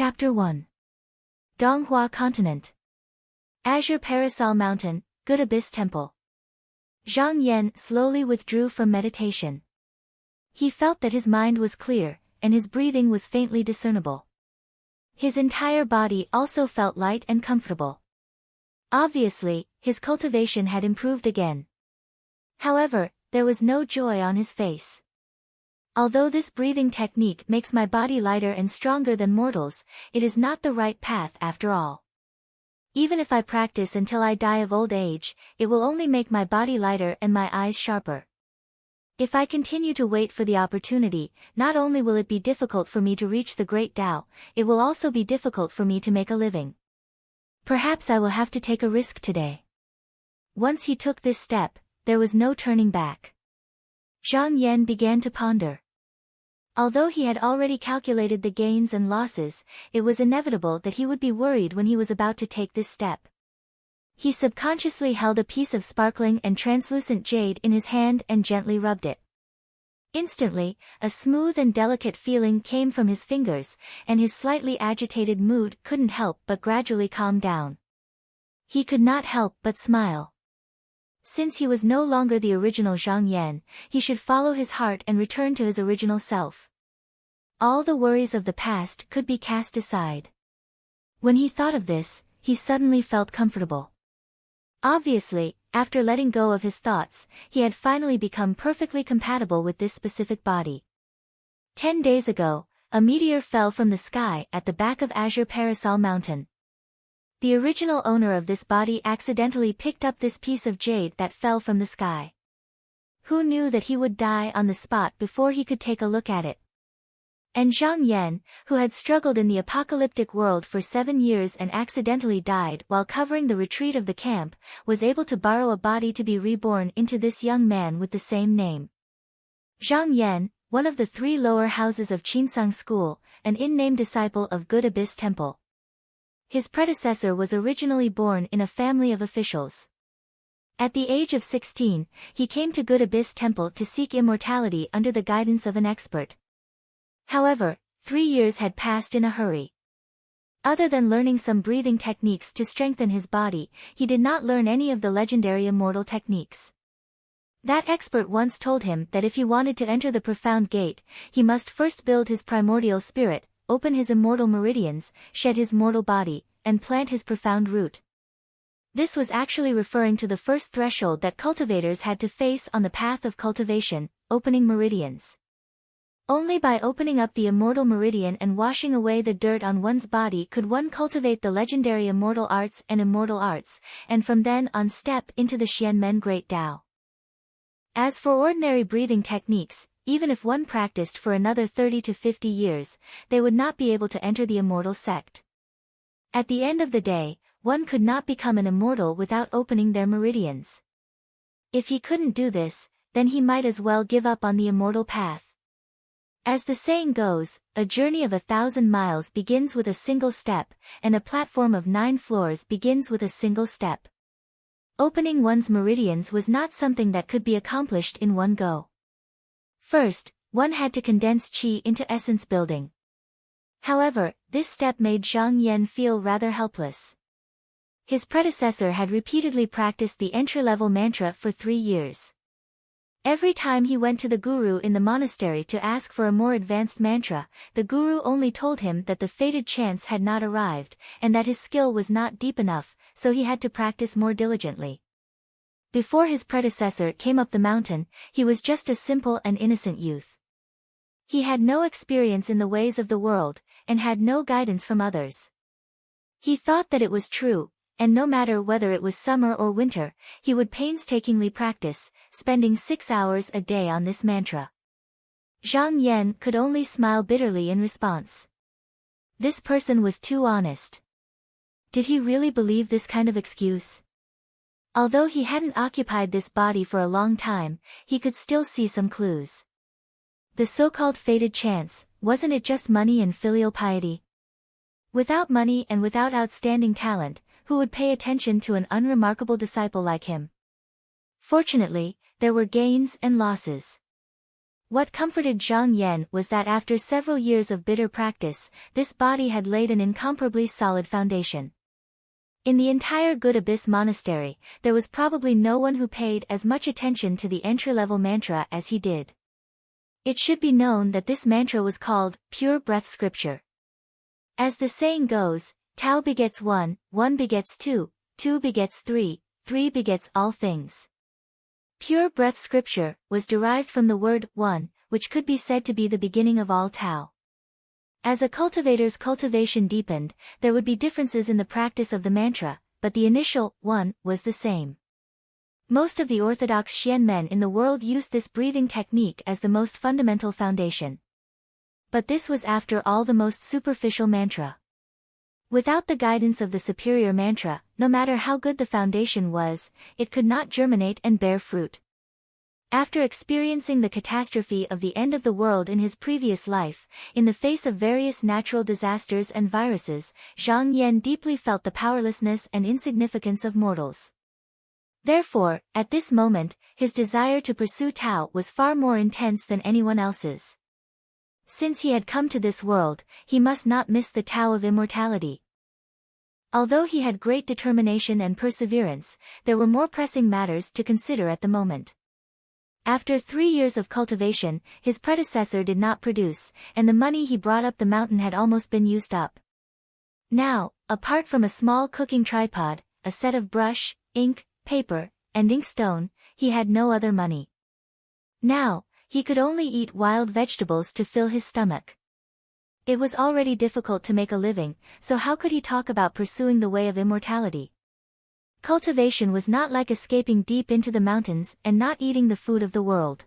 Chapter 1. Donghua Continent. Azure Parasol Mountain, Good Abyss Temple. Zhang Yan slowly withdrew from meditation. He felt that his mind was clear, and his breathing was faintly discernible. His entire body also felt light and comfortable. Obviously, his cultivation had improved again. However, there was no joy on his face. Although this breathing technique makes my body lighter and stronger than mortals, it is not the right path after all. Even if I practice until I die of old age, it will only make my body lighter and my eyes sharper. If I continue to wait for the opportunity, not only will it be difficult for me to reach the great Tao, it will also be difficult for me to make a living. Perhaps I will have to take a risk today. Once he took this step, there was no turning back. Zhang Yan began to ponder. Although he had already calculated the gains and losses, it was inevitable that he would be worried when he was about to take this step. He subconsciously held a piece of sparkling and translucent jade in his hand and gently rubbed it. Instantly, a smooth and delicate feeling came from his fingers, and his slightly agitated mood couldn't help but gradually calm down. He could not help but smile. Since he was no longer the original Zhang Yan, he should follow his heart and return to his original self. All the worries of the past could be cast aside. When he thought of this, he suddenly felt comfortable. Obviously, after letting go of his thoughts, he had finally become perfectly compatible with this specific body. 10 days ago, a meteor fell from the sky at the back of Azure Parasol Mountain. The original owner of this body accidentally picked up this piece of jade that fell from the sky. Who knew that he would die on the spot before he could take a look at it? And Zhang Yan, who had struggled in the apocalyptic world for 7 years and accidentally died while covering the retreat of the camp, was able to borrow a body to be reborn into this young man with the same name. Zhang Yan, one of the 3 lower houses of Qinsang School, an in-name disciple of Good Abyss Temple. His predecessor was originally born in a family of officials. At the age of 16, he came to Good Abyss Temple to seek immortality under the guidance of an expert. However, 3 years had passed in a hurry. Other than learning some breathing techniques to strengthen his body, he did not learn any of the legendary immortal techniques. That expert once told him that if he wanted to enter the profound gate, he must first build his primordial spirit, open his immortal meridians, shed his mortal body, and plant his profound root. This was actually referring to the first threshold that cultivators had to face on the path of cultivation, opening meridians. Only by opening up the immortal meridian and washing away the dirt on one's body could one cultivate the legendary immortal arts, and from then on step into the Xianmen Great Tao. As for ordinary breathing techniques, even if one practiced for another 30 to 50 years, they would not be able to enter the immortal sect. At the end of the day, one could not become an immortal without opening their meridians. If he couldn't do this, then he might as well give up on the immortal path. As the saying goes, a journey of 1,000 miles begins with a single step, and a platform of 9 floors begins with a single step. Opening one's meridians was not something that could be accomplished in one go. First, one had to condense qi into essence building. However, this step made Zhang Yan feel rather helpless. His predecessor had repeatedly practiced the entry-level mantra for 3 years. Every time he went to the guru in the monastery to ask for a more advanced mantra, the guru only told him that the fated chance had not arrived, and that his skill was not deep enough, so he had to practice more diligently. Before his predecessor came up the mountain, he was just a simple and innocent youth. He had no experience in the ways of the world, and had no guidance from others. He thought that it was true, and no matter whether it was summer or winter, he would painstakingly practice, spending 6 hours a day on this mantra. Zhang Yan could only smile bitterly in response. This person was too honest. Did he really believe this kind of excuse? Although he hadn't occupied this body for a long time, he could still see some clues. The so-called fated chance, wasn't it just money and filial piety? Without money and without outstanding talent, who would pay attention to an unremarkable disciple like him? Fortunately, there were gains and losses. What comforted Zhang Yan was that after several years of bitter practice, this body had laid an incomparably solid foundation. In the entire Good Abyss Monastery, there was probably no one who paid as much attention to the entry-level mantra as he did. It should be known that this mantra was called Pure Breath Scripture. As the saying goes, Tao begets one, one begets two, two begets three, three begets all things. Pure Breath Scripture was derived from the word one, which could be said to be the beginning of all Tao. As a cultivator's cultivation deepened, there would be differences in the practice of the mantra, but the initial one was the same. Most of the orthodox Xian men in the world used this breathing technique as the most fundamental foundation. But this was after all the most superficial mantra. Without the guidance of the superior mantra, no matter how good the foundation was, it could not germinate and bear fruit. After experiencing the catastrophe of the end of the world in his previous life, in the face of various natural disasters and viruses, Zhang Yan deeply felt the powerlessness and insignificance of mortals. Therefore, at this moment, his desire to pursue Tao was far more intense than anyone else's. Since he had come to this world, he must not miss the Tao of immortality. Although he had great determination and perseverance, there were more pressing matters to consider at the moment. After 3 years of cultivation, his predecessor did not produce, and the money he brought up the mountain had almost been used up. Now, apart from a small cooking tripod, a set of brush, ink, paper, and inkstone, he had no other money. Now, he could only eat wild vegetables to fill his stomach. It was already difficult to make a living, so how could he talk about pursuing the way of immortality? Cultivation was not like escaping deep into the mountains and not eating the food of the world.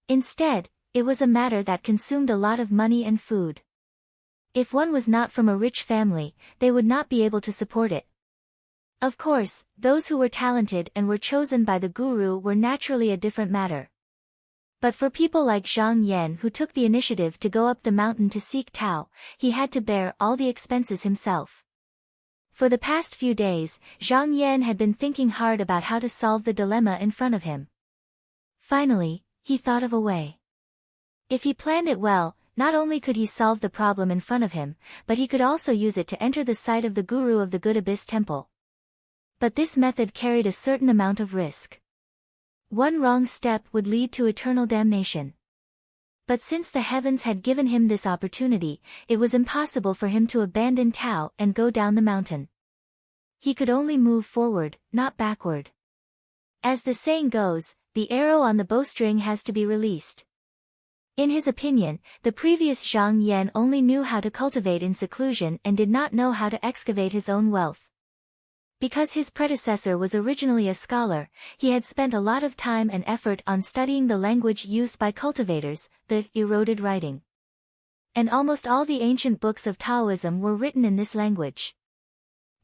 Instead, it was a matter that consumed a lot of money and food. If one was not from a rich family, they would not be able to support it. Of course, those who were talented and were chosen by the guru were naturally a different matter. But for people like Zhang Yan who took the initiative to go up the mountain to seek Tao, he had to bear all the expenses himself. For the past few days, Zhang Yan had been thinking hard about how to solve the dilemma in front of him. Finally, he thought of a way. If he planned it well, not only could he solve the problem in front of him, but he could also use it to enter the site of the guru of the Good Abyss Temple. But this method carried a certain amount of risk. One wrong step would lead to eternal damnation. But since the heavens had given him this opportunity, it was impossible for him to abandon Tao and go down the mountain. He could only move forward, not backward. As the saying goes, the arrow on the bowstring has to be released. In his opinion, the previous Zhang Yan only knew how to cultivate in seclusion and did not know how to excavate his own wealth. Because his predecessor was originally a scholar, he had spent a lot of time and effort on studying the language used by cultivators, the eroded writing. And almost all the ancient books of Taoism were written in this language.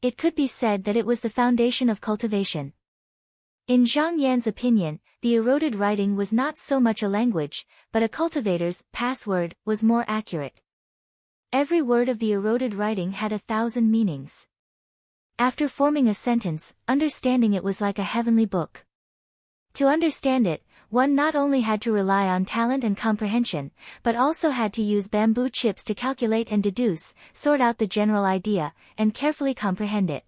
It could be said that it was the foundation of cultivation. In Zhang Yan's opinion, the eroded writing was not so much a language, but a cultivator's password was more accurate. Every word of the eroded writing had 1,000 meanings. After forming a sentence, understanding it was like a heavenly book. To understand it, one not only had to rely on talent and comprehension, but also had to use bamboo chips to calculate and deduce, sort out the general idea, and carefully comprehend it.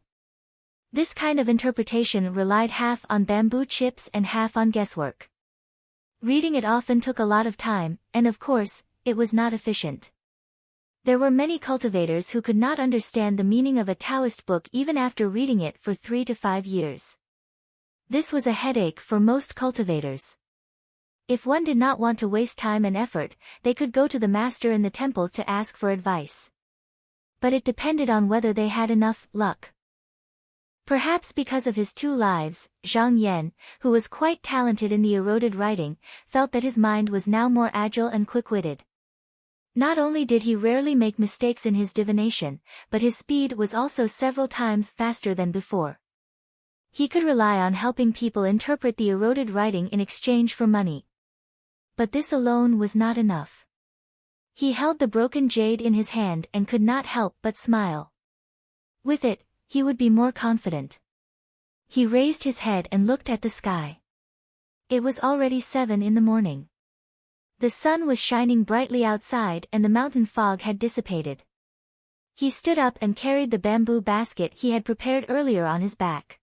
This kind of interpretation relied half on bamboo chips and half on guesswork. Reading it often took a lot of time, and of course, it was not efficient. There were many cultivators who could not understand the meaning of a Taoist book even after reading it for 3 to 5 years. This was a headache for most cultivators. If one did not want to waste time and effort, they could go to the master in the temple to ask for advice. But it depended on whether they had enough luck. Perhaps because of his 2 lives, Zhang Yan, who was quite talented in the eroded writing, felt that his mind was now more agile and quick-witted. Not only did he rarely make mistakes in his divination, but his speed was also several times faster than before. He could rely on helping people interpret the eroded writing in exchange for money. But this alone was not enough. He held the broken jade in his hand and could not help but smile. With it, he would be more confident. He raised his head and looked at the sky. It was already 7 in the morning. The sun was shining brightly outside and the mountain fog had dissipated. He stood up and carried the bamboo basket he had prepared earlier on his back.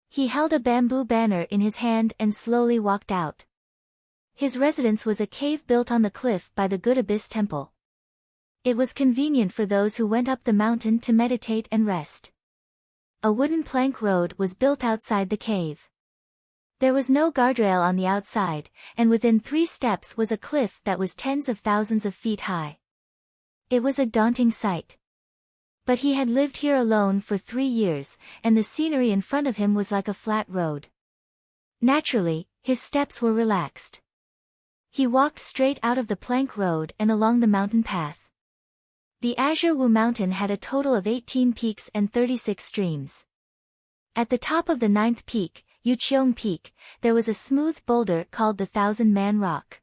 He held a bamboo banner in his hand and slowly walked out. His residence was a cave built on the cliff by the Good Abyss Temple. It was convenient for those who went up the mountain to meditate and rest. A wooden plank road was built outside the cave. There was no guardrail on the outside, and within 3 steps was a cliff that was tens of thousands of feet high. It was a daunting sight. But he had lived here alone for 3 years, and the scenery in front of him was like a flat road. Naturally, his steps were relaxed. He walked straight out of the plank road and along the mountain path. The Azure Wu Mountain had a total of 18 peaks and 36 streams. At the top of the 9th peak, Yuqiong Peak, there was a smooth boulder called the Thousand-Man Rock.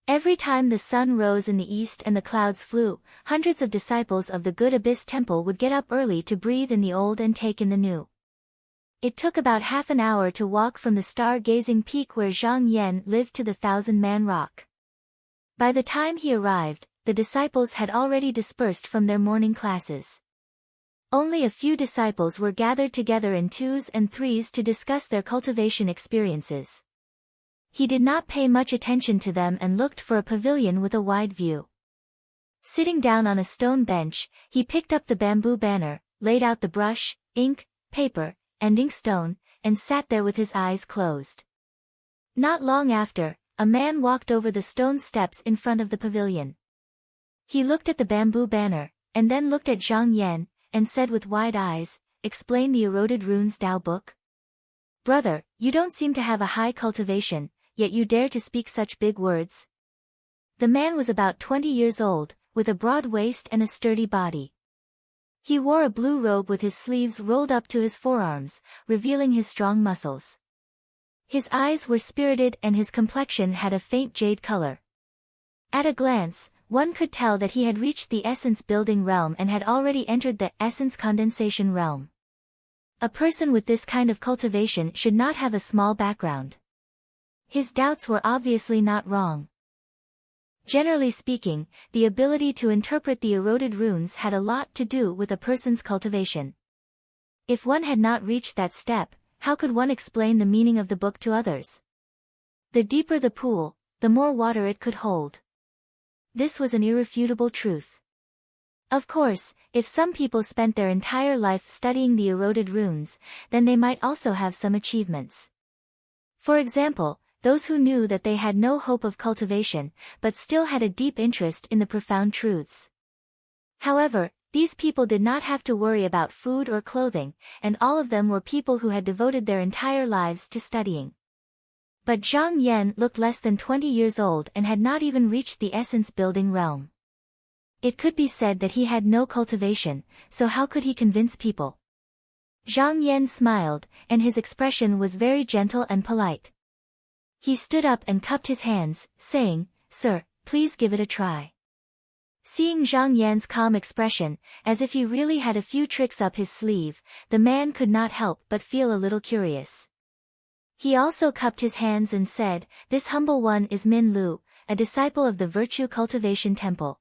Every time the sun rose in the east and the clouds flew, hundreds of disciples of the Good Abyss Temple would get up early to breathe in the old and take in the new. It took about half an hour to walk from the star-gazing peak where Zhang Yan lived to the Thousand-Man Rock. By the time he arrived, the disciples had already dispersed from their morning classes. Only a few disciples were gathered together in 2s and 3s to discuss their cultivation experiences. He did not pay much attention to them and looked for a pavilion with a wide view. Sitting down on a stone bench, he picked up the bamboo banner, laid out the brush, ink, paper, and inkstone, and sat there with his eyes closed. Not long after, a man walked over the stone steps in front of the pavilion. He looked at the bamboo banner, and then looked at Zhang Yan, and said with wide eyes, "Explain the Eroded Runes Tao book? Brother, you don't seem to have a high cultivation, yet you dare to speak such big words." The man was about 20 years old, with a broad waist and a sturdy body. He wore a blue robe with his sleeves rolled up to his forearms, revealing his strong muscles. His eyes were spirited and his complexion had a faint jade color. At a glance, one could tell that he had reached the essence-building realm and had already entered the essence-condensation realm. A person with this kind of cultivation should not have a small background. His doubts were obviously not wrong. Generally speaking, the ability to interpret the eroded runes had a lot to do with a person's cultivation. If one had not reached that step, how could one explain the meaning of the book to others? The deeper the pool, the more water it could hold. This was an irrefutable truth. Of course, if some people spent their entire life studying the eroded runes, then they might also have some achievements. For example, those who knew that they had no hope of cultivation, but still had a deep interest in the profound truths. However, these people did not have to worry about food or clothing, and all of them were people who had devoted their entire lives to studying. But Zhang Yan looked less than 20 years old and had not even reached the essence-building realm. It could be said that he had no cultivation, so how could he convince people? Zhang Yan smiled, and his expression was very gentle and polite. He stood up and cupped his hands, saying, "Sir, please give it a try." Seeing Zhang Yan's calm expression, as if he really had a few tricks up his sleeve, the man could not help but feel a little curious. He also cupped his hands and said, "This humble one is Min Lu, a disciple of the Virtue Cultivation Temple.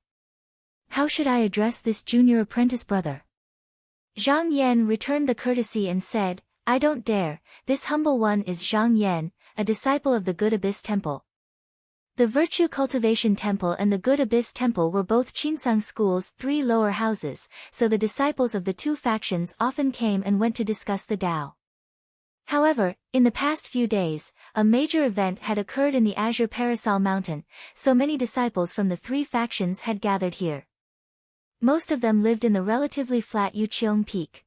How should I address this junior apprentice brother?" Zhang Yan returned the courtesy and said, "I don't dare, this humble one is Zhang Yan, a disciple of the Good Abyss Temple." The Virtue Cultivation Temple and the Good Abyss Temple were both Qinsang School's 3 lower houses, so the disciples of the 2 factions often came and went to discuss the Tao. However, in the past few days, a major event had occurred in the Azure Parasol Mountain, so many disciples from the 3 factions had gathered here. Most of them lived in the relatively flat Yuqiong Peak.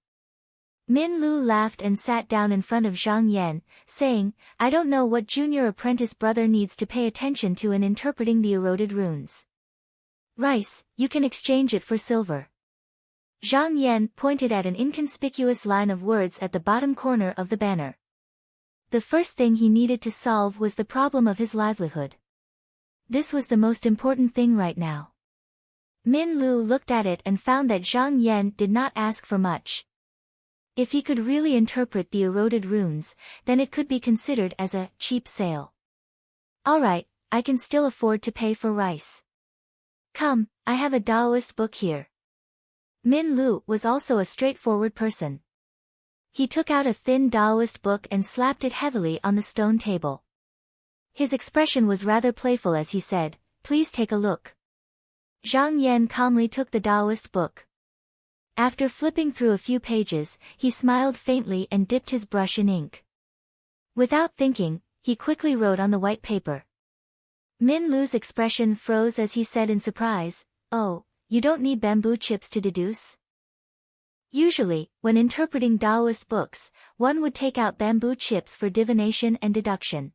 Min Lu laughed and sat down in front of Zhang Yan, saying, "I don't know what junior apprentice brother needs to pay attention to in interpreting the eroded runes. Rice, you can exchange it for silver." Zhang Yan pointed at an inconspicuous line of words at the bottom corner of the banner. The first thing he needed to solve was the problem of his livelihood. This was the most important thing right now. Min Lu looked at it and found that Zhang Yan did not ask for much. If he could really interpret the eroded runes, then it could be considered as a cheap sale. "All right, I can still afford to pay for rice. Come, I have a Taoist book here. Min Lu was also a straightforward person. He took out a thin Taoist book and slapped it heavily on the stone table. His expression was rather playful as he said, "Please take a look." Zhang Yan calmly took the Taoist book. After flipping through a few pages, he smiled faintly and dipped his brush in ink. Without thinking, he quickly wrote on the white paper. Min Lu's expression froze as he said in surprise, "Oh, you don't need bamboo chips to deduce?" Usually, when interpreting Taoist books, one would take out bamboo chips for divination and deduction.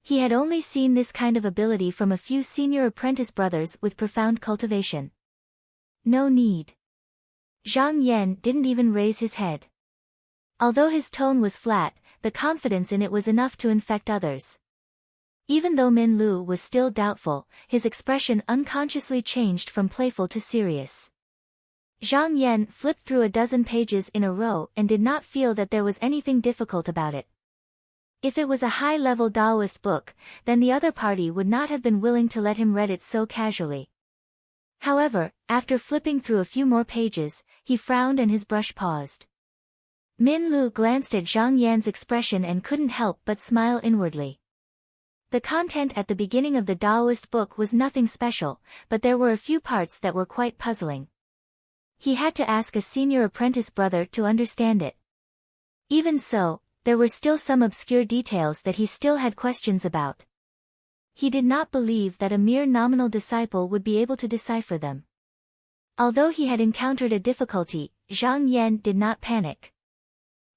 He had only seen this kind of ability from a few senior apprentice brothers with profound cultivation. No need. Zhang Yan didn't even raise his head. Although his tone was flat, the confidence in it was enough to infect others. Even though Min Lu was still doubtful, his expression unconsciously changed from playful to serious. Zhang Yan flipped through a dozen pages in a row and did not feel that there was anything difficult about it. If it was a high-level Taoist book, then the other party would not have been willing to let him read it so casually. However, after flipping through a few more pages, he frowned and his brush paused. Min Lu glanced at Zhang Yan's expression and couldn't help but smile inwardly. The content at the beginning of the Taoist book was nothing special, but there were a few parts that were quite puzzling. He had to ask a senior apprentice brother to understand it. Even so, there were still some obscure details that he still had questions about. He did not believe that a mere nominal disciple would be able to decipher them. Although he had encountered a difficulty, Zhang Yan did not panic.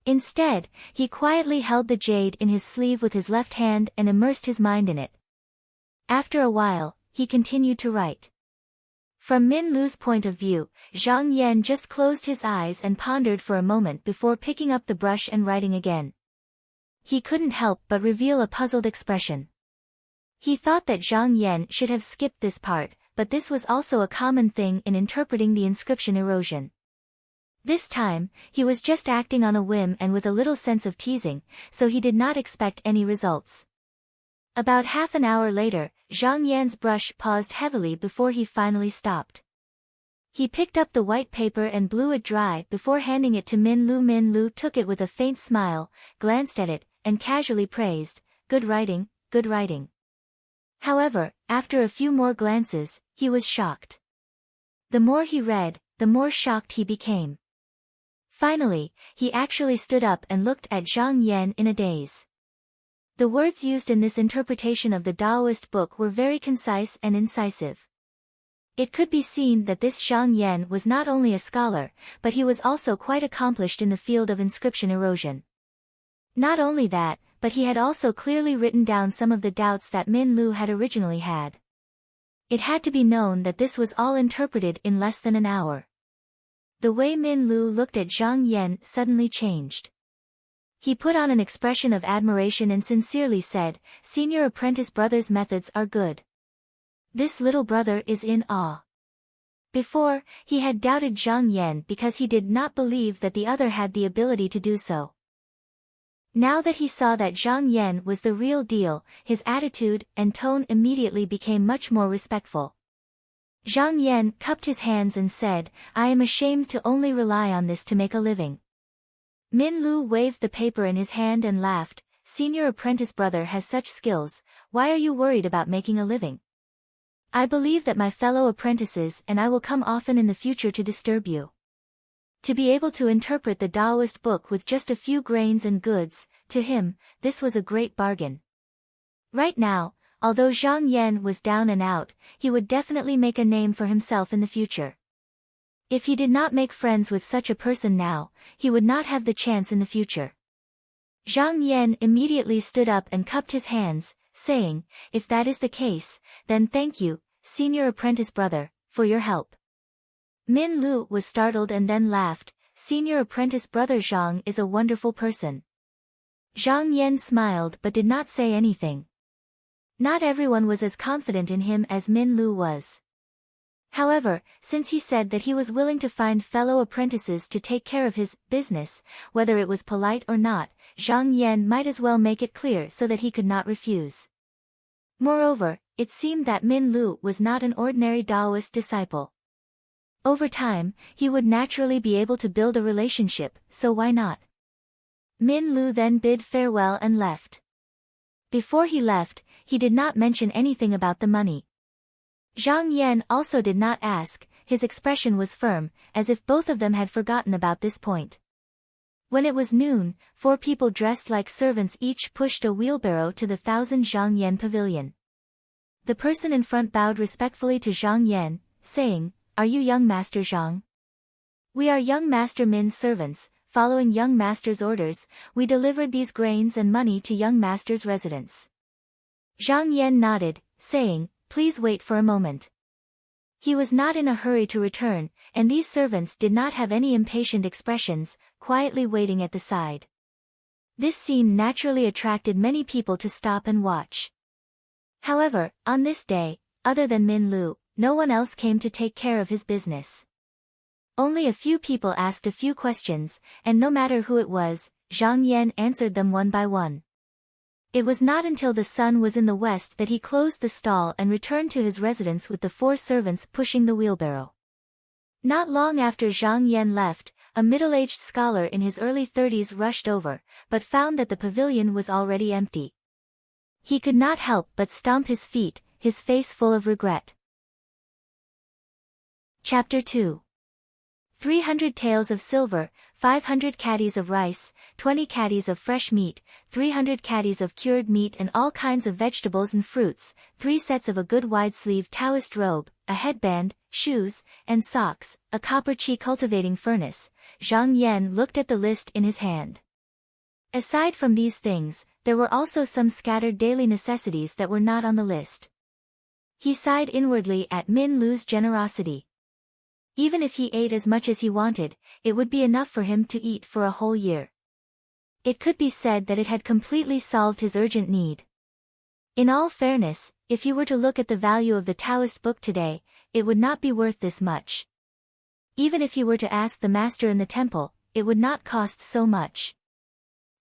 Instead, he quietly held the jade in his sleeve with his left hand and immersed his mind in it. After a while, he continued to write. From Min Lu's point of view, Zhang Yan just closed his eyes and pondered for a moment before picking up the brush and writing again. He couldn't help but reveal a puzzled expression. He thought that Zhang Yan should have skipped this part, but this was also a common thing in interpreting the inscription erosion. This time, he was just acting on a whim and with a little sense of teasing, so he did not expect any results. About half an hour later, Zhang Yan's brush paused heavily before he finally stopped. He picked up the white paper and blew it dry before handing it to Min Lu. Min Lu took it with a faint smile, glanced at it, and casually praised, "Good writing, good writing." However, after a few more glances, he was shocked. The more he read, the more shocked he became. Finally, he actually stood up and looked at Zhang Yan in a daze. The words used in this interpretation of the Taoist book were very concise and incisive. It could be seen that this Zhang Yan was not only a scholar, but he was also quite accomplished in the field of inscription erosion. Not only that, but he had also clearly written down some of the doubts that Min Lu had originally had. It had to be known that this was all interpreted in less than an hour. The way Min Lu looked at Zhang Yan suddenly changed. He put on an expression of admiration and sincerely said, "Senior apprentice brother's methods are good. This little brother is in awe." Before, he had doubted Zhang Yan because he did not believe that the other had the ability to do so. Now that he saw that Zhang Yan was the real deal, his attitude and tone immediately became much more respectful. Zhang Yan cupped his hands and said, "I am ashamed to only rely on this to make a living." Min Lu waved the paper in his hand and laughed, "Senior apprentice brother has such skills, why are you worried about making a living? I believe that my fellow apprentices and I will come often in the future to disturb you." To be able to interpret the Taoist book with just a few grains and goods, to him, this was a great bargain. Right now, although Zhang Yan was down and out, he would definitely make a name for himself in the future. If he did not make friends with such a person now, he would not have the chance in the future. Zhang Yan immediately stood up and cupped his hands, saying, "If that is the case, then thank you, senior apprentice brother, for your help." Min Lu was startled and then laughed, "Senior apprentice brother Zhang is a wonderful person." Zhang Yan smiled but did not say anything. Not everyone was as confident in him as Min Lu was. However, since he said that he was willing to find fellow apprentices to take care of his business, whether it was polite or not, Zhang Yan might as well make it clear so that he could not refuse. Moreover, it seemed that Min Lu was not an ordinary Taoist disciple. Over time, he would naturally be able to build a relationship, so why not? Min Lu then bid farewell and left. Before he left, he did not mention anything about the money. Zhang Yan also did not ask, his expression was firm, as if both of them had forgotten about this point. When it was noon, 4 people dressed like servants each pushed a wheelbarrow to the 1000 Zhang Yan pavilion. The person in front bowed respectfully to Zhang Yan, saying, "Are you young Master Zhang?" "We are young Master Min's servants. Following young Master's orders, we delivered these grains and money to young Master's residence." Zhang Yan nodded, saying, "Please wait for a moment." He was not in a hurry to return, and these servants did not have any impatient expressions, quietly waiting at the side. This scene naturally attracted many people to stop and watch. However, on this day, other than Min Lu, no one else came to take care of his business. Only a few people asked a few questions, and no matter who it was, Zhang Yan answered them one by one. It was not until the sun was in the west that he closed the stall and returned to his residence with the 4 servants pushing the wheelbarrow. Not long after Zhang Yan left, a middle-aged scholar in his early 30s rushed over, but found that the pavilion was already empty. He could not help but stomp his feet, his face full of regret. Chapter 2. 300 taels of silver, 500 caddies of rice, 20 caddies of fresh meat, 300 caddies of cured meat and all kinds of vegetables and fruits, 3 sets of a good wide-sleeved Taoist robe, a headband, shoes, and socks, a copper chi cultivating furnace. Zhang Yan looked at the list in his hand. Aside from these things, there were also some scattered daily necessities that were not on the list. He sighed inwardly at Min Lu's generosity. Even if he ate as much as he wanted, it would be enough for him to eat for a whole year. It could be said that it had completely solved his urgent need. In all fairness, if you were to look at the value of the Taoist book today, it would not be worth this much. Even if you were to ask the master in the temple, it would not cost so much.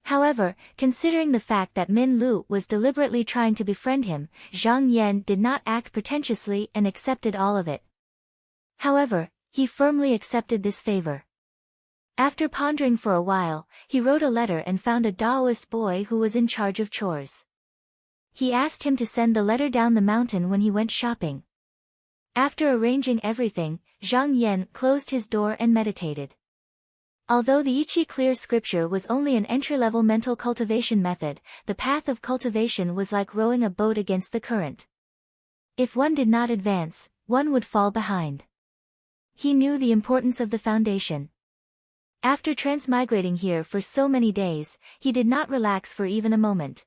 However, considering the fact that Min Lu was deliberately trying to befriend him, Zhang Yan did not act pretentiously and accepted all of it. However, he firmly accepted this favor. After pondering for a while, he wrote a letter and found a Taoist boy who was in charge of chores. He asked him to send the letter down the mountain when he went shopping. After arranging everything, Zhang Yan closed his door and meditated. Although the Ichi clear scripture was only an entry-level mental cultivation method, the path of cultivation was like rowing a boat against the current. If one did not advance, one would fall behind. He knew the importance of the foundation. After transmigrating here for so many days, he did not relax for even a moment.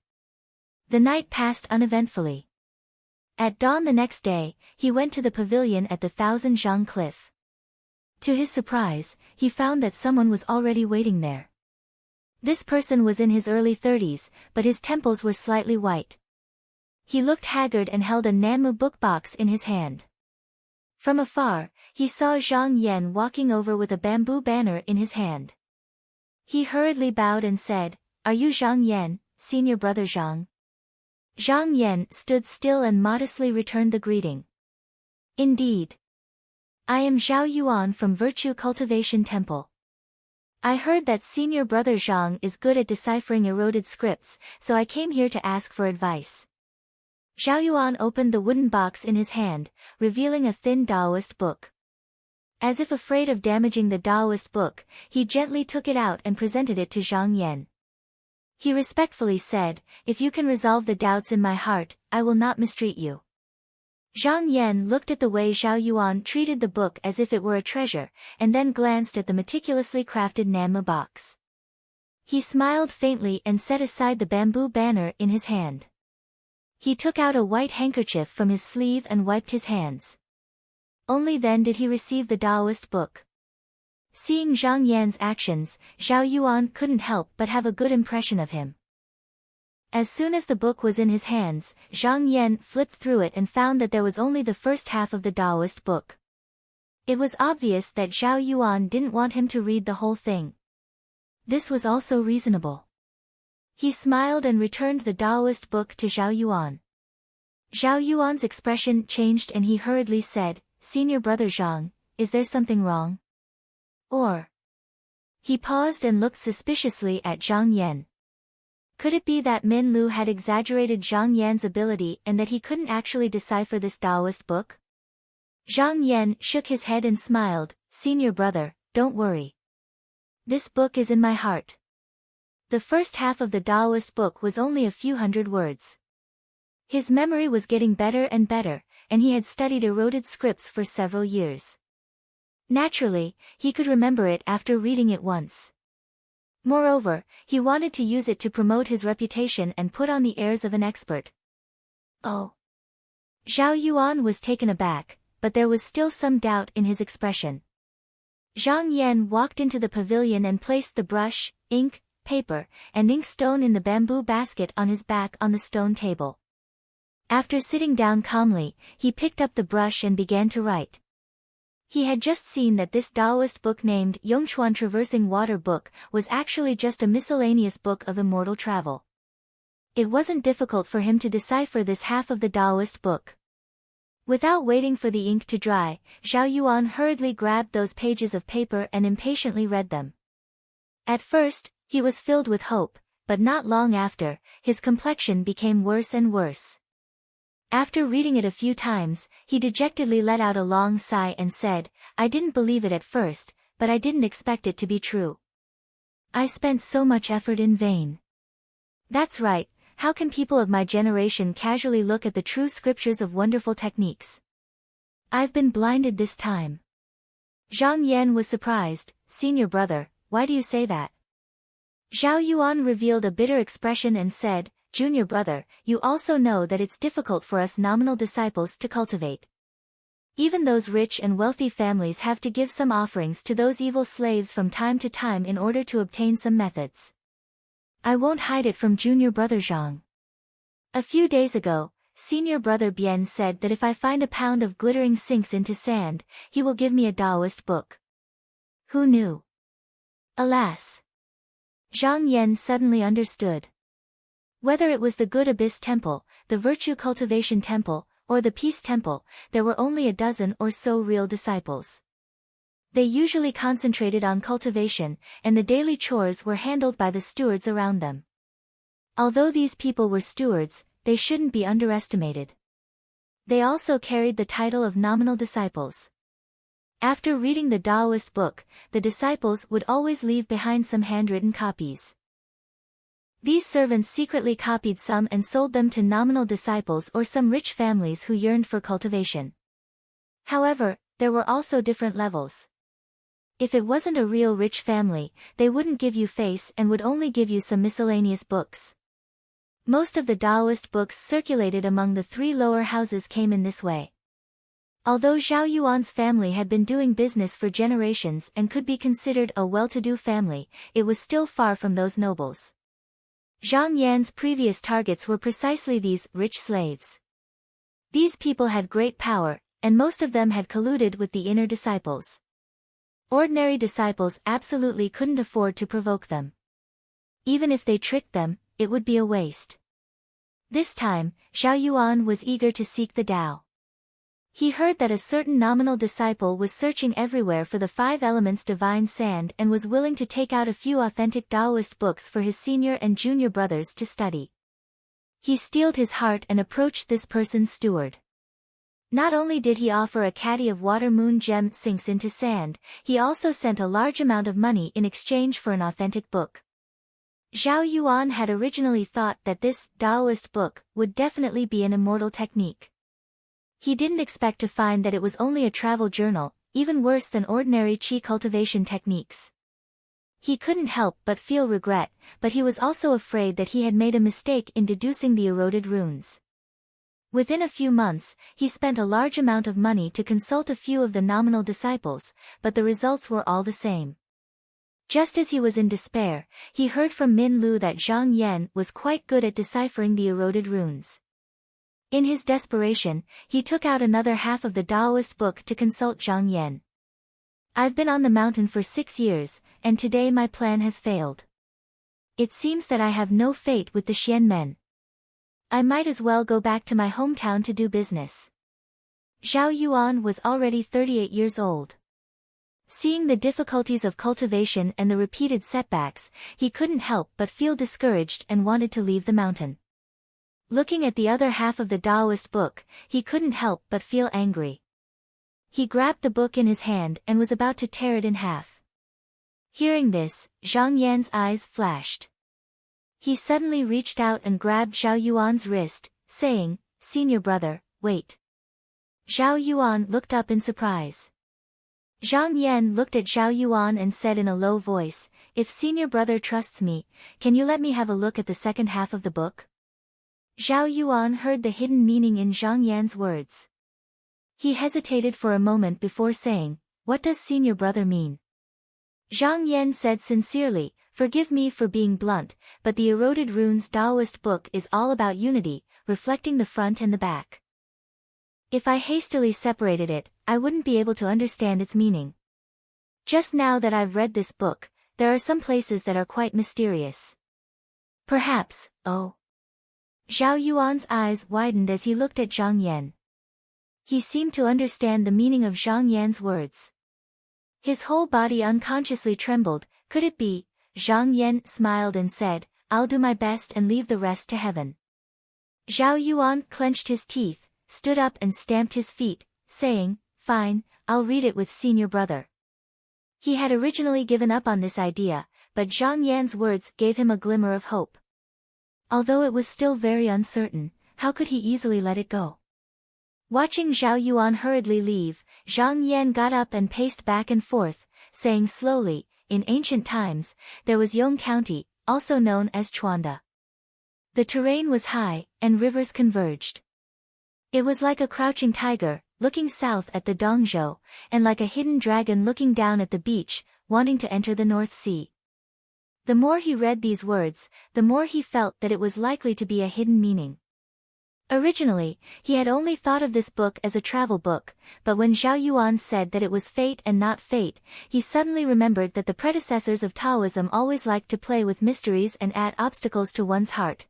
The night passed uneventfully. At dawn the next day, he went to the pavilion at the 1000 Zhang cliff. To his surprise, he found that someone was already waiting there. This person was in his early 30s, but his temples were slightly white. He looked haggard and held a Nanmu book box in his hand. From afar, he saw Zhang Yan walking over with a bamboo banner in his hand. He hurriedly bowed and said, "Are you Zhang Yan, senior brother Zhang?" Zhang Yan stood still and modestly returned the greeting. "Indeed. I am Zhao Yuan from Virtue Cultivation Temple. I heard that senior brother Zhang is good at deciphering eroded scripts, so I came here to ask for advice." Zhao Yuan opened the wooden box in his hand, revealing a thin Taoist book. As if afraid of damaging the Taoist book, he gently took it out and presented it to Zhang Yan. He respectfully said, "If you can resolve the doubts in my heart, I will not mistreat you." Zhang Yan looked at the way Zhao Yuan treated the book as if it were a treasure, and then glanced at the meticulously crafted Nanmu box. He smiled faintly and set aside the bamboo banner in his hand. He took out a white handkerchief from his sleeve and wiped his hands. Only then did he receive the Taoist book. Seeing Zhang Yan's actions, Zhao Yuan couldn't help but have a good impression of him. As soon as the book was in his hands, Zhang Yan flipped through it and found that there was only the first half of the Taoist book. It was obvious that Zhao Yuan didn't want him to read the whole thing. This was also reasonable. He smiled and returned the Taoist book to Zhao Yuan. Zhao Yuan's expression changed and he hurriedly said, "Senior brother Zhang, is there something wrong? Or?" He paused and looked suspiciously at Zhang Yan. Could it be that Min Lu had exaggerated Zhang Yan's ability and that he couldn't actually decipher this Taoist book? Zhang Yan shook his head and smiled, "Senior brother, don't worry. This book is in my heart." The first half of the Taoist book was only a few hundred words. His memory was getting better and better, and he had studied eroded scripts for several years. Naturally, he could remember it after reading it once. Moreover, he wanted to use it to promote his reputation and put on the airs of an expert. Oh. Zhao Yuan was taken aback, but there was still some doubt in his expression. Zhang Yan walked into the pavilion and placed the brush, ink, paper, and inkstone in the bamboo basket on his back on the stone table. After sitting down calmly, he picked up the brush and began to write. He had just seen that this Taoist book named Yongchuan Traversing Water Book was actually just a miscellaneous book of immortal travel. It wasn't difficult for him to decipher this half of the Taoist book. Without waiting for the ink to dry, Zhao Yuan hurriedly grabbed those pages of paper and impatiently read them. At first, he was filled with hope, but not long after, his complexion became worse and worse. After reading it a few times, he dejectedly let out a long sigh and said, "I didn't believe it at first, but I didn't expect it to be true. I spent so much effort in vain. That's right, how can people of my generation casually look at the true scriptures of wonderful techniques? I've been blinded this time." Zhang Yan was surprised. "Senior brother, why do you say that?" Zhao Yuan revealed a bitter expression and said, "Junior brother, you also know that it's difficult for us nominal disciples to cultivate. Even those rich and wealthy families have to give some offerings to those evil slaves from time to time in order to obtain some methods. I won't hide it from junior brother Zhang. A few days ago, senior brother Bian said that if I find a pound of glittering sinks into sand, he will give me a Taoist book. Who knew?" Alas! Zhang Yan suddenly understood. Whether it was the Good Abyss Temple, the Virtue Cultivation Temple, or the Peace Temple, there were only a dozen or so real disciples. They usually concentrated on cultivation, and the daily chores were handled by the stewards around them. Although these people were stewards, they shouldn't be underestimated. They also carried the title of nominal disciples. After reading the Taoist book, the disciples would always leave behind some handwritten copies. These servants secretly copied some and sold them to nominal disciples or some rich families who yearned for cultivation. However, there were also different levels. If it wasn't a real rich family, they wouldn't give you face and would only give you some miscellaneous books. Most of the Taoist books circulated among the three lower houses came in this way. Although Zhao Yuan's family had been doing business for generations and could be considered a well-to-do family, it was still far from those nobles. Zhang Yan's previous targets were precisely these rich slaves. These people had great power, and most of them had colluded with the inner disciples. Ordinary disciples absolutely couldn't afford to provoke them. Even if they tricked them, it would be a waste. This time, Zhao Yuan was eager to seek the Tao. He heard that a certain nominal disciple was searching everywhere for the 5 elements divine sand and was willing to take out a few authentic Taoist books for his senior and junior brothers to study. He steeled his heart and approached this person's steward. Not only did he offer a caddy of water moon gem sinks into sand, he also sent a large amount of money in exchange for an authentic book. Zhao Yuan had originally thought that this Taoist book would definitely be an immortal technique. He didn't expect to find that it was only a travel journal, even worse than ordinary qi cultivation techniques. He couldn't help but feel regret, but he was also afraid that he had made a mistake in deducing the eroded runes. Within a few months, he spent a large amount of money to consult a few of the nominal disciples, but the results were all the same. Just as he was in despair, he heard from Min Lu that Zhang Yan was quite good at deciphering the eroded runes. In his desperation, he took out another half of the Taoist book to consult Zhang Yan. "I've been on the mountain for 6 years, and today my plan has failed. It seems that I have no fate with the Xian men. I might as well go back to my hometown to do business. Zhao Yuan was already 38 years old. Seeing the difficulties of cultivation and the repeated setbacks, he couldn't help but feel discouraged and wanted to leave the mountain. Looking at the other half of the Taoist book, he couldn't help but feel angry. He grabbed the book in his hand and was about to tear it in half. Hearing this, Zhang Yan's eyes flashed. He suddenly reached out and grabbed Zhao Yuan's wrist, saying, "Senior brother, wait." Zhao Yuan looked up in surprise. Zhang Yan looked at Zhao Yuan and said in a low voice, "If senior brother trusts me, can you let me have a look at the second half of the book?" Zhao Yuan heard the hidden meaning in Zhang Yan's words. He hesitated for a moment before saying, "What does senior brother mean?" Zhang Yan said sincerely, "Forgive me for being blunt, but the Eroded Runes Taoist book is all about unity, reflecting the front and the back. If I hastily separated it, I wouldn't be able to understand its meaning. Just now that I've read this book, there are some places that are quite mysterious. Perhaps, oh." Zhao Yuan's eyes widened as he looked at Zhang Yan. He seemed to understand the meaning of Zhang Yan's words. His whole body unconsciously trembled. Could it be? Zhang Yan smiled and said, "I'll do my best and leave the rest to heaven." Zhao Yuan clenched his teeth, stood up and stamped his feet, saying, "Fine, I'll read it with senior brother." He had originally given up on this idea, but Zhang Yan's words gave him a glimmer of hope. Although it was still very uncertain, how could he easily let it go? Watching Zhao Yuan hurriedly leave, Zhang Yan got up and paced back and forth, saying slowly, "In ancient times, there was Yong County, also known as Chuanda. The terrain was high, and rivers converged. It was like a crouching tiger, looking south at the Dongzhou, and like a hidden dragon looking down at the beach, wanting to enter the North Sea." The more he read these words, the more he felt that it was likely to be a hidden meaning. Originally, he had only thought of this book as a travel book, but when Zhao Yuan said that it was fate and not fate, he suddenly remembered that the predecessors of Taoism always liked to play with mysteries and add obstacles to one's heart.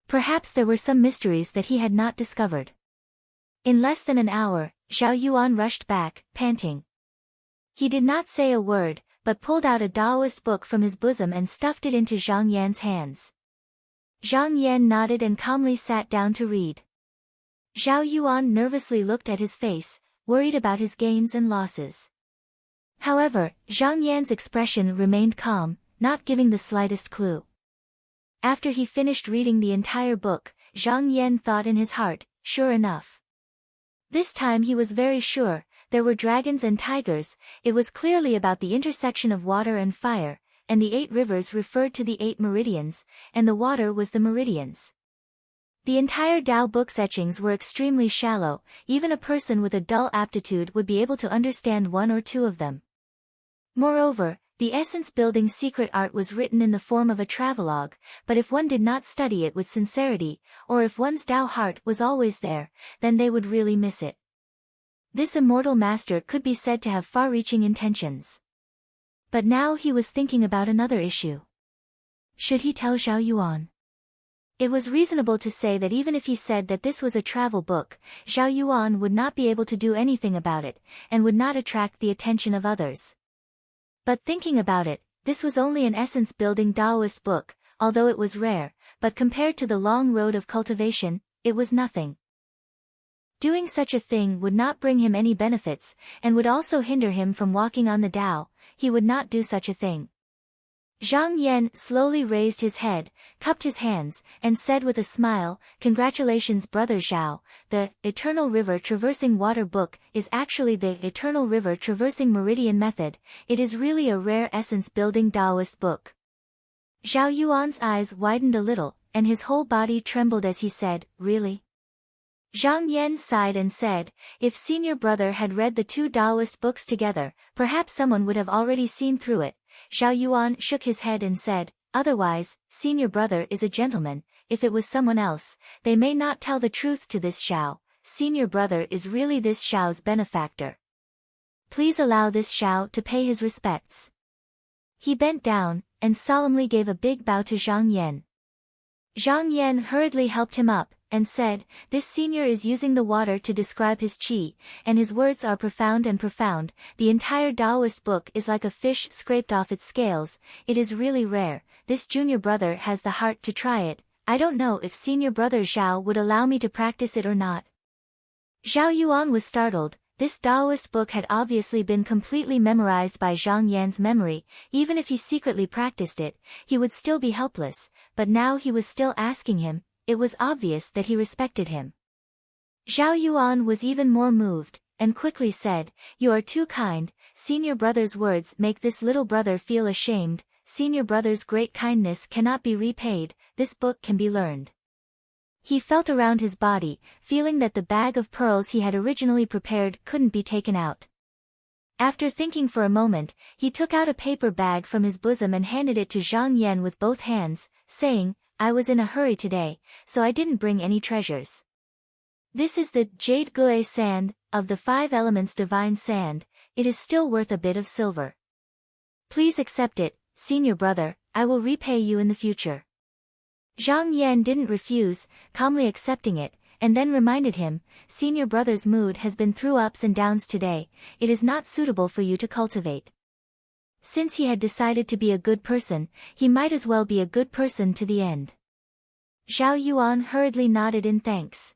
Perhaps there were some mysteries that he had not discovered. In less than an hour, Zhao Yuan rushed back, panting. He did not say a word, but pulled out a Taoist book from his bosom and stuffed it into Zhang Yan's hands. Zhang Yan nodded and calmly sat down to read. Zhao Yuan nervously looked at his face, worried about his gains and losses. However, Zhang Yan's expression remained calm, not giving the slightest clue. After he finished reading the entire book, Zhang Yan thought in his heart, "Sure enough. This time he was very sure, there were dragons and tigers, it was clearly about the intersection of water and fire, and the 8 rivers referred to the 8 meridians, and the water was the meridians." The entire Tao book's etchings were extremely shallow, even a person with a dull aptitude would be able to understand 1 or 2 of them. Moreover, the essence-building secret art was written in the form of a travelogue, but if one did not study it with sincerity, or if one's Tao heart was always there, then they would really miss it. This immortal master could be said to have far-reaching intentions. But now he was thinking about another issue. Should he tell Zhao Yuan? It was reasonable to say that even if he said that this was a travel book, Zhao Yuan would not be able to do anything about it, and would not attract the attention of others. But thinking about it, this was only an essence-building Taoist book, although it was rare, but compared to the long road of cultivation, it was nothing. Doing such a thing would not bring him any benefits, and would also hinder him from walking on the Tao. He would not do such a thing. Zhang Yan slowly raised his head, cupped his hands, and said with a smile, "Congratulations brother Zhao, the Eternal River Traversing Water book is actually the Eternal River Traversing Meridian method, it is really a rare essence-building Taoist book." Zhao Yuan's eyes widened a little, and his whole body trembled as he said, "Really?" Zhang Yan sighed and said, "If senior brother had read the 2 Taoist books together, perhaps someone would have already seen through it." Zhao Yuan shook his head and said, "Otherwise, senior brother is a gentleman, if it was someone else, they may not tell the truth to this Zhao, senior brother is really this Zhao's benefactor. Please allow this Zhao to pay his respects." He bent down, and solemnly gave a big bow to Zhang Yan. Zhang Yan hurriedly helped him up, and said, "This senior is using the water to describe his qi, and his words are profound and profound. The entire Taoist book is like a fish scraped off its scales. It is really rare. This junior brother has the heart to try it. I don't know if senior brother Zhao would allow me to practice it or not." Zhao Yuan was startled. This Taoist book had obviously been completely memorized by Zhang Yan's memory. Even if he secretly practiced it, he would still be helpless, but now he was still asking him. It was obvious that he respected him. Zhao Yuan was even more moved, and quickly said, "You are too kind. Senior brother's words make this little brother feel ashamed. Senior brother's great kindness cannot be repaid. This book can be learned." He felt around his body, feeling that the bag of pearls he had originally prepared couldn't be taken out. After thinking for a moment, he took out a paper bag from his bosom and handed it to Zhang Yan with both hands, saying, "I was in a hurry today, so I didn't bring any treasures. This is the jade gue sand, of the 5 elements divine sand. It is still worth a bit of silver. Please accept it, senior brother, I will repay you in the future." Zhang Yan didn't refuse, calmly accepting it, and then reminded him, "Senior brother's mood has been through ups and downs today. It is not suitable for you to cultivate." Since he had decided to be a good person, he might as well be a good person to the end. Zhao Yuan hurriedly nodded in thanks.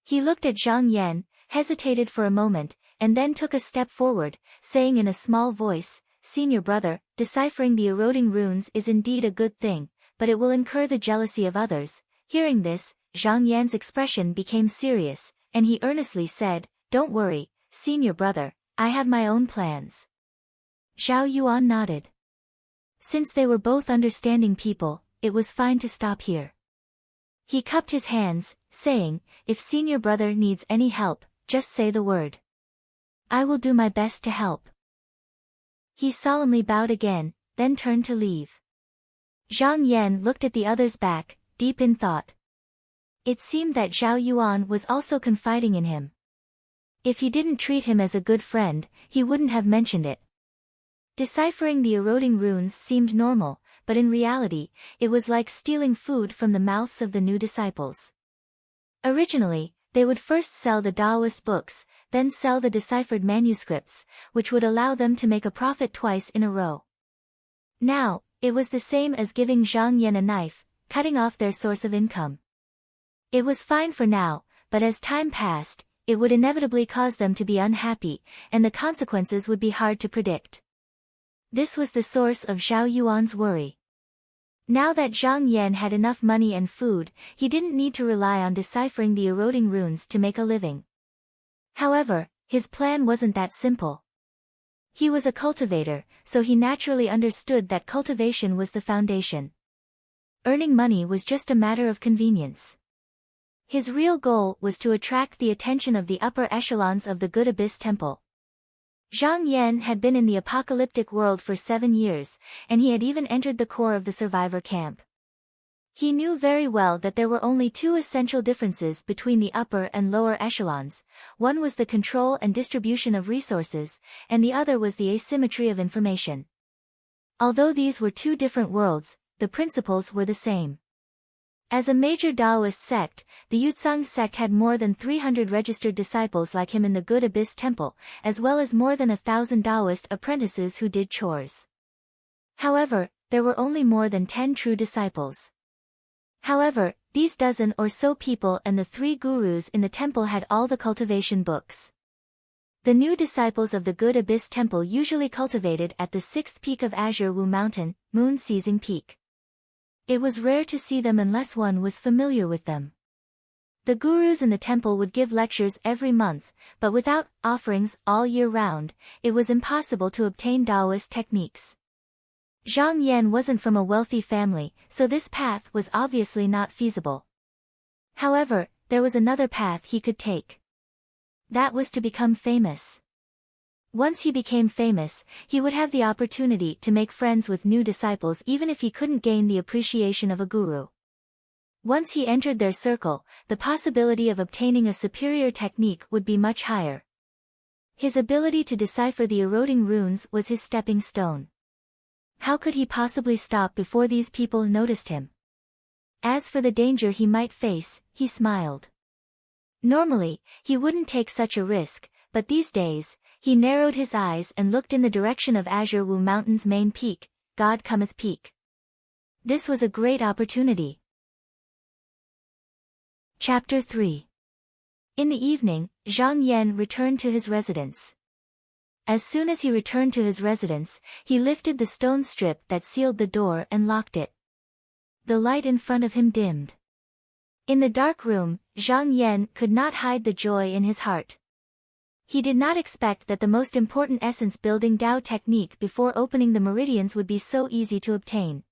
He looked at Zhang Yan, hesitated for a moment, and then took a step forward, saying in a small voice, "Senior brother, deciphering the eroding runes is indeed a good thing, but it will incur the jealousy of others." Hearing this, Zhang Yan's expression became serious, and he earnestly said, "Don't worry, senior brother, I have my own plans." Zhao Yuan nodded. Since they were both understanding people, it was fine to stop here. He cupped his hands, saying, "If senior brother needs any help, just say the word. I will do my best to help." He solemnly bowed again, then turned to leave. Zhang Yan looked at the other's back, deep in thought. It seemed that Zhao Yuan was also confiding in him. If he didn't treat him as a good friend, he wouldn't have mentioned it. Deciphering the eroding runes seemed normal, but in reality, it was like stealing food from the mouths of the new disciples. Originally, they would first sell the Taoist books, then sell the deciphered manuscripts, which would allow them to make a profit twice in a row. Now, it was the same as giving Zhang Yan a knife, cutting off their source of income. It was fine for now, but as time passed, it would inevitably cause them to be unhappy, and the consequences would be hard to predict. This was the source of Zhao Yuan's worry. Now that Zhang Yan had enough money and food, he didn't need to rely on deciphering the eroding runes to make a living. However, his plan wasn't that simple. He was a cultivator, so he naturally understood that cultivation was the foundation. Earning money was just a matter of convenience. His real goal was to attract the attention of the upper echelons of the Good Abyss Temple. Zhang Yan had been in the apocalyptic world for 7 years, and he had even entered the core of the survivor camp. He knew very well that there were only 2 essential differences between the upper and lower echelons. One was the control and distribution of resources, and the other was the asymmetry of information. Although these were 2 different worlds, the principles were the same. As a major Taoist sect, the Yutzang sect had more than 300 registered disciples like him in the Good Abyss Temple, as well as more than 1,000 Taoist apprentices who did chores. However, there were only more than 10 true disciples. However, these dozen or so people and the 3 gurus in the temple had all the cultivation books. The new disciples of the Good Abyss Temple usually cultivated at the 6th peak of Azure Wu Mountain, Moon-Seizing Peak. It was rare to see them unless one was familiar with them. The gurus in the temple would give lectures every month, but without offerings all year round, it was impossible to obtain Taoist techniques. Zhang Yan wasn't from a wealthy family, so this path was obviously not feasible. However, there was another path he could take. That was to become famous. Once he became famous, he would have the opportunity to make friends with new disciples even if he couldn't gain the appreciation of a guru. Once he entered their circle, the possibility of obtaining a superior technique would be much higher. His ability to decipher the eroding runes was his stepping stone. How could he possibly stop before these people noticed him? As for the danger he might face, he smiled. Normally, he wouldn't take such a risk, but these days, he narrowed his eyes and looked in the direction of Azure Wu Mountain's main peak, God Cometh Peak. This was a great opportunity. Chapter 3. In the evening, Zhang Yan returned to his residence. As soon as he returned to his residence, he lifted the stone strip that sealed the door and locked it. The light in front of him dimmed. In the dark room, Zhang Yan could not hide the joy in his heart. He did not expect that the most important essence-building Dao technique before opening the meridians would be so easy to obtain.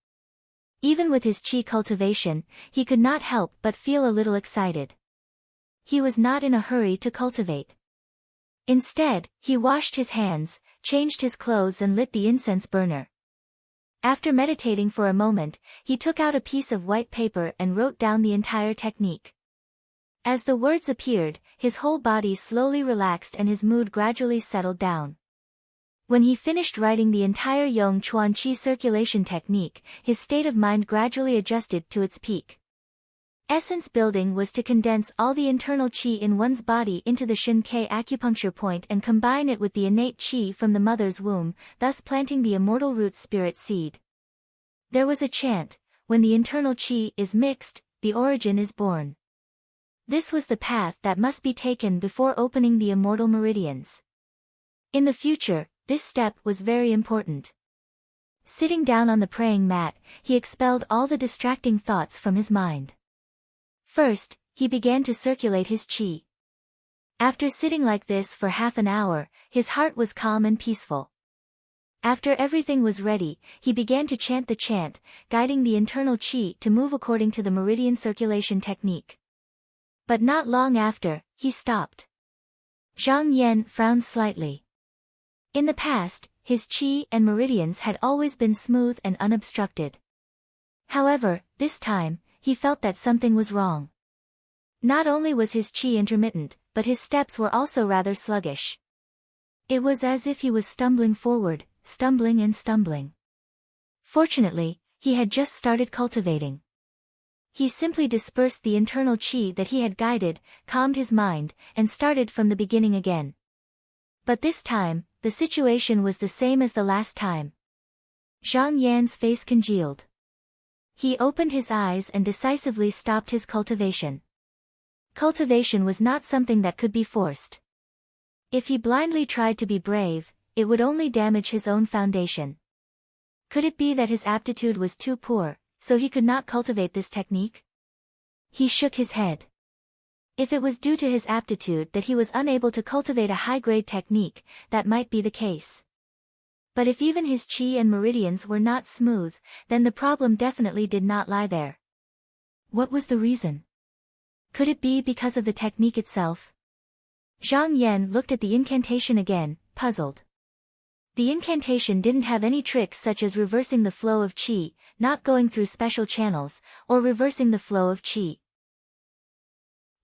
Even with his qi cultivation, he could not help but feel a little excited. He was not in a hurry to cultivate. Instead, he washed his hands, changed his clothes and lit the incense burner. After meditating for a moment, he took out a piece of white paper and wrote down the entire technique. As the words appeared, his whole body slowly relaxed and his mood gradually settled down. When he finished writing the entire Yong Chuan Qi circulation technique, his state of mind gradually adjusted to its peak. Essence building was to condense all the internal qi in one's body into the Shin-Kei acupuncture point and combine it with the innate qi from the mother's womb, thus planting the immortal root spirit seed. There was a chant, when the internal qi is mixed, the origin is born. This was the path that must be taken before opening the immortal meridians. In the future, this step was very important. Sitting down on the praying mat, he expelled all the distracting thoughts from his mind. First, he began to circulate his qi. After sitting like this for half an hour, his heart was calm and peaceful. After everything was ready, he began to chant the chant, guiding the internal qi to move according to the meridian circulation technique. But not long after, he stopped. Zhang Yan frowned slightly. In the past, his qi and meridians had always been smooth and unobstructed. However, this time, he felt that something was wrong. Not only was his qi intermittent, but his steps were also rather sluggish. It was as if he was stumbling forward, stumbling and stumbling. Fortunately, he had just started cultivating. He simply dispersed the internal qi that he had guided, calmed his mind, and started from the beginning again. But this time, the situation was the same as the last time. Zhang Yan's face congealed. He opened his eyes and decisively stopped his cultivation. Cultivation was not something that could be forced. If he blindly tried to be brave, it would only damage his own foundation. Could it be that his aptitude was too poor, so he could not cultivate this technique? He shook his head. If it was due to his aptitude that he was unable to cultivate a high-grade technique, that might be the case. But if even his qi and meridians were not smooth, then the problem definitely did not lie there. What was the reason? Could it be because of the technique itself? Zhang Yan looked at the incantation again, puzzled. The incantation didn't have any tricks such as reversing the flow of qi, not going through special channels, or reversing the flow of qi.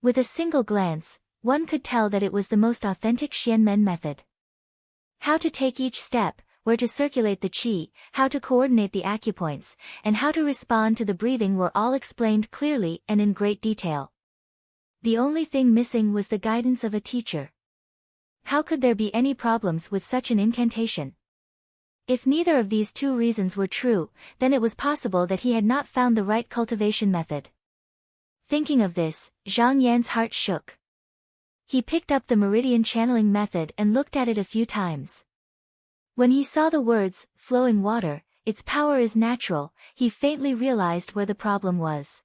With a single glance, one could tell that it was the most authentic Xianmen method. How to take each step, where to circulate the qi, how to coordinate the acupoints, and how to respond to the breathing were all explained clearly and in great detail. The only thing missing was the guidance of a teacher. How could there be any problems with such an incantation? If neither of these two reasons were true, then it was possible that he had not found the right cultivation method. Thinking of this, Zhang Yan's heart shook. He picked up the meridian channeling method and looked at it a few times. When he saw the words, flowing water, its power is natural, he faintly realized where the problem was.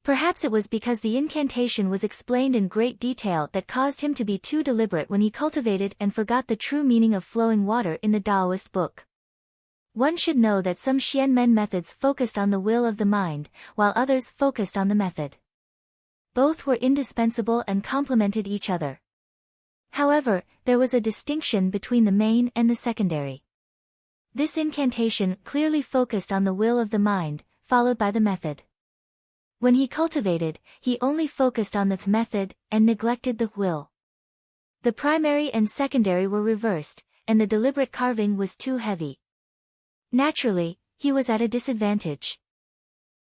Perhaps it was because the incantation was explained in great detail that caused him to be too deliberate when he cultivated and forgot the true meaning of flowing water in the Taoist book. One should know that some Xianmen methods focused on the will of the mind, while others focused on the method. Both were indispensable and complemented each other. However, there was a distinction between the main and the secondary. This incantation clearly focused on the will of the mind, followed by the method. When he cultivated, he only focused on the method, and neglected the will. The primary and secondary were reversed, and the deliberate carving was too heavy. Naturally, he was at a disadvantage.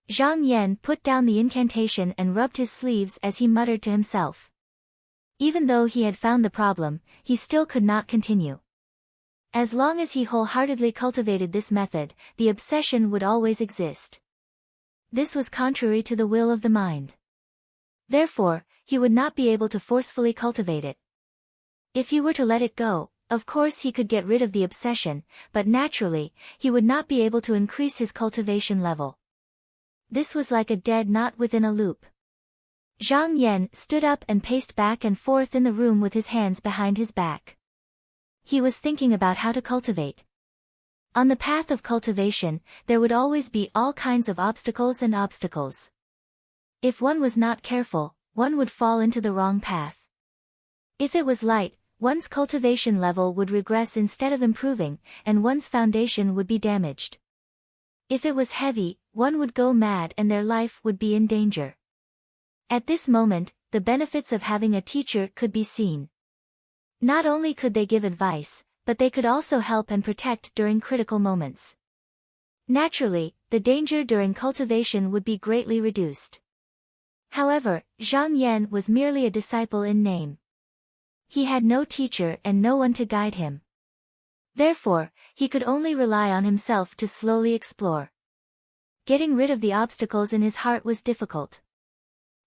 Zhang Yan put down the incantation and rubbed his sleeves as he muttered to himself. Even though he had found the problem, he still could not continue. As long as he wholeheartedly cultivated this method, the obsession would always exist. This was contrary to the will of the mind. Therefore, he would not be able to forcefully cultivate it. If he were to let it go, of course he could get rid of the obsession, but naturally, he would not be able to increase his cultivation level. This was like a dead knot within a loop. Zhang Yan stood up and paced back and forth in the room with his hands behind his back. He was thinking about how to cultivate. On the path of cultivation, there would always be all kinds of obstacles and obstacles. If one was not careful, one would fall into the wrong path. If it was light, one's cultivation level would regress instead of improving, and one's foundation would be damaged. If it was heavy, one would go mad and their life would be in danger. At this moment, the benefits of having a teacher could be seen. Not only could they give advice, but they could also help and protect during critical moments. Naturally, the danger during cultivation would be greatly reduced. However, Zhang Yan was merely a disciple in name. He had no teacher and no one to guide him. Therefore, he could only rely on himself to slowly explore. Getting rid of the obstacles in his heart was difficult.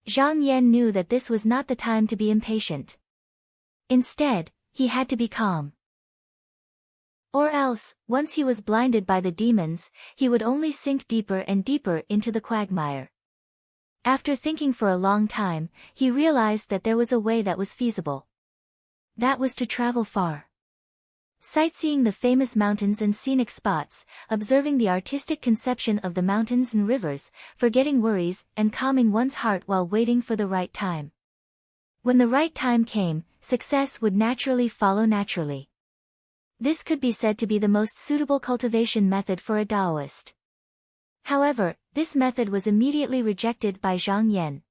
Zhang Yan knew that this was not the time to be impatient. Instead, he had to be calm. Or else, once he was blinded by the demons, he would only sink deeper and deeper into the quagmire. After thinking for a long time, he realized that there was a way that was feasible. That was to travel far. Sightseeing the famous mountains and scenic spots, observing the artistic conception of the mountains and rivers, forgetting worries and calming one's heart while waiting for the right time. When the right time came, success would naturally follow naturally. This could be said to be the most suitable cultivation method for a Taoist. However, this method was immediately rejected by Zhang Yan.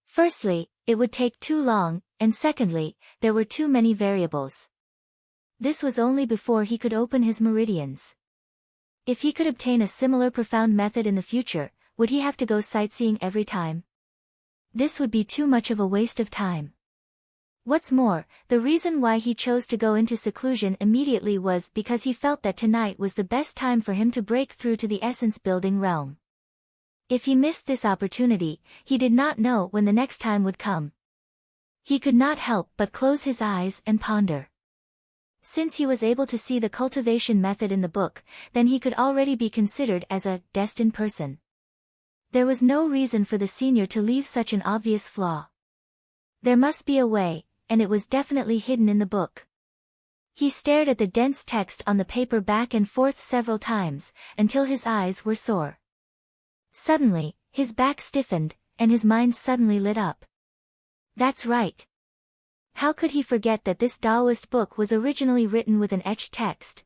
Firstly, it would take too long, and secondly, there were too many variables. This was only before he could open his meridians. If he could obtain a similar profound method in the future, would he have to go sightseeing every time? This would be too much of a waste of time. What's more, the reason why he chose to go into seclusion immediately was because he felt that tonight was the best time for him to break through to the essence-building realm. If he missed this opportunity, he did not know when the next time would come. He could not help but close his eyes and ponder. Since he was able to see the cultivation method in the book, then he could already be considered as a destined person. There was no reason for the senior to leave such an obvious flaw. There must be a way, and it was definitely hidden in the book. He stared at the dense text on the paper back and forth several times, until his eyes were sore. Suddenly, his back stiffened, and his mind suddenly lit up. That's right. How could he forget that this Taoist book was originally written with an etched text?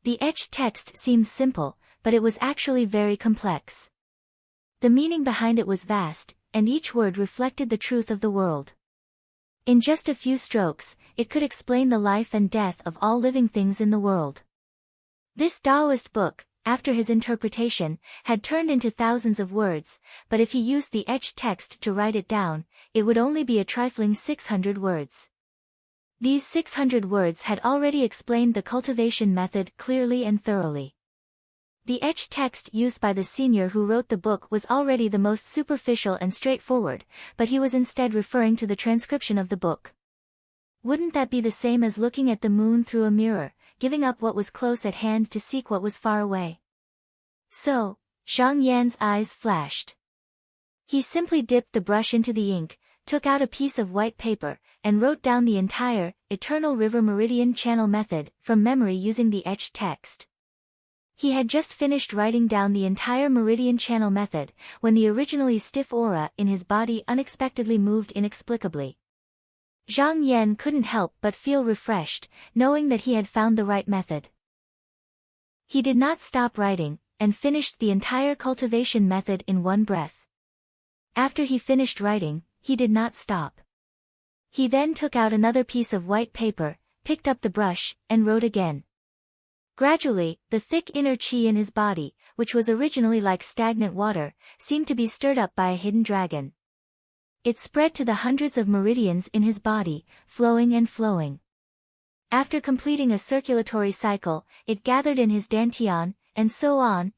The etched text seemed simple, but it was actually very complex. The meaning behind it was vast, and each word reflected the truth of the world. In just a few strokes, it could explain the life and death of all living things in the world. This Taoist book, after his interpretation, had turned into thousands of words, but if he used the etched text to write it down, it would only be a trifling 600 words. These 600 words had already explained the cultivation method clearly and thoroughly. The etched text used by the senior who wrote the book was already the most superficial and straightforward, but he was instead referring to the transcription of the book. Wouldn't that be the same as looking at the moon through a mirror, giving up what was close at hand to seek what was far away? So, Zhang Yan's eyes flashed. He simply dipped the brush into the ink, took out a piece of white paper, and wrote down the entire, Eternal River Meridian Channel method, from memory using the etched text. He had just finished writing down the entire meridian channel method, when the originally stiff aura in his body unexpectedly moved inexplicably. Zhang Yan couldn't help but feel refreshed, knowing that he had found the right method. He did not stop writing, and finished the entire cultivation method in one breath. After he finished writing, he did not stop. He then took out another piece of white paper, picked up the brush, and wrote again. Gradually, the thick inner chi in his body, which was originally like stagnant water, seemed to be stirred up by a hidden dragon. It spread to the hundreds of meridians in his body, flowing and flowing. After completing a circulatory cycle, it gathered in his dantian, and so on,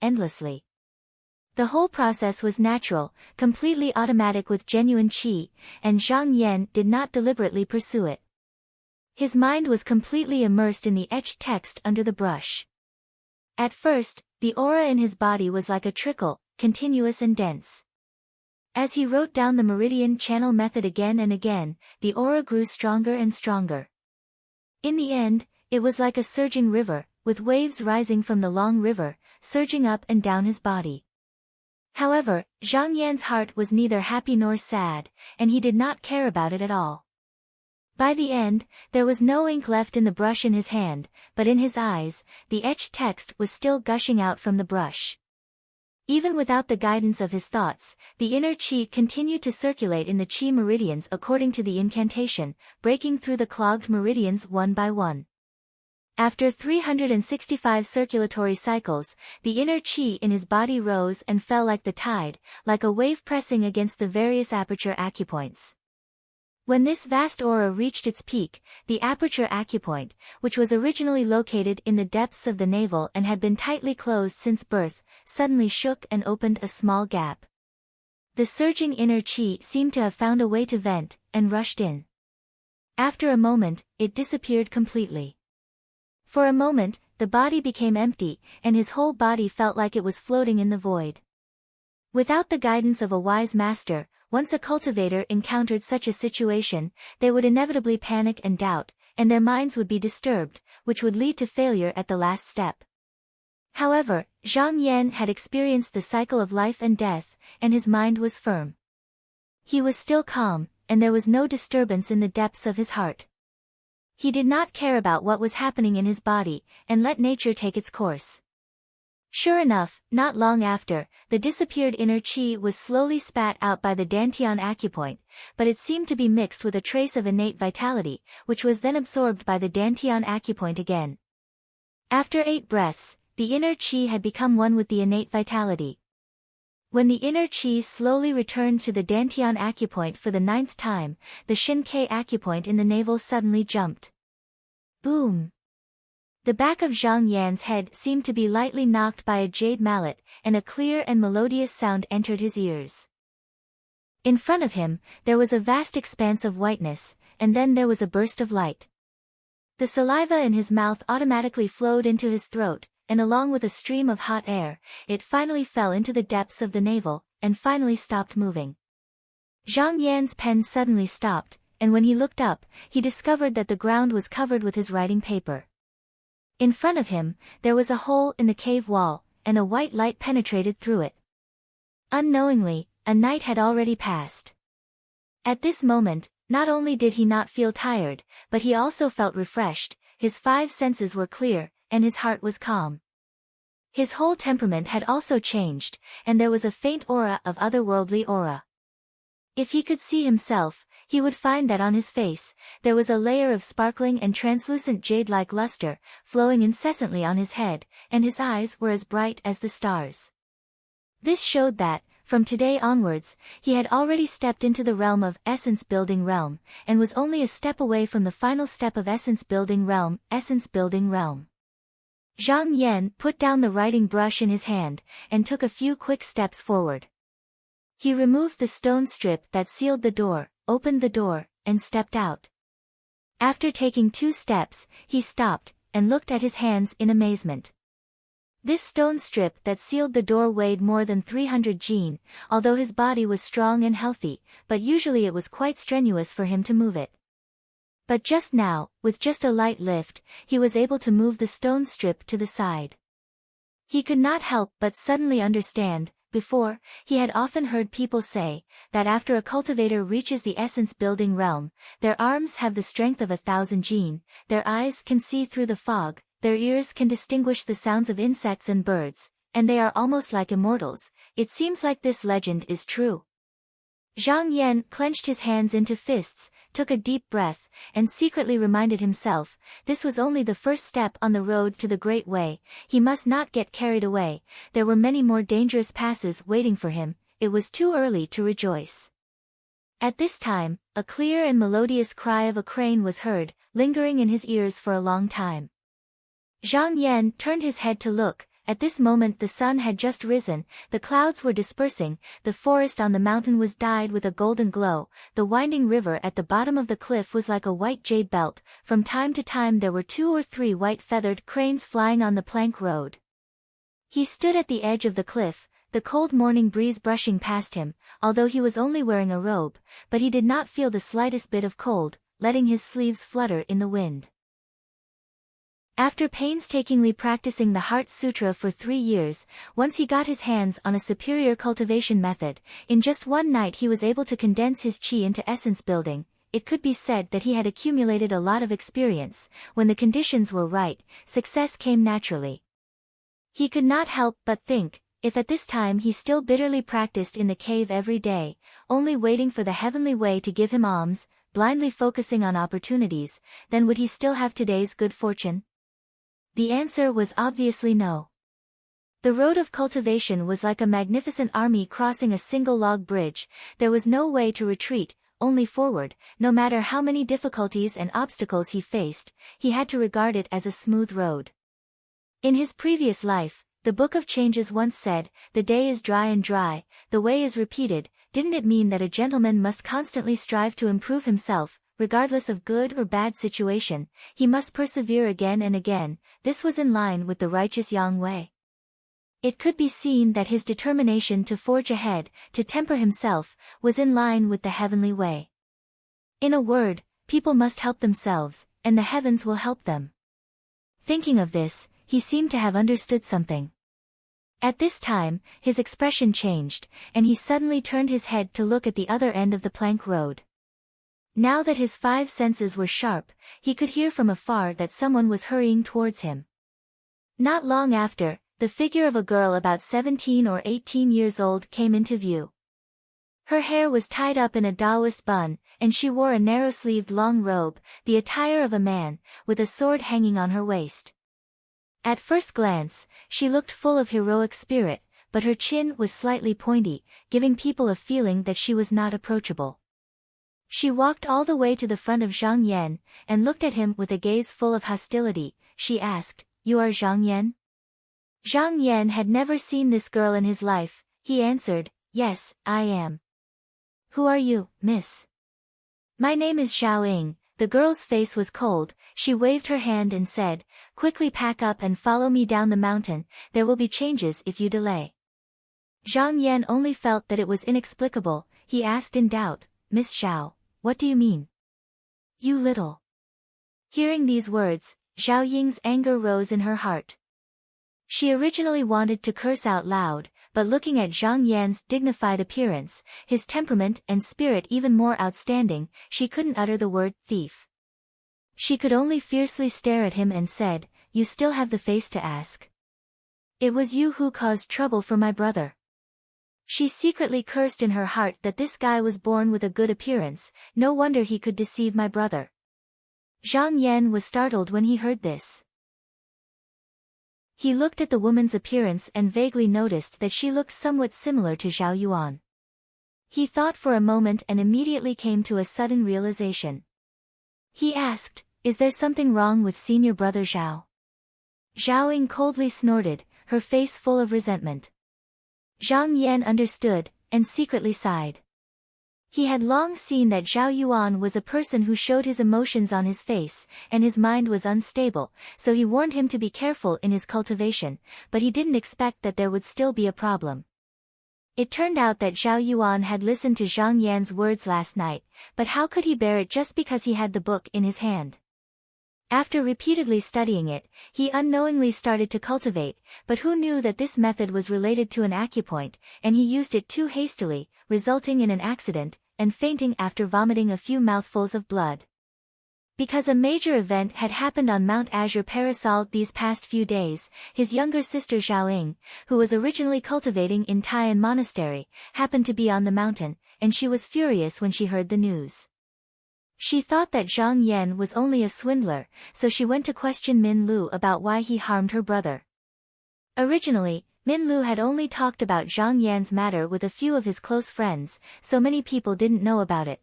endlessly. The whole process was natural, completely automatic with genuine qi, and Zhang Yan did not deliberately pursue it. His mind was completely immersed in the etched text under the brush. At first, the aura in his body was like a trickle, continuous and dense. As he wrote down the meridian channel method again and again, the aura grew stronger and stronger. In the end, it was like a surging river, with waves rising from the long river, surging up and down his body. However, Zhang Yan's heart was neither happy nor sad, and he did not care about it at all. By the end, there was no ink left in the brush in his hand, but in his eyes, the etched text was still gushing out from the brush. Even without the guidance of his thoughts, the inner qi continued to circulate in the qi meridians according to the incantation, breaking through the clogged meridians one by one. After 365 circulatory cycles, the inner qi in his body rose and fell like the tide, like a wave pressing against the various aperture acupoints. When this vast aura reached its peak, the aperture acupoint, which was originally located in the depths of the navel and had been tightly closed since birth, suddenly shook and opened a small gap. The surging inner qi seemed to have found a way to vent, and rushed in. After a moment, it disappeared completely. For a moment, the body became empty, and his whole body felt like it was floating in the void. Without the guidance of a wise master, once a cultivator encountered such a situation, they would inevitably panic and doubt, and their minds would be disturbed, which would lead to failure at the last step. However, Zhang Yan had experienced the cycle of life and death, and his mind was firm. He was still calm, and there was no disturbance in the depths of his heart. He did not care about what was happening in his body, and let nature take its course. Sure enough, not long after, the disappeared inner qi was slowly spat out by the dantian acupoint, but it seemed to be mixed with a trace of innate vitality, which was then absorbed by the dantian acupoint again. After 8 breaths, the inner qi had become one with the innate vitality. When the inner qi slowly returned to the dantian acupoint for the 9th time, the shin-kei acupoint in the navel suddenly jumped. Boom! The back of Zhang Yan's head seemed to be lightly knocked by a jade mallet, and a clear and melodious sound entered his ears. In front of him, there was a vast expanse of whiteness, and then there was a burst of light. The saliva in his mouth automatically flowed into his throat, and along with a stream of hot air, it finally fell into the depths of the navel, and finally stopped moving. Zhang Yan's pen suddenly stopped, and when he looked up, he discovered that the ground was covered with his writing paper. In front of him, there was a hole in the cave wall, and a white light penetrated through it. Unknowingly, a night had already passed. At this moment, not only did he not feel tired, but he also felt refreshed, his 5 senses were clear, and his heart was calm. His whole temperament had also changed, and there was a faint aura of otherworldly aura. If he could see himself, he would find that on his face, there was a layer of sparkling and translucent jade-like luster, flowing incessantly on his head, and his eyes were as bright as the stars. This showed that, from today onwards, he had already stepped into the realm of essence-building realm, and was only a step away from the final step of essence-building realm, essence-building realm. Zhang Yan put down the writing brush in his hand, and took a few quick steps forward. He removed the stone strip that sealed the door, opened the door, and stepped out. After taking 2 steps, he stopped, and looked at his hands in amazement. This stone strip that sealed the door weighed more than 300 jin, although his body was strong and healthy, but usually it was quite strenuous for him to move it. But just now, with just a light lift, he was able to move the stone strip to the side. He could not help but suddenly understand. Before, he had often heard people say, that after a cultivator reaches the essence-building realm, their arms have the strength of 1,000 jin, their eyes can see through the fog, their ears can distinguish the sounds of insects and birds, and they are almost like immortals. It seems like this legend is true. Zhang Yan clenched his hands into fists, took a deep breath, and secretly reminded himself, this was only the first step on the road to the Great Way. He must not get carried away. There were many more dangerous passes waiting for him. It was too early to rejoice. At this time, a clear and melodious cry of a crane was heard, lingering in his ears for a long time. Zhang Yan turned his head to look. At this moment the sun had just risen, the clouds were dispersing, the forest on the mountain was dyed with a golden glow, the winding river at the bottom of the cliff was like a white jade belt, from time to time there were 2 or 3 white feathered cranes flying on the plank road. He stood at the edge of the cliff, the cold morning breeze brushing past him, although he was only wearing a robe, but he did not feel the slightest bit of cold, letting his sleeves flutter in the wind. After painstakingly practicing the Heart Sutra for 3 years, once he got his hands on a superior cultivation method, in just one night he was able to condense his chi into essence building. It could be said that he had accumulated a lot of experience. When the conditions were right, success came naturally. He could not help but think, if at this time he still bitterly practiced in the cave every day, only waiting for the heavenly way to give him alms, blindly focusing on opportunities, then would he still have today's good fortune? The answer was obviously no. The road of cultivation was like a magnificent army crossing a single log bridge. There was no way to retreat, only forward. No matter how many difficulties and obstacles he faced, he had to regard it as a smooth road. In his previous life, the Book of Changes once said, "The day is dry and dry, the way is repeated." Didn't it mean that a gentleman must constantly strive to improve himself? Regardless of good or bad situation, he must persevere again and again. This was in line with the righteous Yang way. It could be seen that his determination to forge ahead, to temper himself, was in line with the heavenly way. In a word, people must help themselves, and the heavens will help them. Thinking of this, he seemed to have understood something. At this time, his expression changed, and he suddenly turned his head to look at the other end of the plank road. Now that his 5 senses were sharp, he could hear from afar that someone was hurrying towards him. Not long after, the figure of a girl about 17 or 18 years old came into view. Her hair was tied up in a Taoist bun, and she wore a narrow-sleeved long robe, the attire of a man, with a sword hanging on her waist. At first glance, she looked full of heroic spirit, but her chin was slightly pointy, giving people a feeling that she was not approachable. She walked all the way to the front of Zhang Yan, and looked at him with a gaze full of hostility. She asked, "You are Zhang Yan?" Zhang Yan had never seen this girl in his life. He answered, "Yes, I am." "Who are you, miss?" "My name is Xiao Ying." The girl's face was cold. She waved her hand and said, "Quickly pack up and follow me down the mountain. There will be changes if you delay." Zhang Yan only felt that it was inexplicable. He asked in doubt, "Miss Xiao, what do you mean? You little..." Hearing these words, Xiao Ying's anger rose in her heart. She originally wanted to curse out loud, but looking at Zhang Yan's dignified appearance, his temperament and spirit even more outstanding, she couldn't utter the word thief. She could only fiercely stare at him and said, "You still have the face to ask? It was you who caused trouble for my brother." She secretly cursed in her heart that this guy was born with a good appearance. No wonder he could deceive my brother. Zhang Yan was startled when he heard this. He looked at the woman's appearance and vaguely noticed that she looked somewhat similar to Zhao Yuan. He thought for a moment and immediately came to a sudden realization. He asked, "Is there something wrong with senior brother Zhao?" Zhao Ying coldly snorted, her face full of resentment. Zhang Yan understood, and secretly sighed. He had long seen that Zhao Yuan was a person who showed his emotions on his face, and his mind was unstable, so he warned him to be careful in his cultivation, but he didn't expect that there would still be a problem. It turned out that Zhao Yuan had listened to Zhang Yan's words last night, but how could he bear it just because he had the book in his hand? After repeatedly studying it, he unknowingly started to cultivate, but who knew that this method was related to an acupoint, and he used it too hastily, resulting in an accident, and fainting after vomiting a few mouthfuls of blood. Because a major event had happened on Mount Azure Parasol these past few days, his younger sister Zhao, who was originally cultivating in Tai'an Monastery, happened to be on the mountain, and she was furious when she heard the news. She thought that Zhang Yan was only a swindler, so she went to question Min Lu about why he harmed her brother. Originally, Min Lu had only talked about Zhang Yan's matter with a few of his close friends, so many people didn't know about it.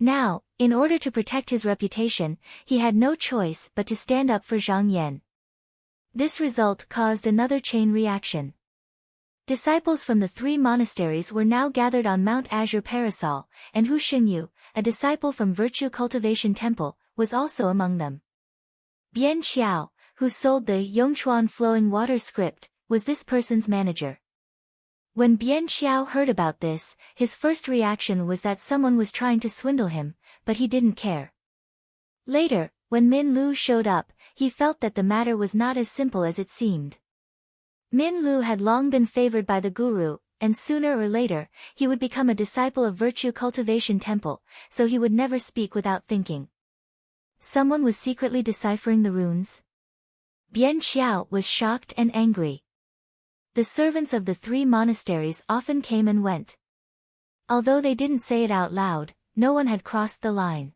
Now, in order to protect his reputation, he had no choice but to stand up for Zhang Yan. This result caused another chain reaction. Disciples from the 3 monasteries were now gathered on Mount Azure Parasol, and Hu Xingyu, a disciple from Virtue Cultivation Temple, was also among them. Bian Qiao, who sold the Yongchuan flowing water script, was this person's manager. When Bian Qiao heard about this, his first reaction was that someone was trying to swindle him, but he didn't care. Later, when Min Lu showed up, he felt that the matter was not as simple as it seemed. Min Lu had long been favored by the guru, and sooner or later, he would become a disciple of Virtue Cultivation Temple, so he would never speak without thinking. Someone was secretly deciphering the runes? Bian Qiao was shocked and angry. The servants of the 3 monasteries often came and went. Although they didn't say it out loud, no one had crossed the line.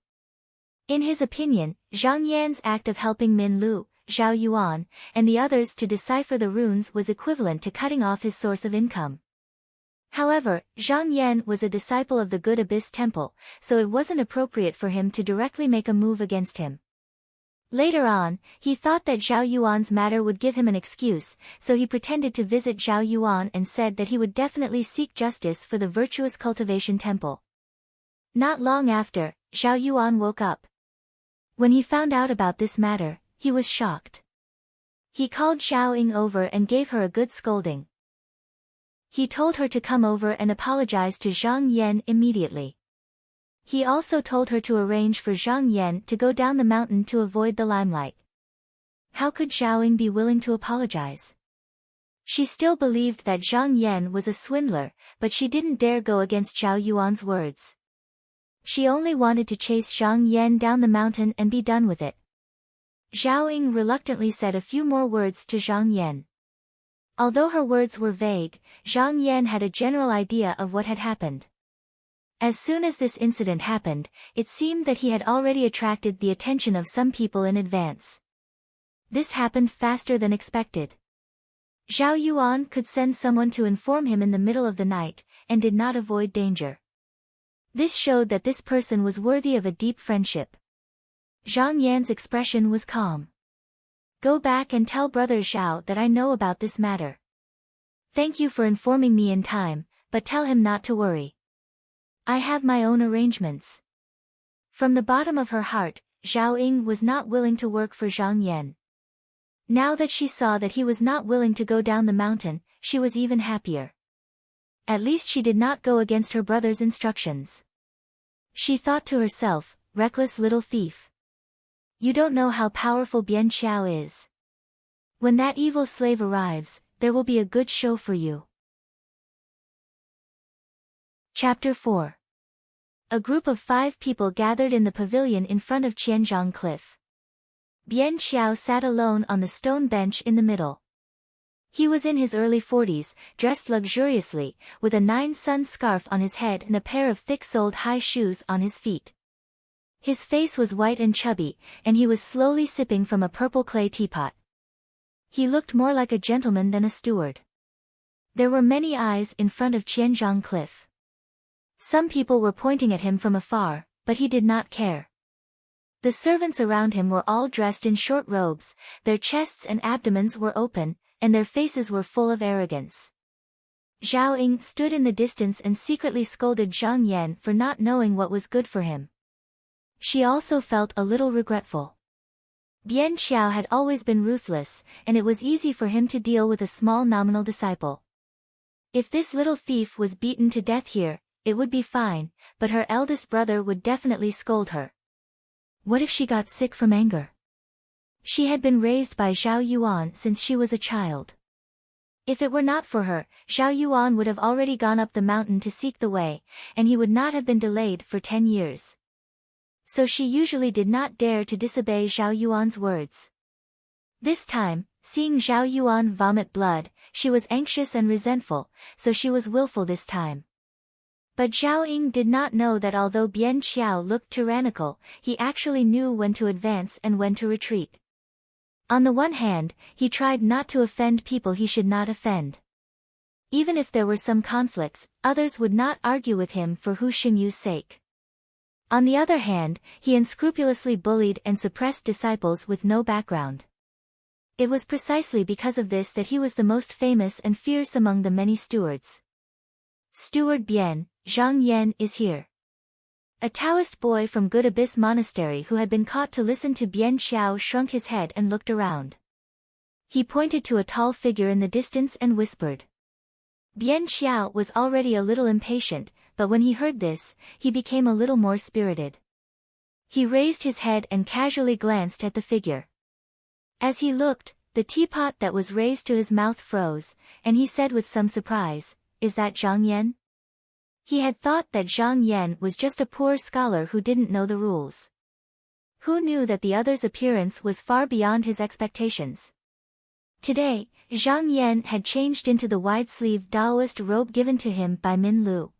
In his opinion, Zhang Yan's act of helping Min Lu, Zhao Yuan, and the others to decipher the runes was equivalent to cutting off his source of income. However, Zhang Yan was a disciple of the Good Abyss Temple, so it wasn't appropriate for him to directly make a move against him. Later on, he thought that Zhao Yuan's matter would give him an excuse, so he pretended to visit Zhao Yuan and said that he would definitely seek justice for the Virtuous Cultivation Temple. Not long after, Zhao Yuan woke up. When he found out about this matter, he was shocked. He called Zhao Ying over and gave her a good scolding. He told her to come over and apologize to Zhang Yan immediately. He also told her to arrange for Zhang Yan to go down the mountain to avoid the limelight. How could Zhao Ying be willing to apologize? She still believed that Zhang Yan was a swindler, but she didn't dare go against Zhao Yuan's words. She only wanted to chase Zhang Yan down the mountain and be done with it. Zhao Ying reluctantly said a few more words to Zhang Yan. Although her words were vague, Zhang Yan had a general idea of what had happened. As soon as this incident happened, it seemed that he had already attracted the attention of some people in advance. This happened faster than expected. Zhao Yuan could send someone to inform him in the middle of the night, and did not avoid danger. This showed that this person was worthy of a deep friendship. Zhang Yan's expression was calm. Go back and tell Brother Zhao that I know about this matter. Thank you for informing me in time, but tell him not to worry. I have my own arrangements. From the bottom of her heart, Zhao Ying was not willing to work for Zhang Yan. Now that she saw that he was not willing to go down the mountain, she was even happier. At least she did not go against her brother's instructions. She thought to herself, reckless little thief. You don't know how powerful Bian Qiao is. When that evil slave arrives, there will be a good show for you. Chapter 4. A group of 5 people gathered in the pavilion in front of Qianzhang Cliff. Bian Qiao sat alone on the stone bench in the middle. He was in his early 40s, dressed luxuriously, with a 9-sun scarf on his head and a pair of thick-soled high shoes on his feet. His face was white and chubby, and he was slowly sipping from a purple clay teapot. He looked more like a gentleman than a steward. There were many eyes in front of Qianzhang Cliff. Some people were pointing at him from afar, but he did not care. The servants around him were all dressed in short robes, their chests and abdomens were open, and their faces were full of arrogance. Zhao Ying stood in the distance and secretly scolded Zhang Yan for not knowing what was good for him. She also felt a little regretful. Bian Qiao had always been ruthless, and it was easy for him to deal with a small nominal disciple. If this little thief was beaten to death here, it would be fine, but her eldest brother would definitely scold her. What if she got sick from anger? She had been raised by Zhao Yuan since she was a child. If it were not for her, Zhao Yuan would have already gone up the mountain to seek the way, and he would not have been delayed for 10 years. so she usually did not dare to disobey Zhao Yuan's words. This time, seeing Zhao Yuan vomit blood, she was anxious and resentful, so she was willful this time. But Zhao Ying did not know that although Bian Qiao looked tyrannical, he actually knew when to advance and when to retreat. On the one hand, he tried not to offend people he should not offend. Even if there were some conflicts, others would not argue with him for Hu Xingyu's sake. On the other hand, he unscrupulously bullied and suppressed disciples with no background. It was precisely because of this that he was the most famous and fierce among the many stewards. Steward Bian, Zhang Yan is here. A Taoist boy from Good Abyss Monastery who had been caught to listen to Bian Xiao shrunk his head and looked around. He pointed to a tall figure in the distance and whispered. Bian Xiao was already a little impatient, but when he heard this, he became a little more spirited. He raised his head and casually glanced at the figure. As he looked, the teapot that was raised to his mouth froze, and he said with some surprise, "Is that Zhang Yan?" He had thought that Zhang Yan was just a poor scholar who didn't know the rules. Who knew that the other's appearance was far beyond his expectations? Today, Zhang Yan had changed into the wide-sleeved Taoist robe given to him by Min Lu.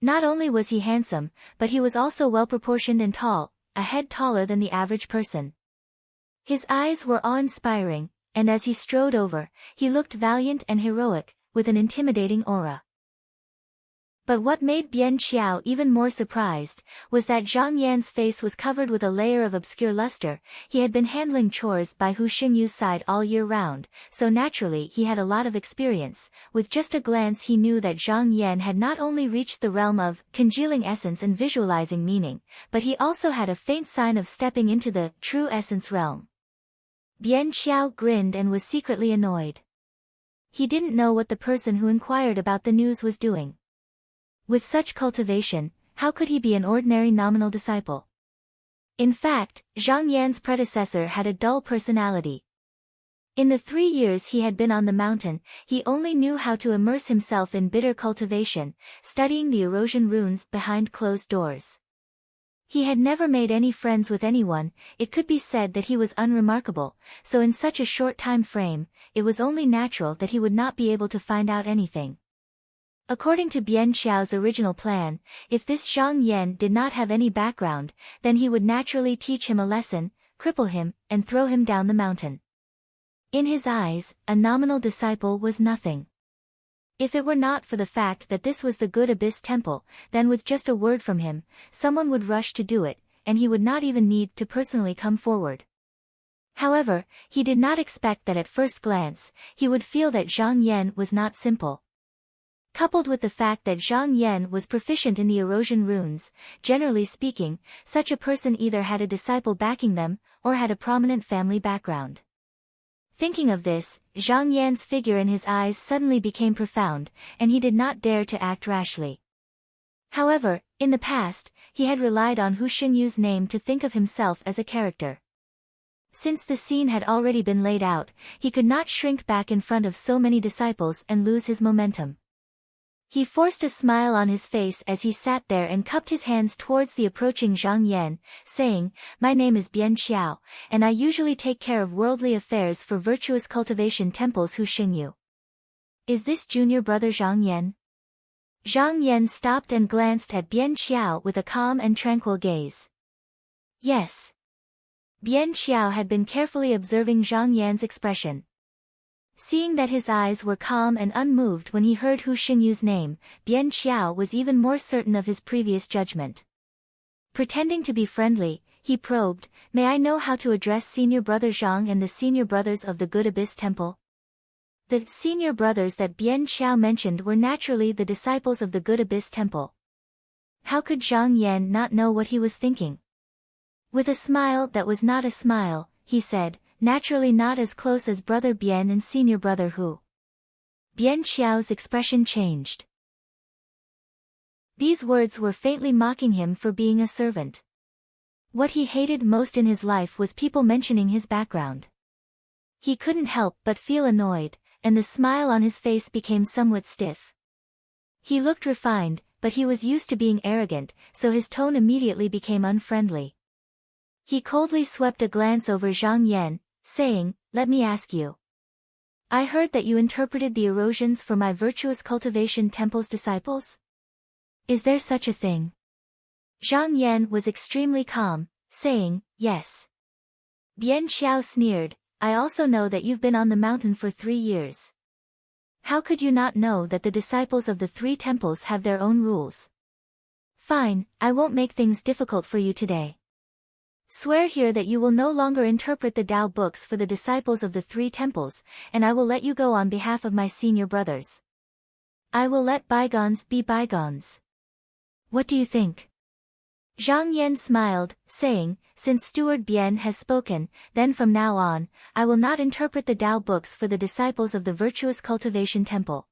Not only was he handsome, but he was also well-proportioned and tall, a head taller than the average person. His eyes were awe-inspiring, and as he strode over, he looked valiant and heroic, with an intimidating aura. But what made Bian Qiao even more surprised, was that Zhang Yan's face was covered with a layer of obscure luster. He had been handling chores by Hu Xingyu's side all year round, so naturally he had a lot of experience. With just a glance he knew that Zhang Yan had not only reached the realm of congealing essence and visualizing meaning, but he also had a faint sign of stepping into the true essence realm. Bian Qiao grinned and was secretly annoyed. He didn't know what the person who inquired about the news was doing. With such cultivation, how could he be an ordinary nominal disciple? In fact, Zhang Yan's predecessor had a dull personality. In the 3 years he had been on the mountain, he only knew how to immerse himself in bitter cultivation, studying the erosion runes behind closed doors. He had never made any friends with anyone. It could be said that he was unremarkable, so in such a short time frame, it was only natural that he would not be able to find out anything. According to Bian Qiao's original plan, if this Zhang Yan did not have any background, then he would naturally teach him a lesson, cripple him, and throw him down the mountain. In his eyes, a nominal disciple was nothing. If it were not for the fact that this was the Good Abyss Temple, then with just a word from him, someone would rush to do it, and he would not even need to personally come forward. However, he did not expect that at first glance, he would feel that Zhang Yan was not simple. Coupled with the fact that Zhang Yan was proficient in the erosion runes, generally speaking, such a person either had a disciple backing them, or had a prominent family background. Thinking of this, Zhang Yan's figure and his eyes suddenly became profound, and he did not dare to act rashly. However, in the past, he had relied on Hu Xingyu's name to think of himself as a character. Since the scene had already been laid out, he could not shrink back in front of so many disciples and lose his momentum. He forced a smile on his face as he sat there and cupped his hands towards the approaching Zhang Yan, saying, "My name is Bian Qiao, and I usually take care of worldly affairs for virtuous cultivation temples Hu Xingyu. Is this junior brother Zhang Yan?" Zhang Yan stopped and glanced at Bian Qiao with a calm and tranquil gaze. Yes. Bian Qiao had been carefully observing Zhang Yan's expression. Seeing that his eyes were calm and unmoved when he heard Hu Xingyu's name, Bian Qiao was even more certain of his previous judgment. Pretending to be friendly, he probed, "May I know how to address senior brother Zhang and the senior brothers of the Good Abyss Temple?" The senior brothers that Bian Qiao mentioned were naturally the disciples of the Good Abyss Temple. How could Zhang Yan not know what he was thinking? With a smile that was not a smile, he said, "Naturally not as close as brother Bian and senior brother Hu." Bian Qiao's expression changed. These words were faintly mocking him for being a servant. What he hated most in his life was people mentioning his background. He couldn't help but feel annoyed, and the smile on his face became somewhat stiff. He looked refined, but he was used to being arrogant, so his tone immediately became unfriendly. He coldly swept a glance over Zhang Yan, saying, "Let me ask you. I heard that you interpreted the erosions for my virtuous cultivation temple's disciples? Is there such a thing?" Zhang Yan was extremely calm, saying, "Yes." Bian Xiao sneered, "I also know that you've been on the mountain for 3 years. How could you not know that the disciples of the 3 temples have their own rules? Fine, I won't make things difficult for you today. Swear here that you will no longer interpret the Tao books for the disciples of the 3 temples, and I will let you go on behalf of my senior brothers. I will let bygones be bygones. What do you think?" Zhang Yan smiled, saying, "Since Steward Bian has spoken, then from now on, I will not interpret the Tao books for the disciples of the Virtuous Cultivation Temple."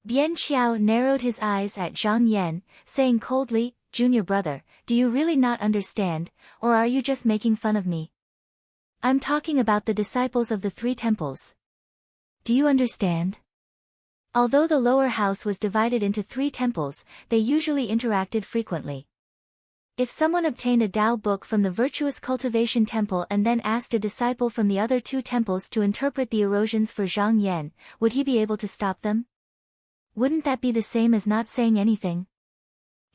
Bian Xiao narrowed his eyes at Zhang Yan, saying coldly, "Junior brother, do you really not understand, or are you just making fun of me? I'm talking about the disciples of the 3 temples. Do you understand?" Although the lower house was divided into 3 temples, they usually interacted frequently. If someone obtained a Tao book from the Virtuous Cultivation Temple and then asked a disciple from the other 2 temples to interpret the erosions for Zhang Yan, would he be able to stop them? Wouldn't that be the same as not saying anything?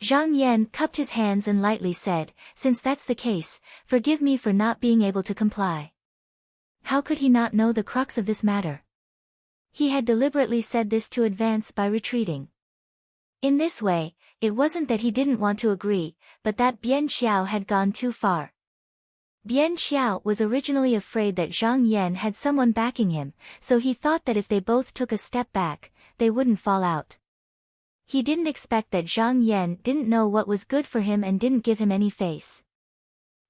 Zhang Yan cupped his hands and lightly said, "Since that's the case, forgive me for not being able to comply." How could he not know the crux of this matter? He had deliberately said this to advance by retreating. In this way, it wasn't that he didn't want to agree, but that Bian Xiao had gone too far. Bian Xiao was originally afraid that Zhang Yan had someone backing him, so he thought that if they both took a step back, they wouldn't fall out. He didn't expect that Zhang Yan didn't know what was good for him and didn't give him any face.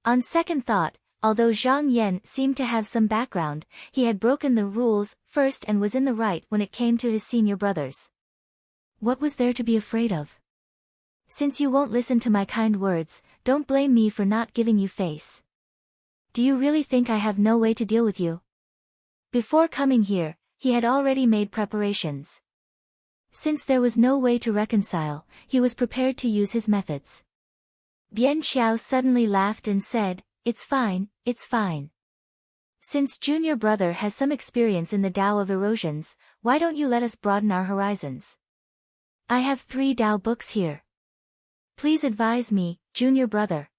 On second thought, although Zhang Yan seemed to have some background, he had broken the rules first and was in the right when it came to his senior brothers. What was there to be afraid of? Since you won't listen to my kind words, don't blame me for not giving you face. Do you really think I have no way to deal with you? Before coming here, he had already made preparations. Since there was no way to reconcile, he was prepared to use his methods. Bian Xiao suddenly laughed and said, "It's fine, it's fine. Since junior brother has some experience in the Tao of erosions, why don't you let us broaden our horizons? I have 3 Tao books here. Please advise me, junior brother."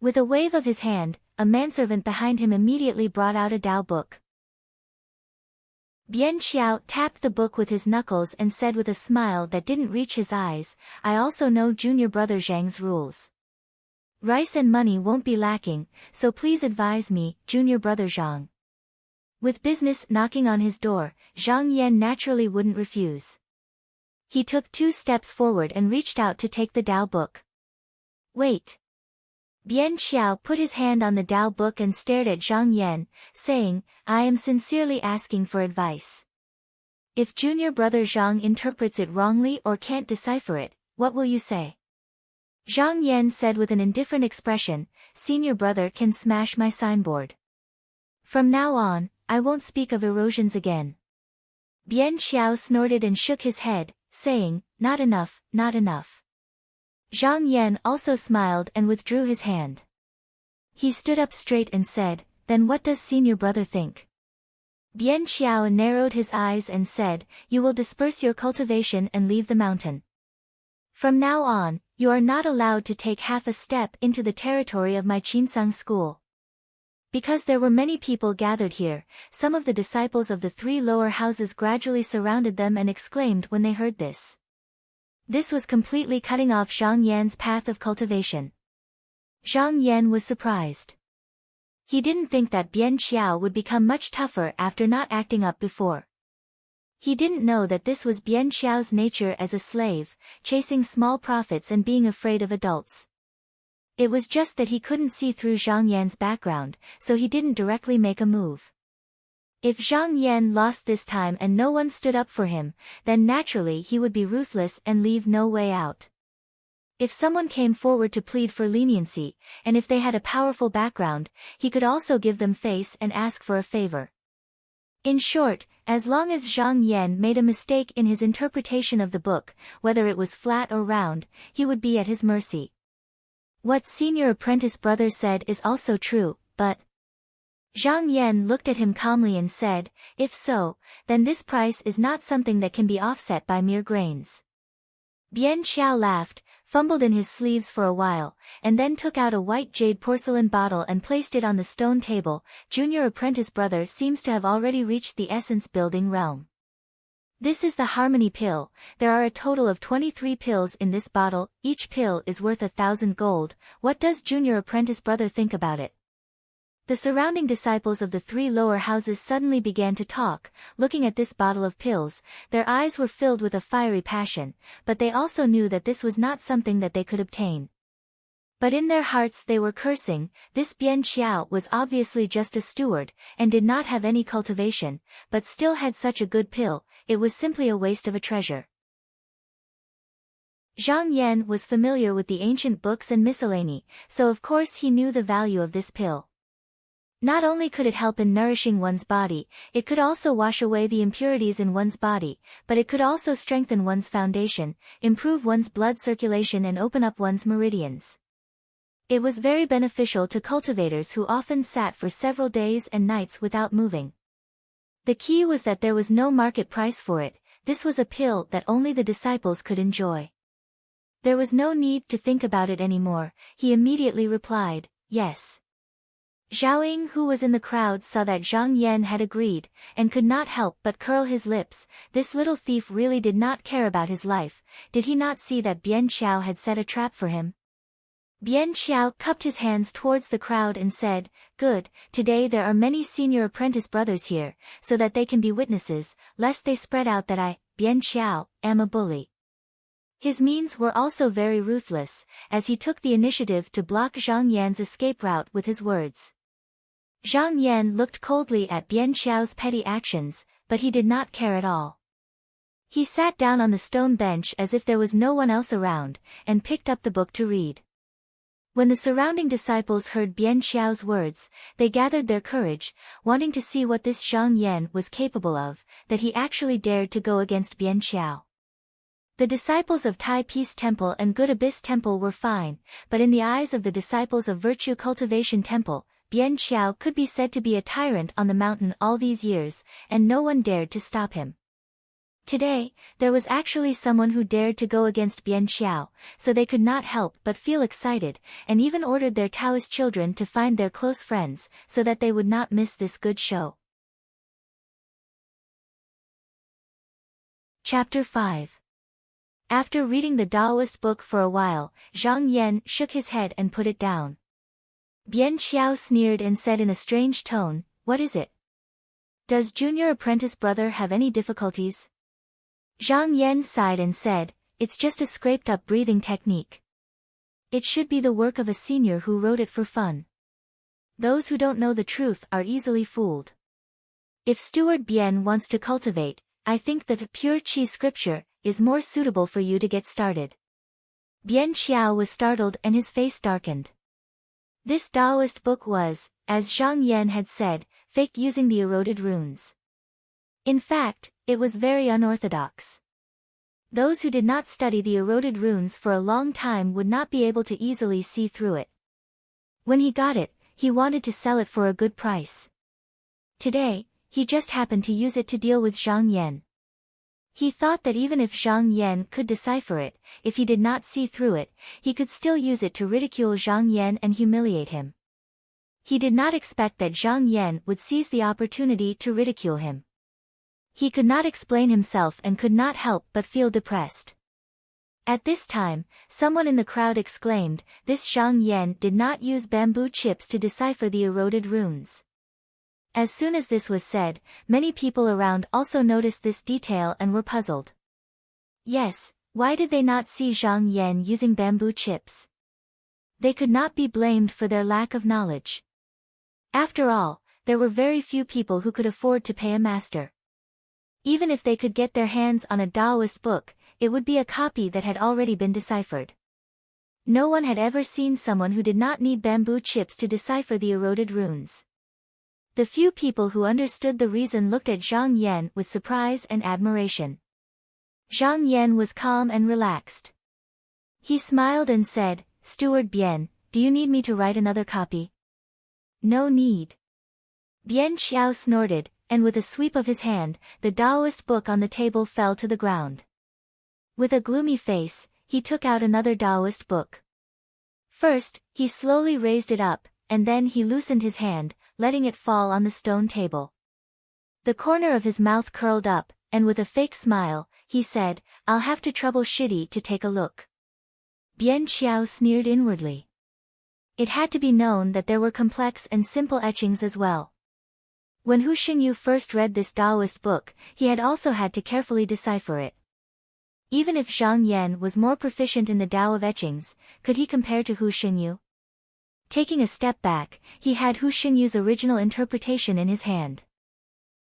With a wave of his hand, a manservant behind him immediately brought out a Tao book. Bian Xiao tapped the book with his knuckles and said with a smile that didn't reach his eyes, "I also know junior brother Zhang's rules. Rice and money won't be lacking, so please advise me, junior brother Zhang." With business knocking on his door, Zhang Yan naturally wouldn't refuse. He took 2 steps forward and reached out to take the Tao book. "Wait." Bian Xiao put his hand on the Tao book and stared at Zhang Yan, saying, "I am sincerely asking for advice. If junior brother Zhang interprets it wrongly or can't decipher it, what will you say?" Zhang Yan said with an indifferent expression, "Senior brother can smash my signboard. From now on, I won't speak of erosions again." Bian Xiao snorted and shook his head, saying, "Not enough, not enough." Zhang Yan also smiled and withdrew his hand. He stood up straight and said, "Then what does senior brother think?" Bian Xiao narrowed his eyes and said, "You will disperse your cultivation and leave the mountain. From now on, you are not allowed to take half a step into the territory of my Qinsang school." Because there were many people gathered here, some of the disciples of the 3 lower houses gradually surrounded them and exclaimed when they heard this. This was completely cutting off Zhang Yan's path of cultivation. Zhang Yan was surprised. He didn't think that Bian Xiao would become much tougher after not acting up before. He didn't know that this was Bian Xiao's nature as a slave, chasing small profits and being afraid of adults. It was just that he couldn't see through Zhang Yan's background, so he didn't directly make a move. If Zhang Yan lost this time and no one stood up for him, then naturally he would be ruthless and leave no way out. If someone came forward to plead for leniency, and if they had a powerful background, he could also give them face and ask for a favor. In short, as long as Zhang Yan made a mistake in his interpretation of the book, whether it was flat or round, he would be at his mercy. What senior apprentice brother said is also true, but Zhang Yan looked at him calmly and said, if so, then this price is not something that can be offset by mere grains. Bian Xiao laughed, fumbled in his sleeves for a while, and then took out a white jade porcelain bottle and placed it on the stone table. Junior apprentice brother seems to have already reached the essence building realm. This is the harmony pill. There are a total of 23 pills in this bottle, each pill is worth 1,000 gold. What does junior apprentice brother think about it? The surrounding disciples of the 3 lower houses suddenly began to talk, looking at this bottle of pills. Their eyes were filled with a fiery passion, but they also knew that this was not something that they could obtain. But in their hearts they were cursing. This Bian Xiao was obviously just a steward, and did not have any cultivation, but still had such a good pill. It was simply a waste of a treasure. Zhang Yan was familiar with the ancient books and miscellany, so of course he knew the value of this pill. Not only could it help in nourishing one's body, it could also wash away the impurities in one's body, but it could also strengthen one's foundation, improve one's blood circulation and open up one's meridians. It was very beneficial to cultivators who often sat for several days and nights without moving. The key was that there was no market price for it. This was a pill that only the disciples could enjoy. There was no need to think about it anymore. He immediately replied, yes. Zhao, who was in the crowd, saw that Zhang Yan had agreed, and could not help but curl his lips. This little thief really did not care about his life. Did he not see that Bian Xiao had set a trap for him? Bian Xiao cupped his hands towards the crowd and said, good, today there are many senior apprentice brothers here, so that they can be witnesses, lest they spread out that I, Bian Xiao, am a bully. His means were also very ruthless, as he took the initiative to block Zhang Yan's escape route with his words. Zhang Yan looked coldly at Bian Xiao's petty actions, but he did not care at all. He sat down on the stone bench as if there was no one else around, and picked up the book to read. When the surrounding disciples heard Bian Xiao's words, they gathered their courage, wanting to see what this Zhang Yan was capable of, that he actually dared to go against Bian Xiao. The disciples of Tai Peace Temple and Good Abyss Temple were fine, but in the eyes of the disciples of Virtue Cultivation Temple, Bian Xiao could be said to be a tyrant on the mountain all these years, and no one dared to stop him. Today, there was actually someone who dared to go against Bian Xiao, so they could not help but feel excited, and even ordered their Taoist children to find their close friends, so that they would not miss this good show. Chapter 5. After reading the Taoist book for a while, Zhang Yan shook his head and put it down. Bian Xiao sneered and said in a strange tone, what is it? Does junior apprentice brother have any difficulties? Zhang Yan sighed and said, it's just a scraped-up breathing technique. It should be the work of a senior who wrote it for fun. Those who don't know the truth are easily fooled. If Steward Bian wants to cultivate, I think that pure Qi scripture is more suitable for you to get started. Bian Xiao was startled and his face darkened. This Taoist book was, as Zhang Yan had said, fake using the eroded runes. In fact, it was very unorthodox. Those who did not study the eroded runes for a long time would not be able to easily see through it. When he got it, he wanted to sell it for a good price. Today, he just happened to use it to deal with Zhang Yan. He thought that even if Zhang Yan could decipher it, if he did not see through it, he could still use it to ridicule Zhang Yan and humiliate him. He did not expect that Zhang Yan would seize the opportunity to ridicule him. He could not explain himself and could not help but feel depressed. At this time, someone in the crowd exclaimed, this Zhang Yan did not use bamboo chips to decipher the eroded runes. As soon as this was said, many people around also noticed this detail and were puzzled. Yes, why did they not see Zhang Yan using bamboo chips? They could not be blamed for their lack of knowledge. After all, there were very few people who could afford to pay a master. Even if they could get their hands on a Taoist book, it would be a copy that had already been deciphered. No one had ever seen someone who did not need bamboo chips to decipher the eroded runes. The few people who understood the reason looked at Zhang Yan with surprise and admiration. Zhang Yan was calm and relaxed. He smiled and said, "Steward Bian, do you need me to write another copy?" "No need." Bian Xiao snorted, and with a sweep of his hand, the Taoist book on the table fell to the ground. With a gloomy face, he took out another Taoist book. First, he slowly raised it up, and then he loosened his hand, letting it fall on the stone table. The corner of his mouth curled up, and with a fake smile, he said, "I'll have to trouble Shitty to take a look." Bian Xiao sneered inwardly. It had to be known that there were complex and simple etchings as well. When Hu Xingyu first read this Taoist book, he had also had to carefully decipher it. Even if Zhang Yan was more proficient in the Tao of etchings, could he compare to Hu Xingyu? Taking a step back, he had Hu Xingyu's original interpretation in his hand.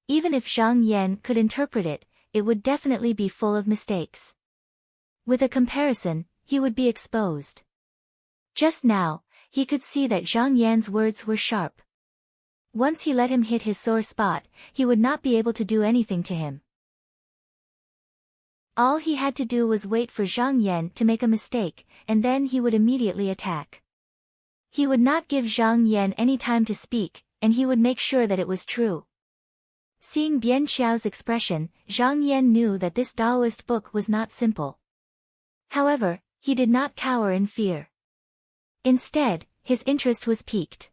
Even if Zhang Yan could interpret it, it would definitely be full of mistakes. With a comparison, he would be exposed. Just now, he could see that Zhang Yan's words were sharp. Once he let him hit his sore spot, he would not be able to do anything to him. All he had to do was wait for Zhang Yan to make a mistake, and then he would immediately attack. He would not give Zhang Yan any time to speak, and he would make sure that it was true. Seeing Bian Xiao's expression, Zhang Yan knew that this Taoist book was not simple. However, he did not cower in fear. Instead, his interest was piqued.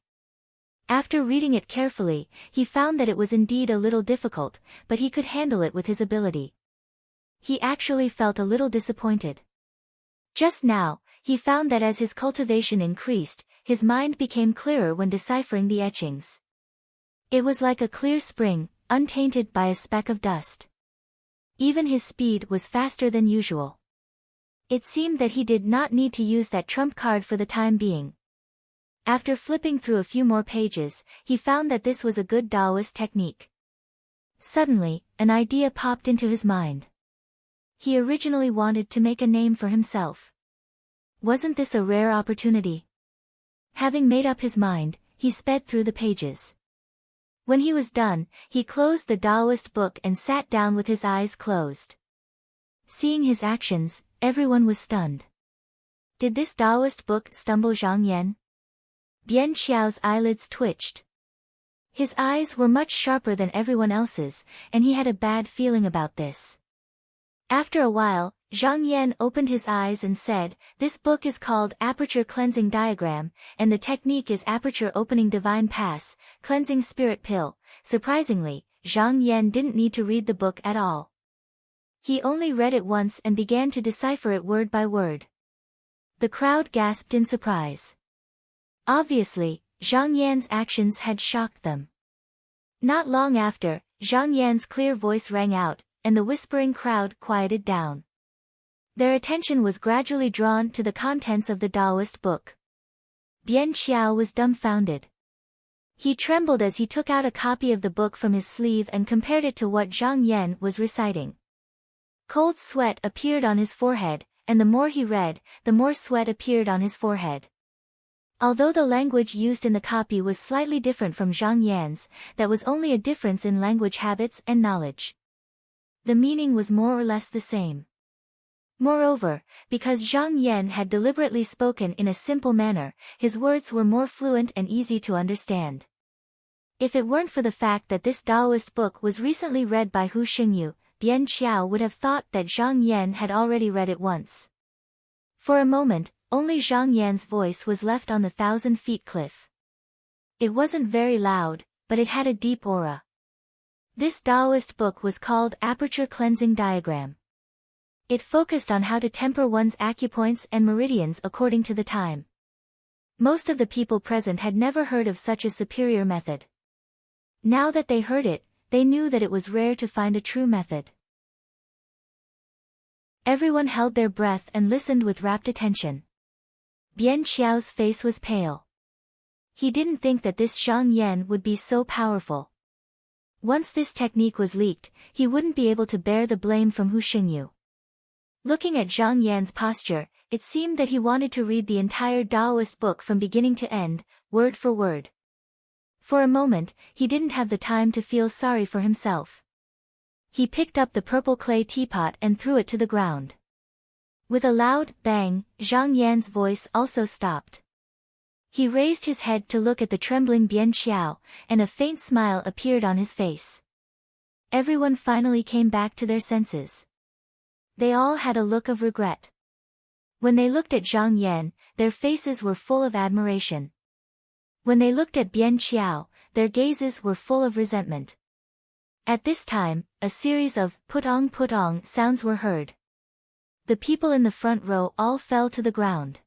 After reading it carefully, he found that it was indeed a little difficult, but he could handle it with his ability. He actually felt a little disappointed. Just now, he found that as his cultivation increased, his mind became clearer when deciphering the etchings. It was like a clear spring, untainted by a speck of dust. Even his speed was faster than usual. It seemed that he did not need to use that trump card for the time being. After flipping through a few more pages, he found that this was a good Taoist technique. Suddenly, an idea popped into his mind. He originally wanted to make a name for himself. Wasn't this a rare opportunity? Having made up his mind, he sped through the pages. When he was done, he closed the Taoist book and sat down with his eyes closed. Seeing his actions, everyone was stunned. Did this Taoist book stumble Zhang Yan? Bian Xiao's eyelids twitched. His eyes were much sharper than everyone else's, and he had a bad feeling about this. After a while, Zhang Yan opened his eyes and said, "This book is called Aperture Cleansing Diagram, and the technique is Aperture Opening Divine Pass, Cleansing Spirit Pill." Surprisingly, Zhang Yan didn't need to read the book at all. He only read it once and began to decipher it word by word. The crowd gasped in surprise. Obviously, Zhang Yan's actions had shocked them. Not long after, Zhang Yan's clear voice rang out, and the whispering crowd quieted down. Their attention was gradually drawn to the contents of the Taoist book. Bian Xiao was dumbfounded. He trembled as he took out a copy of the book from his sleeve and compared it to what Zhang Yan was reciting. Cold sweat appeared on his forehead, and the more he read, the more sweat appeared on his forehead. Although the language used in the copy was slightly different from Zhang Yan's, that was only a difference in language habits and knowledge. The meaning was more or less the same. Moreover, because Zhang Yan had deliberately spoken in a simple manner, his words were more fluent and easy to understand. If it weren't for the fact that this Taoist book was recently read by Hu Xingyu, Bian Xiao would have thought that Zhang Yan had already read it once. For a moment, only Zhang Yan's voice was left on the 1,000-feet cliff. It wasn't very loud, but it had a deep aura. This Taoist book was called Aperture Cleansing Diagram. It focused on how to temper one's acupoints and meridians according to the time. Most of the people present had never heard of such a superior method. Now that they heard it, they knew that it was rare to find a true method. Everyone held their breath and listened with rapt attention. Bian Xiao's face was pale. He didn't think that this Zhang Yan would be so powerful. Once this technique was leaked, he wouldn't be able to bear the blame from Hu Xingyu. Looking at Zhang Yan's posture, it seemed that he wanted to read the entire Taoist book from beginning to end, word for word. For a moment, he didn't have the time to feel sorry for himself. He picked up the purple clay teapot and threw it to the ground. With a loud bang, Zhang Yan's voice also stopped. He raised his head to look at the trembling Bian Xiao, and a faint smile appeared on his face. Everyone finally came back to their senses. They all had a look of regret. When they looked at Zhang Yan, their faces were full of admiration. When they looked at Bian Xiao, their gazes were full of resentment. At this time, a series of putong sounds were heard. The people in the front row all fell to the ground.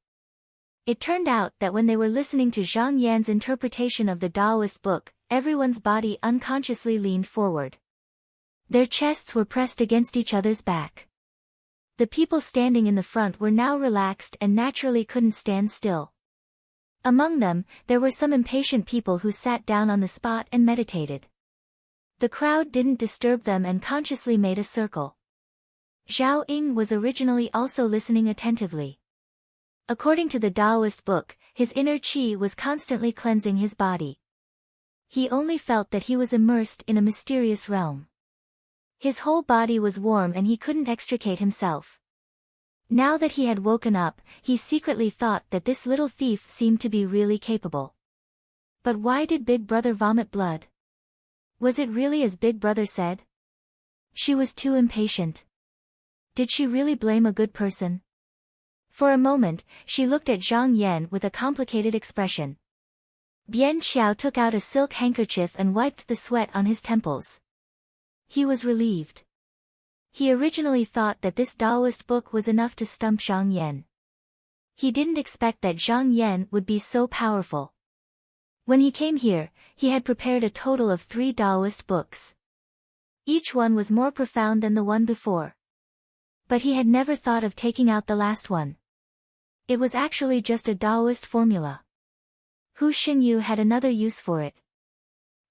It turned out that when they were listening to Zhang Yan's interpretation of the Taoist book, everyone's body unconsciously leaned forward. Their chests were pressed against each other's back. The people standing in the front were now relaxed and naturally couldn't stand still. Among them, there were some impatient people who sat down on the spot and meditated. The crowd didn't disturb them and consciously made a circle. Zhao Ying was originally also listening attentively. According to the Taoist book, his inner qi was constantly cleansing his body. He only felt that he was immersed in a mysterious realm. His whole body was warm and he couldn't extricate himself. Now that he had woken up, he secretly thought that this little thief seemed to be really capable. But why did Big Brother vomit blood? Was it really as Big Brother said? She was too impatient. Did she really blame a good person? For a moment, she looked at Zhang Yan with a complicated expression. Bian Xiao took out a silk handkerchief and wiped the sweat on his temples. He was relieved. He originally thought that this Taoist book was enough to stump Zhang Yan. He didn't expect that Zhang Yan would be so powerful. When he came here, he had prepared a total of 3 Taoist books. Each one was more profound than the one before. But he had never thought of taking out the last one. It was actually just a Taoist formula. Hu Xingyu had another use for it.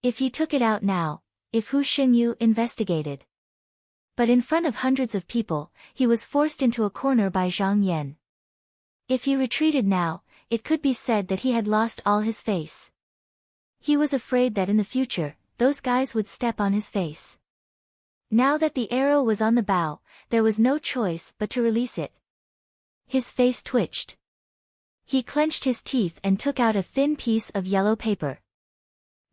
If he took it out now, if Hu Xingyu investigated. But in front of hundreds of people, he was forced into a corner by Zhang Yan. If he retreated now, it could be said that he had lost all his face. He was afraid that in the future, those guys would step on his face. Now that the arrow was on the bow, there was no choice but to release it. His face twitched. He clenched his teeth and took out a thin piece of yellow paper.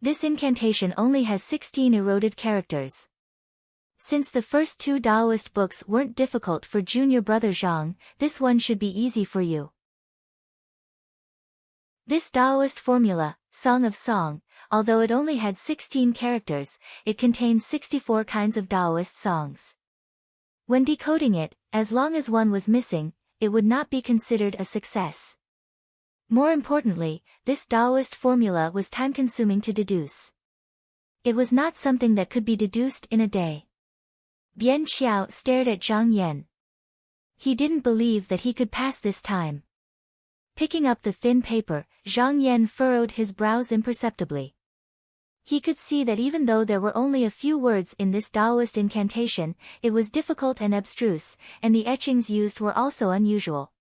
This incantation only has 16 eroded characters. Since the first 2 Taoist books weren't difficult for junior brother Zhang, this one should be easy for you. This Taoist formula, Song of Song, although it only had 16 characters, it contains 64 kinds of Taoist songs. When decoding it, as long as one was missing, it would not be considered a success. More importantly, this Taoist formula was time-consuming to deduce. It was not something that could be deduced in a day. Bian Xiao stared at Zhang Yan. He didn't believe that he could pass this time. Picking up the thin paper, Zhang Yan furrowed his brows imperceptibly. He could see that even though there were only a few words in this Taoist incantation, it was difficult and abstruse, and the etchings used were also unusual.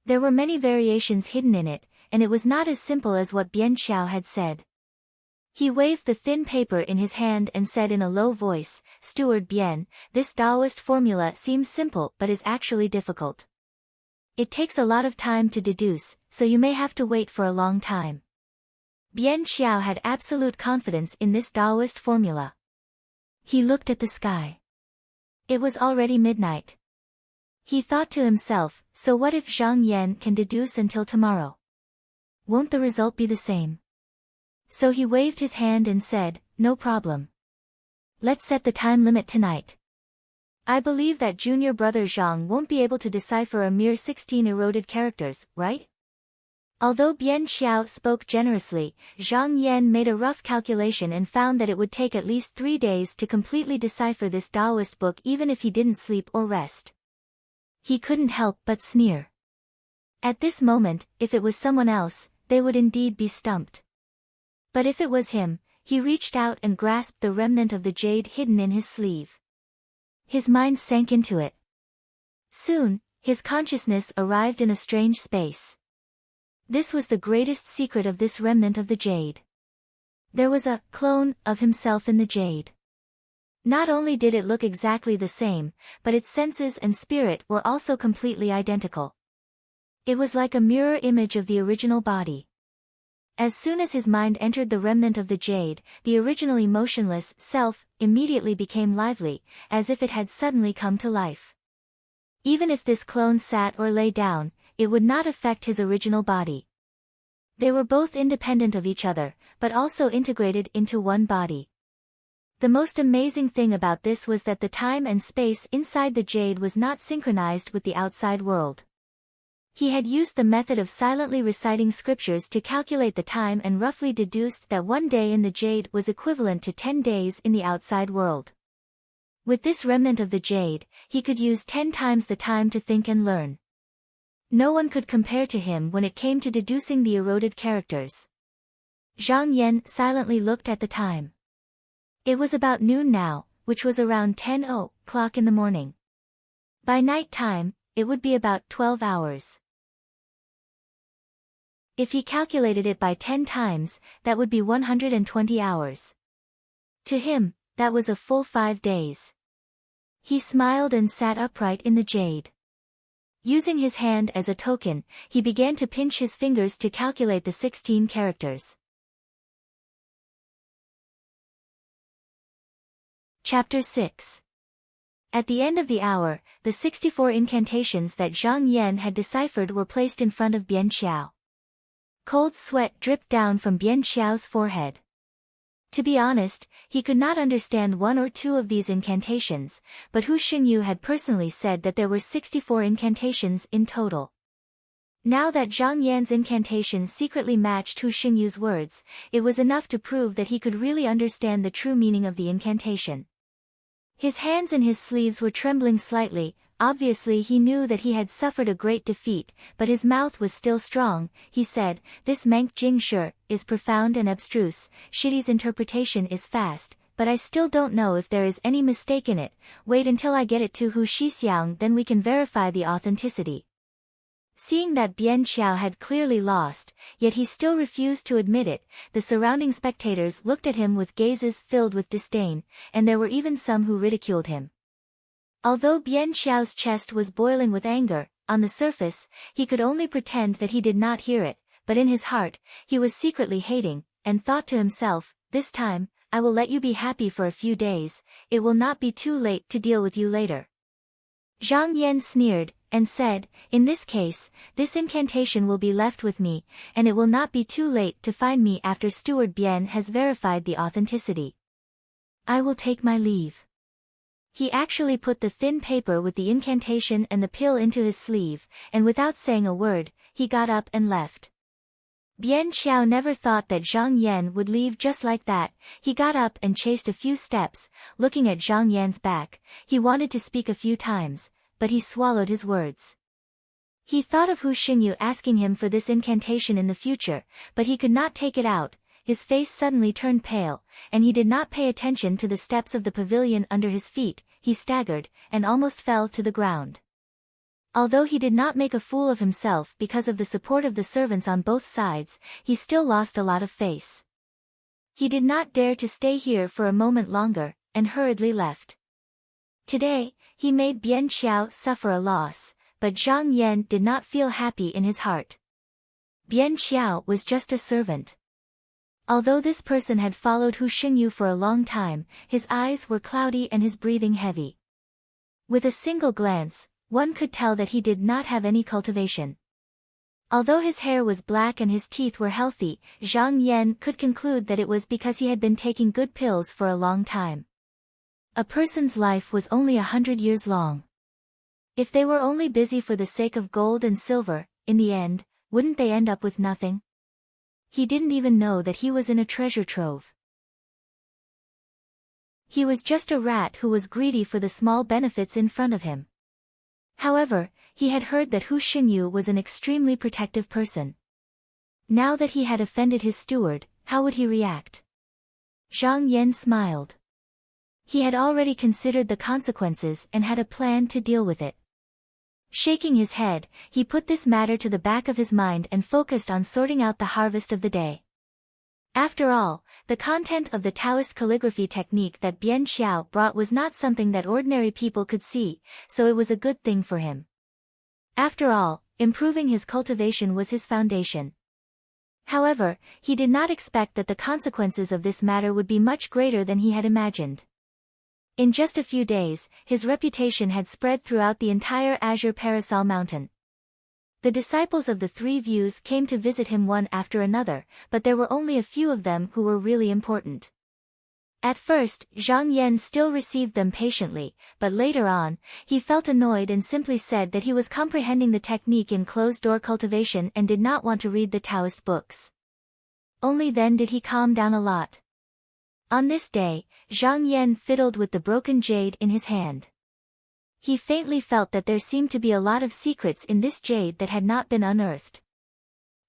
There were many variations hidden in it, and it was not as simple as what Bian Xiao had said. He waved the thin paper in his hand and said in a low voice, "Steward Bian, this Taoist formula seems simple but is actually difficult. It takes a lot of time to deduce, so you may have to wait for a long time." Bian Xiao had absolute confidence in this Taoist formula. He looked at the sky. It was already midnight. He thought to himself, so what if Zhang Yan can deduce until tomorrow? Won't the result be the same? So he waved his hand and said, "No problem. Let's set the time limit tonight. I believe that junior brother Zhang won't be able to decipher a mere 16 eroded characters, right?" Although Bian Xiao spoke generously, Zhang Yan made a rough calculation and found that it would take at least 3 days to completely decipher this Taoist book even if he didn't sleep or rest. He couldn't help but sneer. At this moment, if it was someone else, they would indeed be stumped. But if it was him, he reached out and grasped the remnant of the jade hidden in his sleeve. His mind sank into it. Soon, his consciousness arrived in a strange space. This was the greatest secret of this remnant of the jade. There was a clone of himself in the jade. Not only did it look exactly the same, but its senses and spirit were also completely identical. It was like a mirror image of the original body. As soon as his mind entered the remnant of the jade, the originally motionless self immediately became lively, as if it had suddenly come to life. Even if this clone sat or lay down, it would not affect his original body. They were both independent of each other, but also integrated into one body. The most amazing thing about this was that the time and space inside the jade was not synchronized with the outside world. He had used the method of silently reciting scriptures to calculate the time and roughly deduced that 1 day in the jade was equivalent to 10 days in the outside world. With this remnant of the jade, he could use 10 times the time to think and learn. No one could compare to him when it came to deducing the eroded characters. Zhang Yan silently looked at the time. It was about noon now, which was around 10 o'clock in the morning. By night time, it would be about 12 hours. If he calculated it by 10 times, that would be 120 hours. To him, that was a full 5 days. He smiled and sat upright in the jade. Using his hand as a token, he began to pinch his fingers to calculate the 16 characters. Chapter 6. At the end of the hour, the 64 incantations that Zhang Yan had deciphered were placed in front of Bian Xiao. Cold sweat dripped down from Bian Xiao's forehead. To be honest, he could not understand 1 or 2 of these incantations, but Hu Xingyu had personally said that there were 64 incantations in total. Now that Zhang Yan's incantation secretly matched Hu Xingyu's words, it was enough to prove that he could really understand the true meaning of the incantation. His hands in his sleeves were trembling slightly. Obviously he knew that he had suffered a great defeat, but his mouth was still strong. He said, "This Mank Jing Shi is profound and abstruse, Shidi's interpretation is fast, but I still don't know if there is any mistake in it. Wait until I get it to Hu Shixiang, then we can verify the authenticity." Seeing that Bian Xiao had clearly lost, yet he still refused to admit it, the surrounding spectators looked at him with gazes filled with disdain, and there were even some who ridiculed him. Although Bian Xiao's chest was boiling with anger, on the surface, he could only pretend that he did not hear it, but in his heart, he was secretly hating, and thought to himself, "This time, I will let you be happy for a few days, it will not be too late to deal with you later." Zhang Yan sneered, and said, "In this case, this incantation will be left with me, and it will not be too late to find me after Steward Bian has verified the authenticity. I will take my leave." He actually put the thin paper with the incantation and the pill into his sleeve, and without saying a word, he got up and left. Bian Xiao never thought that Zhang Yan would leave just like that. He got up and chased a few steps, looking at Zhang Yan's back. He wanted to speak a few times, but he swallowed his words. He thought of Hu Xingyu asking him for this incantation in the future, but he could not take it out. His face suddenly turned pale, and he did not pay attention to the steps of the pavilion under his feet. He staggered, and almost fell to the ground. Although he did not make a fool of himself because of the support of the servants on both sides, he still lost a lot of face. He did not dare to stay here for a moment longer, and hurriedly left. Today, he made Bian Xiao suffer a loss, but Zhang Yan did not feel happy in his heart. Bian Xiao was just a servant. Although this person had followed Hu Xingyu for a long time, his eyes were cloudy and his breathing heavy. With a single glance, one could tell that he did not have any cultivation. Although his hair was black and his teeth were healthy, Zhang Yan could conclude that it was because he had been taking good pills for a long time. A person's life was only 100 years long. If they were only busy for the sake of gold and silver, in the end, wouldn't they end up with nothing? He didn't even know that he was in a treasure trove. He was just a rat who was greedy for the small benefits in front of him. However, he had heard that Hu Xingyu was an extremely protective person. Now that he had offended his steward, how would he react? Zhang Yan smiled. He had already considered the consequences and had a plan to deal with it. Shaking his head, he put this matter to the back of his mind and focused on sorting out the harvest of the day. After all, the content of the Taoist calligraphy technique that Bian Xiao brought was not something that ordinary people could see, so it was a good thing for him. After all, improving his cultivation was his foundation. However, he did not expect that the consequences of this matter would be much greater than he had imagined. In just a few days, his reputation had spread throughout the entire Azure Parasol Mountain. The disciples of the Three Views came to visit him one after another, but there were only a few of them who were really important. At first, Zhang Yan still received them patiently, but later on, he felt annoyed and simply said that he was comprehending the technique in closed-door cultivation and did not want to read the Taoist books. Only then did he calm down a lot. On this day, Zhang Yan fiddled with the broken jade in his hand. He faintly felt that there seemed to be a lot of secrets in this jade that had not been unearthed.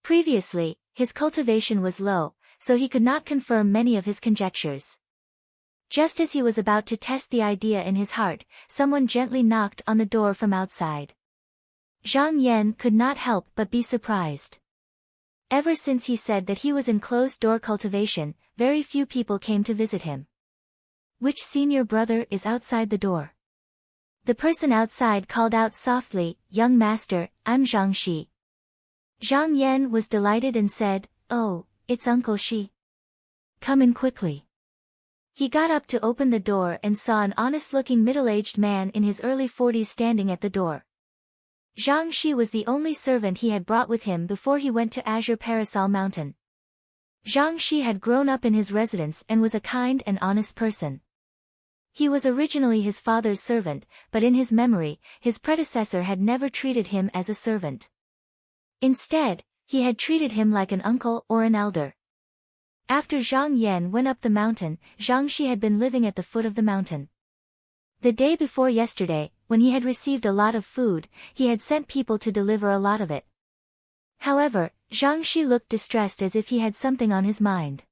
Previously, his cultivation was low, so he could not confirm many of his conjectures. Just as he was about to test the idea in his heart, someone gently knocked on the door from outside. Zhang Yan could not help but be surprised. Ever since he said that he was in closed-door cultivation, very few people came to visit him. Which senior brother is outside the door? The person outside called out softly, "Young master, I'm Zhang Shi." Zhang Yan was delighted and said, "Oh, it's Uncle Shi. Come in quickly." He got up to open the door and saw an honest-looking middle-aged man in his early 40s standing at the door. Zhang Shi was the only servant he had brought with him before he went to Azure Parasol Mountain. Zhang Shi had grown up in his residence and was a kind and honest person. He was originally his father's servant, but in his memory, his predecessor had never treated him as a servant. Instead, he had treated him like an uncle or an elder. After Zhang Yan went up the mountain, Zhang Shi had been living at the foot of the mountain. The day before yesterday, when he had received a lot of food, he had sent people to deliver a lot of it. However, Zhang Shi looked distressed as if he had something on his mind.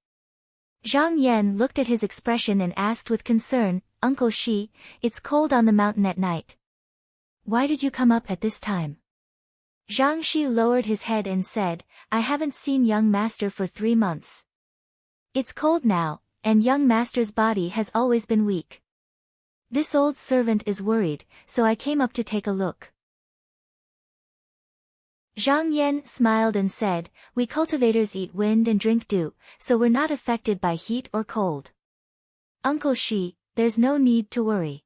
Zhang Yan looked at his expression and asked with concern, "Uncle Shi, it's cold on the mountain at night. Why did you come up at this time?" Zhang Shi lowered his head and said, "I haven't seen young master for 3 months. It's cold now, and young master's body has always been weak. This old servant is worried, so I came up to take a look." Zhang Yan smiled and said, "We cultivators eat wind and drink dew, so we're not affected by heat or cold. Uncle Shi, there's no need to worry."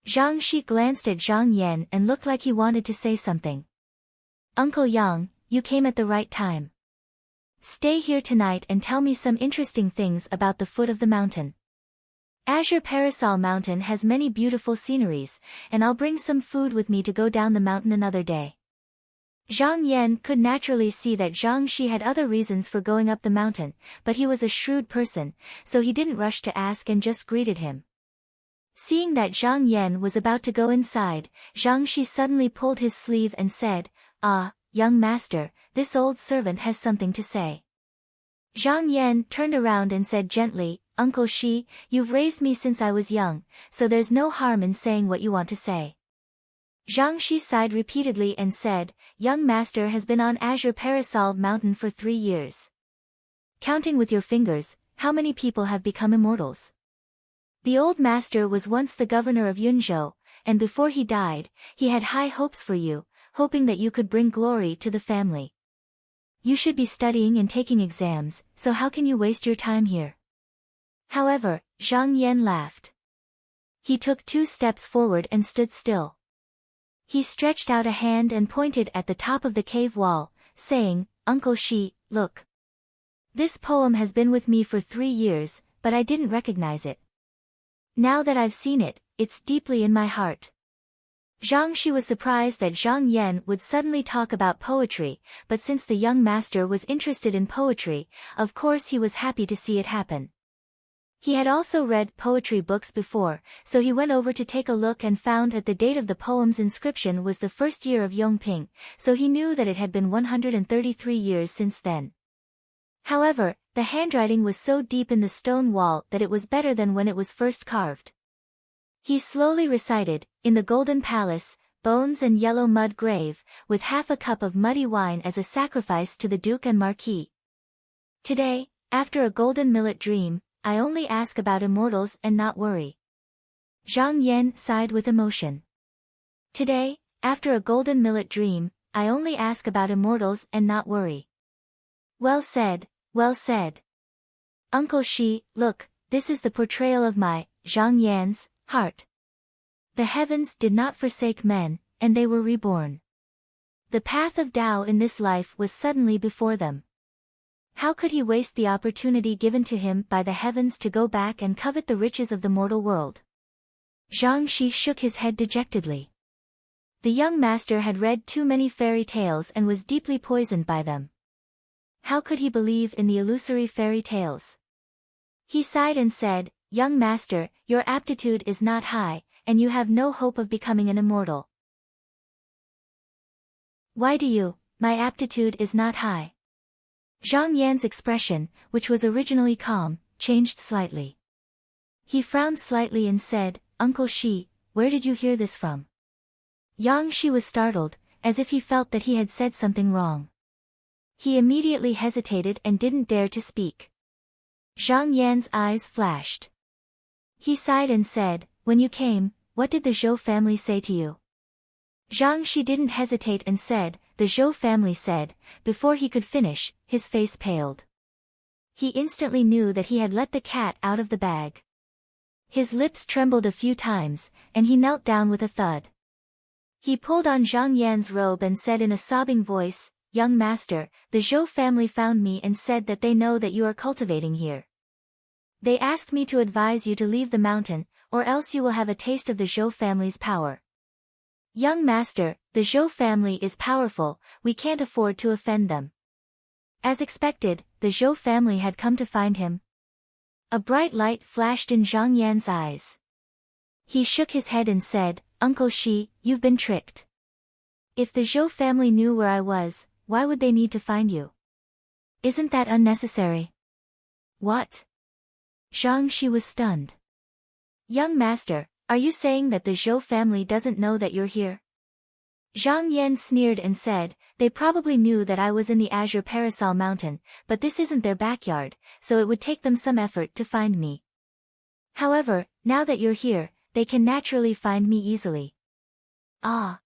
Zhang Shi glanced at Zhang Yan and looked like he wanted to say something. "Uncle Yang, you came at the right time. Stay here tonight and tell me some interesting things about the foot of the mountain. Azure Parasol Mountain has many beautiful sceneries, and I'll bring some food with me to go down the mountain another day." Zhang Yan could naturally see that Zhang Shi had other reasons for going up the mountain, but he was a shrewd person, so he didn't rush to ask and just greeted him. Seeing that Zhang Yan was about to go inside, Zhang Shi suddenly pulled his sleeve and said, "Ah, young master, this old servant has something to say." Zhang Yan turned around and said gently, "Uncle Shi, you've raised me since I was young, so there's no harm in saying what you want to say." Zhang Shi sighed repeatedly and said, "Young master has been on Azure Parasol Mountain for 3 years. Counting with your fingers, how many people have become immortals? The old master was once the governor of Yunzhou, and before he died, he had high hopes for you, hoping that you could bring glory to the family. You should be studying and taking exams, so how can you waste your time here?" However, Zhang Yan laughed. He took 2 steps forward and stood still. He stretched out a hand and pointed at the top of the cave wall, saying, "Uncle Shi, look. This poem has been with me for 3 years, but I didn't recognize it. Now that I've seen it, it's deeply in my heart." Zhang Shi was surprised that Zhang Yan would suddenly talk about poetry, but since the young master was interested in poetry, of course he was happy to see it happen. He had also read poetry books before, so he went over to take a look and found that the date of the poem's inscription was the 1st year of Yongping, so he knew that it had been 133 years since then. However, the handwriting was so deep in the stone wall that it was better than when it was first carved. He slowly recited, "In the golden palace, bones and yellow mud grave, with half a cup of muddy wine as a sacrifice to the Duke and Marquis. Today, After a golden millet dream, I only ask about immortals and not worry. Zhang Yan sighed with emotion. Today, after a golden millet dream, I only ask about immortals and not worry. Well said, well said. Uncle Shi, look, this is the portrayal of my, Zhang Yan's, heart. The heavens did not forsake men, and they were reborn. The path of Tao in this life was suddenly before them. How could he waste the opportunity given to him by the heavens to go back and covet the riches of the mortal world? Zhang Shi shook his head dejectedly. The young master had read too many fairy tales and was deeply poisoned by them. How could he believe in the illusory fairy tales? He sighed and said, "Young master, your aptitude is not high, and you have no hope of becoming an immortal." Why do you? My aptitude is not high. Zhang Yan's expression, which was originally calm, changed slightly. He frowned slightly and said, "Uncle Shi, where did you hear this from?" Yang Shi was startled, as if he felt that he had said something wrong. He immediately hesitated and didn't dare to speak. Zhang Yan's eyes flashed. He sighed and said, "When you came, what did the Zhou family say to you?" Zhang Shi didn't hesitate and said, "The Zhou family said." Before he could finish, his face paled. He instantly knew that he had let the cat out of the bag. His lips trembled a few times, and he knelt down with a thud. He pulled on Zhang Yan's robe and said in a sobbing voice, "Young master, the Zhou family found me and said that they know that you are cultivating here. They asked me to advise you to leave the mountain, or else you will have a taste of the Zhou family's power. Young master, the Zhou family is powerful, we can't afford to offend them." As expected, the Zhou family had come to find him. A bright light flashed in Zhang Yan's eyes. He shook his head and said, "Uncle Shi, you've been tricked. If the Zhou family knew where I was, why would they need to find you? Isn't that unnecessary?" "What?" Zhang Shi was stunned. "Young master, are you saying that the Zhou family doesn't know that you're here?" Zhang Yan sneered and said, "They probably knew that I was in the Azure Parasol Mountain, but this isn't their backyard, so it would take them some effort to find me. However, now that you're here, they can naturally find me easily." "Ah.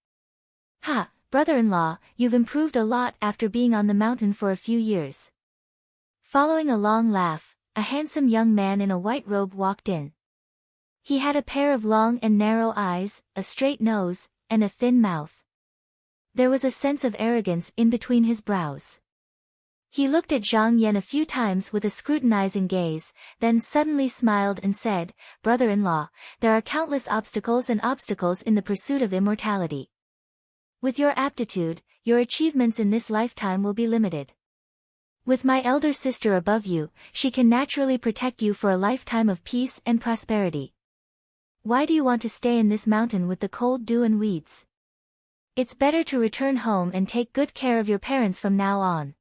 Ha, brother-in-law, you've improved a lot after being on the mountain for a few years." Following a long laugh, a handsome young man in a white robe walked in. He had a pair of long and narrow eyes, a straight nose, and a thin mouth. There was a sense of arrogance in between his brows. He looked at Zhang Yan a few times with a scrutinizing gaze, then suddenly smiled and said, "Brother-in-law, there are countless obstacles in the pursuit of immortality. With your aptitude, your achievements in this lifetime will be limited. With my elder sister above you, she can naturally protect you for a lifetime of peace and prosperity. Why do you want to stay in this mountain with the cold dew and weeds? It's better to return home and take good care of your parents from now on.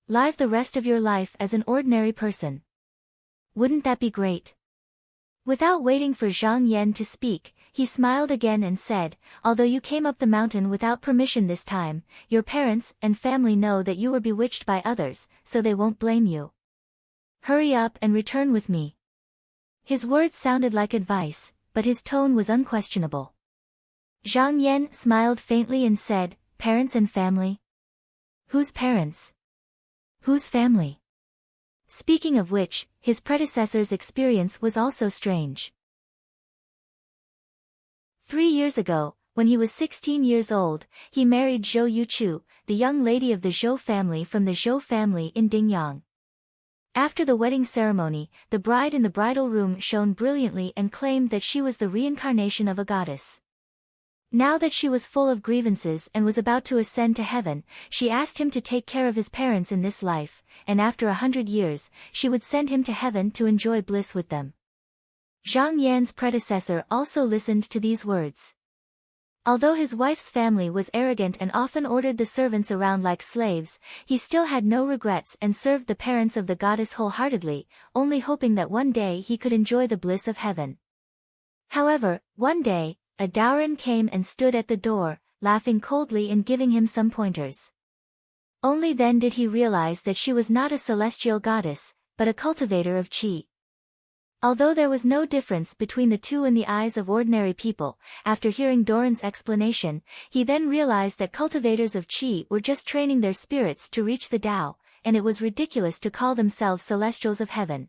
Live the rest of your life as an ordinary person. Wouldn't that be great?" Without waiting for Zhang Yan to speak, he smiled again and said, "Although you came up the mountain without permission this time, your parents and family know that you were bewitched by others, so they won't blame you. Hurry up and return with me." His words sounded like advice, but his tone was unquestionable. Zhang Yan smiled faintly and said, "Parents and family? Whose parents? Whose family?" Speaking of which, his predecessor's experience was also strange. 3 years ago, when he was 16 years old, he married Zhou Yuchu, the young lady of the Zhou family from the Zhou family in Dingyang. After the wedding ceremony, the bride in the bridal room shone brilliantly and claimed that she was the reincarnation of a goddess. Now that she was full of grievances and was about to ascend to heaven, she asked him to take care of his parents in this life, and after 100 years, she would send him to heaven to enjoy bliss with them. Zhang Yan's predecessor also listened to these words. Although his wife's family was arrogant and often ordered the servants around like slaves, he still had no regrets and served the parents of the goddess wholeheartedly, only hoping that one day he could enjoy the bliss of heaven. However, one day, a Daoran came and stood at the door, laughing coldly and giving him some pointers. Only then did he realize that she was not a celestial goddess, but a cultivator of qi. Although there was no difference between the two in the eyes of ordinary people, after hearing Doran's explanation, he then realized that cultivators of qi were just training their spirits to reach the Tao, and it was ridiculous to call themselves celestials of heaven.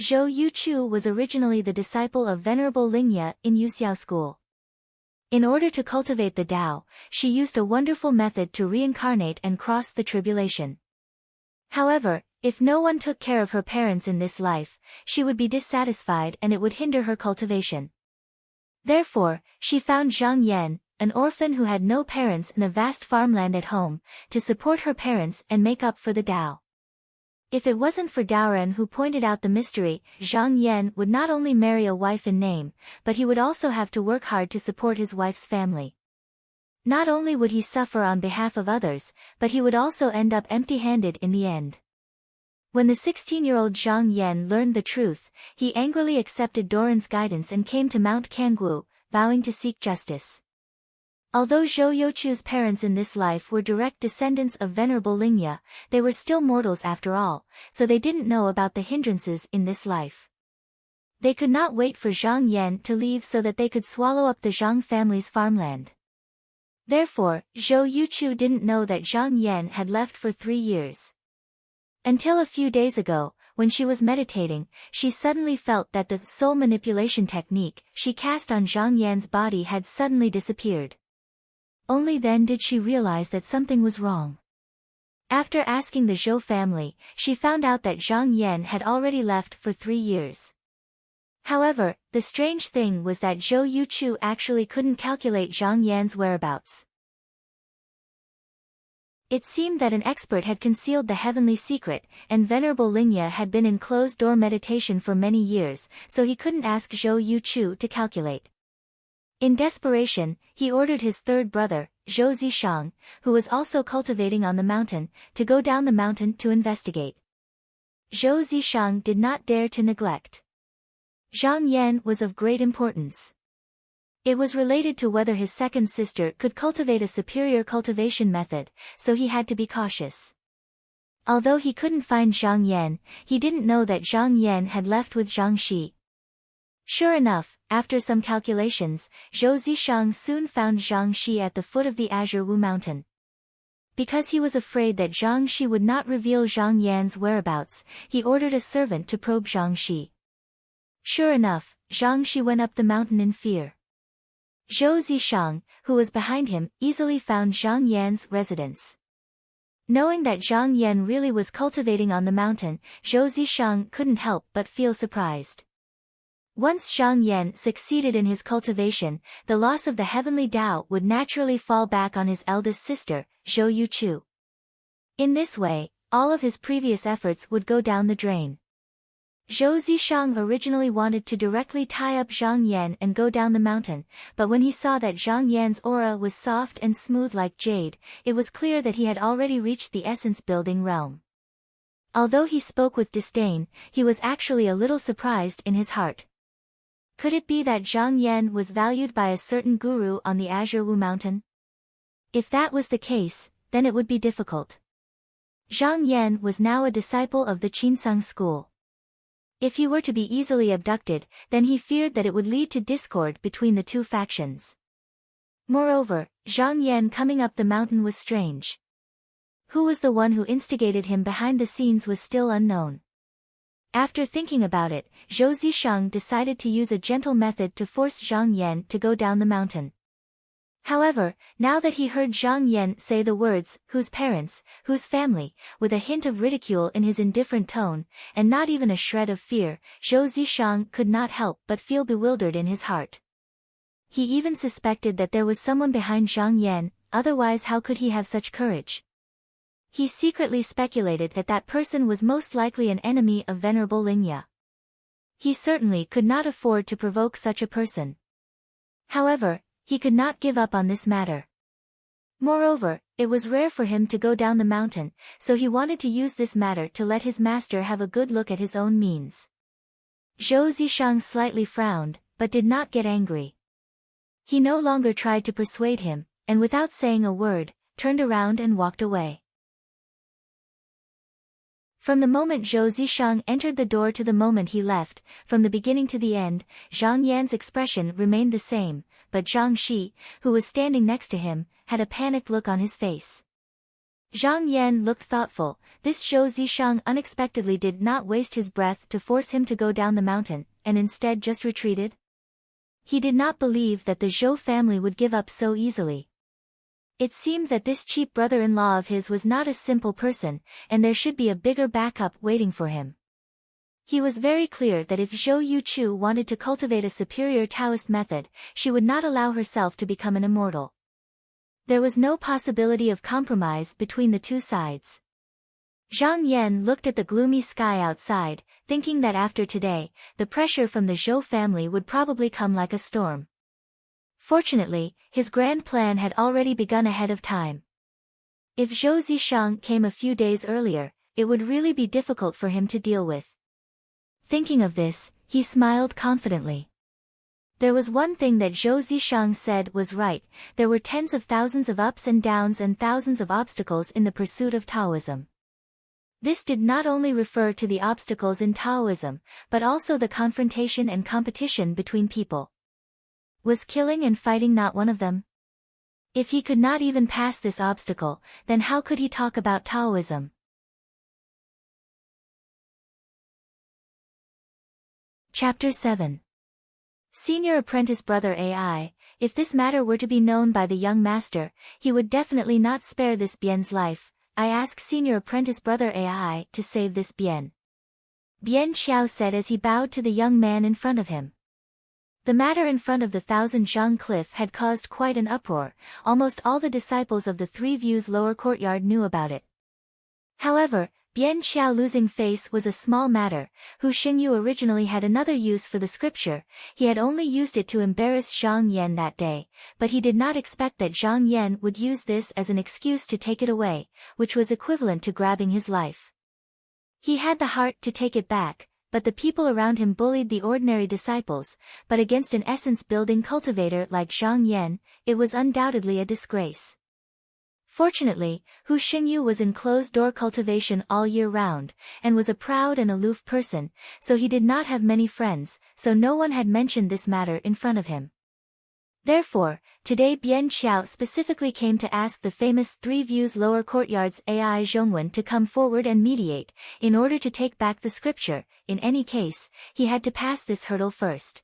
Zhou Yuchu was originally the disciple of Venerable Lingya in Yuxiao school. In order to cultivate the Tao, she used a wonderful method to reincarnate and cross the tribulation. However, if no one took care of her parents in this life, she would be dissatisfied and it would hinder her cultivation. Therefore, she found Zhang Yan, an orphan who had no parents and a vast farmland at home, to support her parents and make up for the Tao. If it wasn't for Daoren who pointed out the mystery, Zhang Yan would not only marry a wife in name, but he would also have to work hard to support his wife's family. Not only would he suffer on behalf of others, but he would also end up empty-handed in the end. When the 16-year-old Zhang Yan learned the truth, he angrily accepted Doran's guidance and came to Mount Kanggu, vowing to seek justice. Although Zhou Youchu's parents in this life were direct descendants of Venerable Lingya, they were still mortals after all, so they didn't know about the hindrances in this life. They could not wait for Zhang Yan to leave so that they could swallow up the Zhang family's farmland. Therefore, Zhou Yuchu didn't know that Zhang Yan had left for 3 years. Until a few days ago, when she was meditating, she suddenly felt that the soul manipulation technique she cast on Zhang Yan's body had suddenly disappeared. Only then did she realize that something was wrong. After asking the Zhou family, she found out that Zhang Yan had already left for 3 years. However, the strange thing was that Zhou Yuchu actually couldn't calculate Zhang Yan's whereabouts. It seemed that an expert had concealed the heavenly secret, and Venerable Lingya had been in closed-door meditation for many years, so he couldn't ask Zhou Yuchu to calculate. In desperation, he ordered his third brother, Zhou Zishang, who was also cultivating on the mountain, to go down the mountain to investigate. Zhou Zishang did not dare to neglect. Zhang Yan was of great importance. It was related to whether his second sister could cultivate a superior cultivation method, so he had to be cautious. Although he couldn't find Zhang Yan, he didn't know that Zhang Yan had left with Zhang Shi. Sure enough, after some calculations, Zhou Zishang soon found Zhang Shi at the foot of the Azure Wu Mountain. Because he was afraid that Zhang Shi would not reveal Zhang Yan's whereabouts, he ordered a servant to probe Zhang Shi. Sure enough, Zhang Shi went up the mountain in fear. Zhou Zishang, who was behind him, easily found Zhang Yan's residence. Knowing that Zhang Yan really was cultivating on the mountain, Zhou Zishang couldn't help but feel surprised. Once Zhang Yan succeeded in his cultivation, the loss of the heavenly Tao would naturally fall back on his eldest sister, Zhou Yuchu. In this way, all of his previous efforts would go down the drain. Zhou Zishang originally wanted to directly tie up Zhang Yan and go down the mountain, but when he saw that Zhang Yan's aura was soft and smooth like jade, it was clear that he had already reached the essence-building realm. Although he spoke with disdain, he was actually a little surprised in his heart. Could it be that Zhang Yan was valued by a certain guru on the Azure Wu Mountain? If that was the case, then it would be difficult. Zhang Yan was now a disciple of the Qinsang school. If he were to be easily abducted, then he feared that it would lead to discord between the two factions. Moreover, Zhang Yan coming up the mountain was strange. Who was the one who instigated him behind the scenes was still unknown. After thinking about it, Zhou Zishang decided to use a gentle method to force Zhang Yan to go down the mountain. However, now that he heard Zhang Yan say the words, whose parents, whose family, with a hint of ridicule in his indifferent tone, and not even a shred of fear, Zhou Zishang could not help but feel bewildered in his heart. He even suspected that there was someone behind Zhang Yan, otherwise how could he have such courage? He secretly speculated that that person was most likely an enemy of Venerable Lingya. He certainly could not afford to provoke such a person. However, he could not give up on this matter. Moreover, it was rare for him to go down the mountain, so he wanted to use this matter to let his master have a good look at his own means. Zhou Zishang slightly frowned, but did not get angry. He no longer tried to persuade him, and without saying a word, turned around and walked away. From the moment Zhou Zishang entered the door to the moment he left, from the beginning to the end, Zhang Yan's expression remained the same, but Zhang Shi, who was standing next to him, had a panicked look on his face. Zhang Yan looked thoughtful. This Zhou Zishang unexpectedly did not waste his breath to force him to go down the mountain, and instead just retreated. He did not believe that the Zhou family would give up so easily. It seemed that this cheap brother-in-law of his was not a simple person, and there should be a bigger backup waiting for him. He was very clear that if Zhou Yuchu wanted to cultivate a superior Taoist method, she would not allow herself to become an immortal. There was no possibility of compromise between the two sides. Zhang Yan looked at the gloomy sky outside, thinking that after today, the pressure from the Zhou family would probably come like a storm. Fortunately, his grand plan had already begun ahead of time. If Zhou Zishang came a few days earlier, it would really be difficult for him to deal with. Thinking of this, he smiled confidently. There was one thing that Zhou Zishang said was right: there were tens of thousands of ups and downs and thousands of obstacles in the pursuit of Taoism. This did not only refer to the obstacles in Taoism, but also the confrontation and competition between people. Was killing and fighting not one of them? If he could not even pass this obstacle, then how could he talk about Taoism? Chapter 7. Senior Apprentice Brother AI. If this matter were to be known by the young master, he would definitely not spare this Bien's life. I ask Senior Apprentice Brother AI to save this Bien. Bien Xiao said as he bowed to the young man in front of him. The matter in front of the Thousand Zhang Cliff had caused quite an uproar. Almost all the disciples of the Three Views lower courtyard knew about it. However, Bien Xiao losing face was a small matter. Hu Xingyu originally had another use for the scripture. He had only used it to embarrass Zhang Yan that day, but he did not expect that Zhang Yan would use this as an excuse to take it away, which was equivalent to grabbing his life. He had the heart to take it back, but the people around him bullied the ordinary disciples. But against an essence-building cultivator like Zhang Yan, it was undoubtedly a disgrace. Fortunately, Hu Xingyu was in closed-door cultivation all year round, and was a proud and aloof person, so he did not have many friends, so no one had mentioned this matter in front of him. Therefore, today Bien Xiao specifically came to ask the famous Three Views lower courtyard's AI Zhongwen to come forward and mediate, in order to take back the scripture. In any case, he had to pass this hurdle first.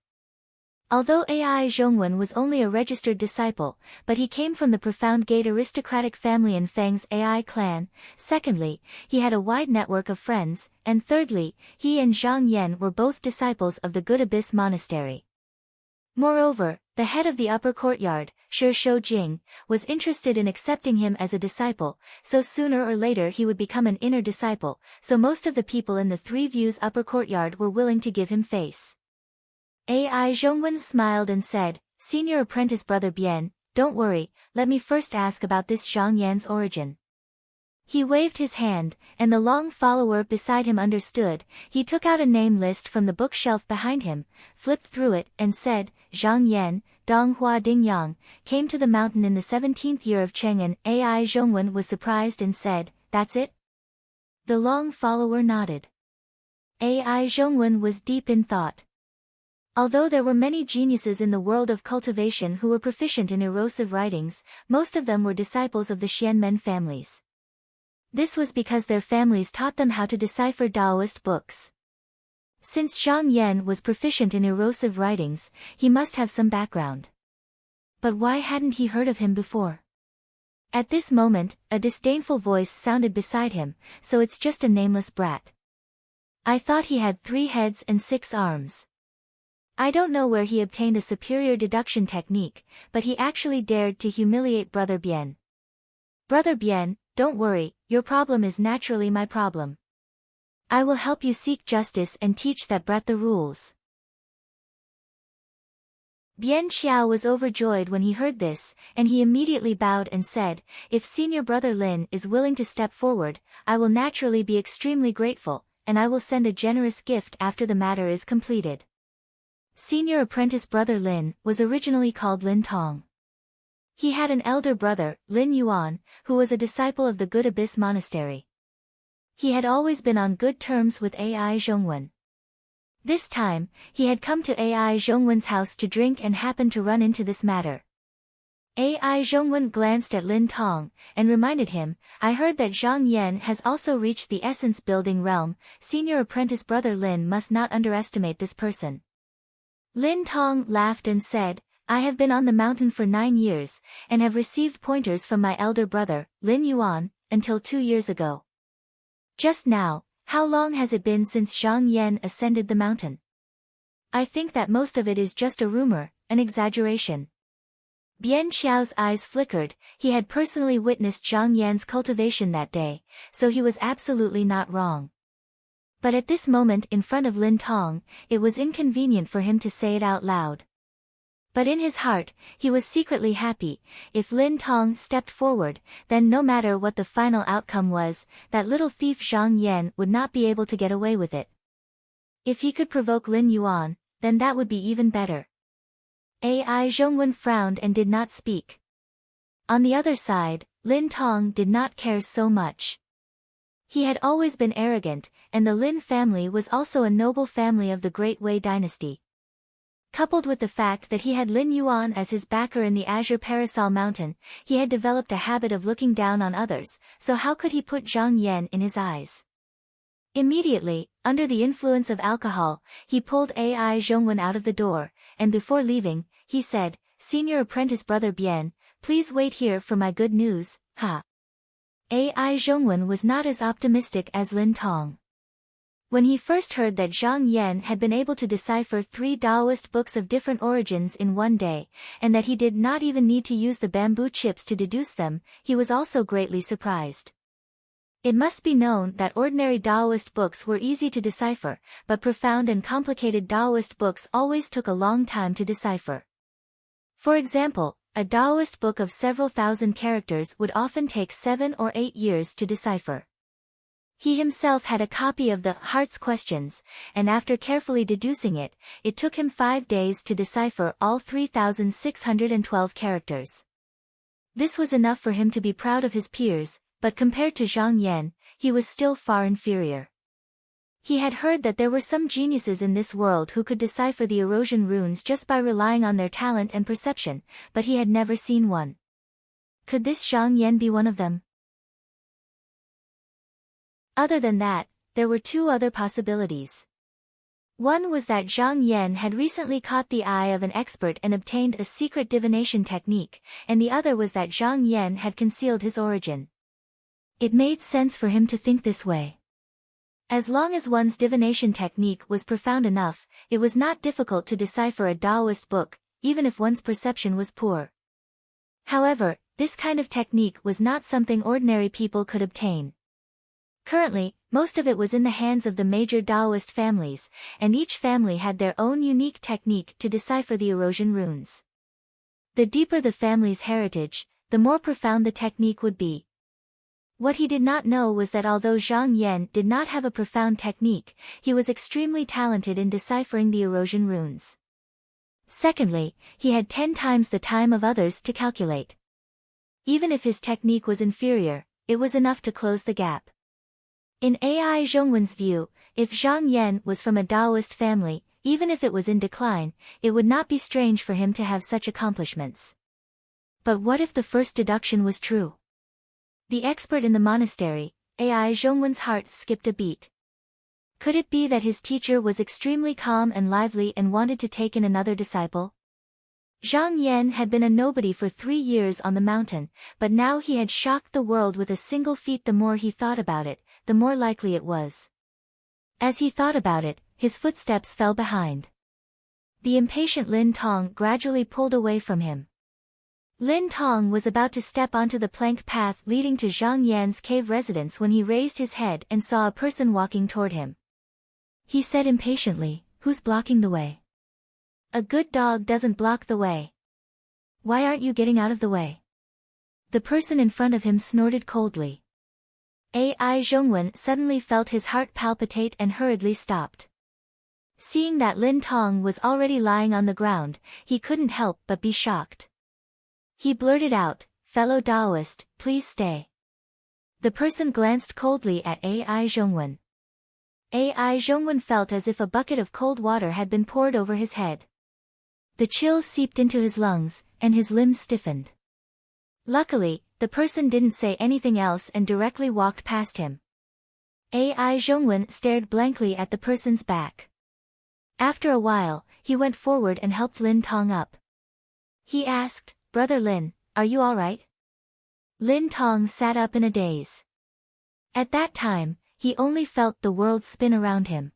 Although AI Zhongwen was only a registered disciple, but he came from the Profound Gate aristocratic family in Feng's AI clan. Secondly, he had a wide network of friends, and thirdly, he and Zhang Yan were both disciples of the Good Abyss Monastery. Moreover, the head of the upper courtyard, Shi Shoujing, was interested in accepting him as a disciple, so sooner or later he would become an inner disciple, so most of the people in the Three Views upper courtyard were willing to give him face. AI Zhongwen smiled and said, Senior Apprentice Brother Bien, don't worry, let me first ask about this Zhang Yan's origin. He waved his hand, and the long follower beside him understood. He took out a name list from the bookshelf behind him, flipped through it, and said, Zhang Yan, Donghua Dingyang, came to the mountain in the 17th year of Cheng'an. AI Zhongwen was surprised and said, that's it? The long follower nodded. AI Zhongwen was deep in thought. Although there were many geniuses in the world of cultivation who were proficient in erosive writings, most of them were disciples of the Xianmen families. This was because their families taught them how to decipher Taoist books. Since Zhang Yan was proficient in erosive writings, he must have some background. But why hadn't he heard of him before? At this moment, a disdainful voice sounded beside him, so it's just a nameless brat. I thought he had 3 heads and 6 arms. I don't know where he obtained a superior deduction technique, but he actually dared to humiliate Brother Bien. Brother Bien, don't worry, your problem is naturally my problem. I will help you seek justice and teach that brat the rules. Bien Xiao was overjoyed when he heard this, and he immediately bowed and said, if Senior Brother Lin is willing to step forward, I will naturally be extremely grateful, and I will send a generous gift after the matter is completed. Senior Apprentice Brother Lin was originally called Lin Tong. He had an elder brother, Lin Yuan, who was a disciple of the Good Abyss Monastery. He had always been on good terms with Ai Zhongwen. This time, he had come to Ai Zhongwen's house to drink and happened to run into this matter. Ai Zhongwen glanced at Lin Tong, and reminded him, I heard that Zhang Yan has also reached the essence building realm, senior apprentice brother Lin must not underestimate this person. Lin Tong laughed and said, I have been on the mountain for 9 years, and have received pointers from my elder brother, Lin Yuan, until 2 years ago. Just now, how long has it been since Zhang Yan ascended the mountain? I think that most of it is just a rumor, an exaggeration. Bian Xiao's eyes flickered, he had personally witnessed Zhang Yan's cultivation that day, so he was absolutely not wrong. But at this moment in front of Lin Tong, it was inconvenient for him to say it out loud. But in his heart, he was secretly happy. If Lin Tong stepped forward, then no matter what the final outcome was, that little thief Zhang Yan would not be able to get away with it. If he could provoke Lin Yuan, then that would be even better. Ai Zhongwen frowned and did not speak. On the other side, Lin Tong did not care so much. He had always been arrogant, and the Lin family was also a noble family of the Great Wei dynasty. Coupled with the fact that he had Lin Yuan as his backer in the Azure Parasol Mountain, he had developed a habit of looking down on others, so how could he put Zhang Yan in his eyes? Immediately, under the influence of alcohol, he pulled Ai Zhongwen out of the door, and before leaving, he said, Senior apprentice brother Bian, please wait here for my good news, ha. Ai Zhongwen was not as optimistic as Lin Tong. When he first heard that Zhang Yan had been able to decipher 3 Taoist books of different origins in one day, and that he did not even need to use the bamboo chips to deduce them, he was also greatly surprised. It must be known that ordinary Taoist books were easy to decipher, but profound and complicated Taoist books always took a long time to decipher. For example, a Taoist book of several thousand characters would often take 7 or 8 years to decipher. He himself had a copy of the Heart's Questions, and after carefully deducing it, it took him 5 days to decipher all 3,612 characters. This was enough for him to be proud of his peers, but compared to Zhang Yan, he was still far inferior. He had heard that there were some geniuses in this world who could decipher the erosion runes just by relying on their talent and perception, but he had never seen one. Could this Zhang Yan be one of them? Other than that, there were 2 other possibilities. One was that Zhang Yan had recently caught the eye of an expert and obtained a secret divination technique, and the other was that Zhang Yan had concealed his origin. It made sense for him to think this way. As long as one's divination technique was profound enough, it was not difficult to decipher a Taoist book, even if one's perception was poor. However, this kind of technique was not something ordinary people could obtain. Currently, most of it was in the hands of the major Taoist families, and each family had their own unique technique to decipher the erosion runes. The deeper the family's heritage, the more profound the technique would be. What he did not know was that although Zhang Yan did not have a profound technique, he was extremely talented in deciphering the erosion runes. Secondly, he had 10 times the time of others to calculate. Even if his technique was inferior, it was enough to close the gap. In Ai Zhongwen's view, if Zhang Yan was from a Taoist family, even if it was in decline, it would not be strange for him to have such accomplishments. But what if the first deduction was true? The expert in the monastery, Ai Zhongwen's heart skipped a beat. Could it be that his teacher was extremely calm and lively and wanted to take in another disciple? Zhang Yan had been a nobody for 3 years on the mountain, but now he had shocked the world with a single feat. The more he thought about it, the more likely it was. As he thought about it, his footsteps fell behind. The impatient Lin Tong gradually pulled away from him. Lin Tong was about to step onto the plank path leading to Zhang Yan's cave residence when he raised his head and saw a person walking toward him. He said impatiently, "Who's blocking the way?" "A good dog doesn't block the way." "Why aren't you getting out of the way?" The person in front of him snorted coldly. Ai Zhongwen suddenly felt his heart palpitate and hurriedly stopped. Seeing that Lin Tong was already lying on the ground, he couldn't help but be shocked. He blurted out, "Fellow Taoist, please stay." The person glanced coldly at Ai Zhongwen. Ai Zhongwen felt as if a bucket of cold water had been poured over his head. The chill seeped into his lungs, and his limbs stiffened. Luckily, the person didn't say anything else and directly walked past him. Ai Zhongwen stared blankly at the person's back. After a while, he went forward and helped Lin Tong up. He asked, "Brother Lin, are you all right?" Lin Tong sat up in a daze. At that time, he only felt the world spin around him.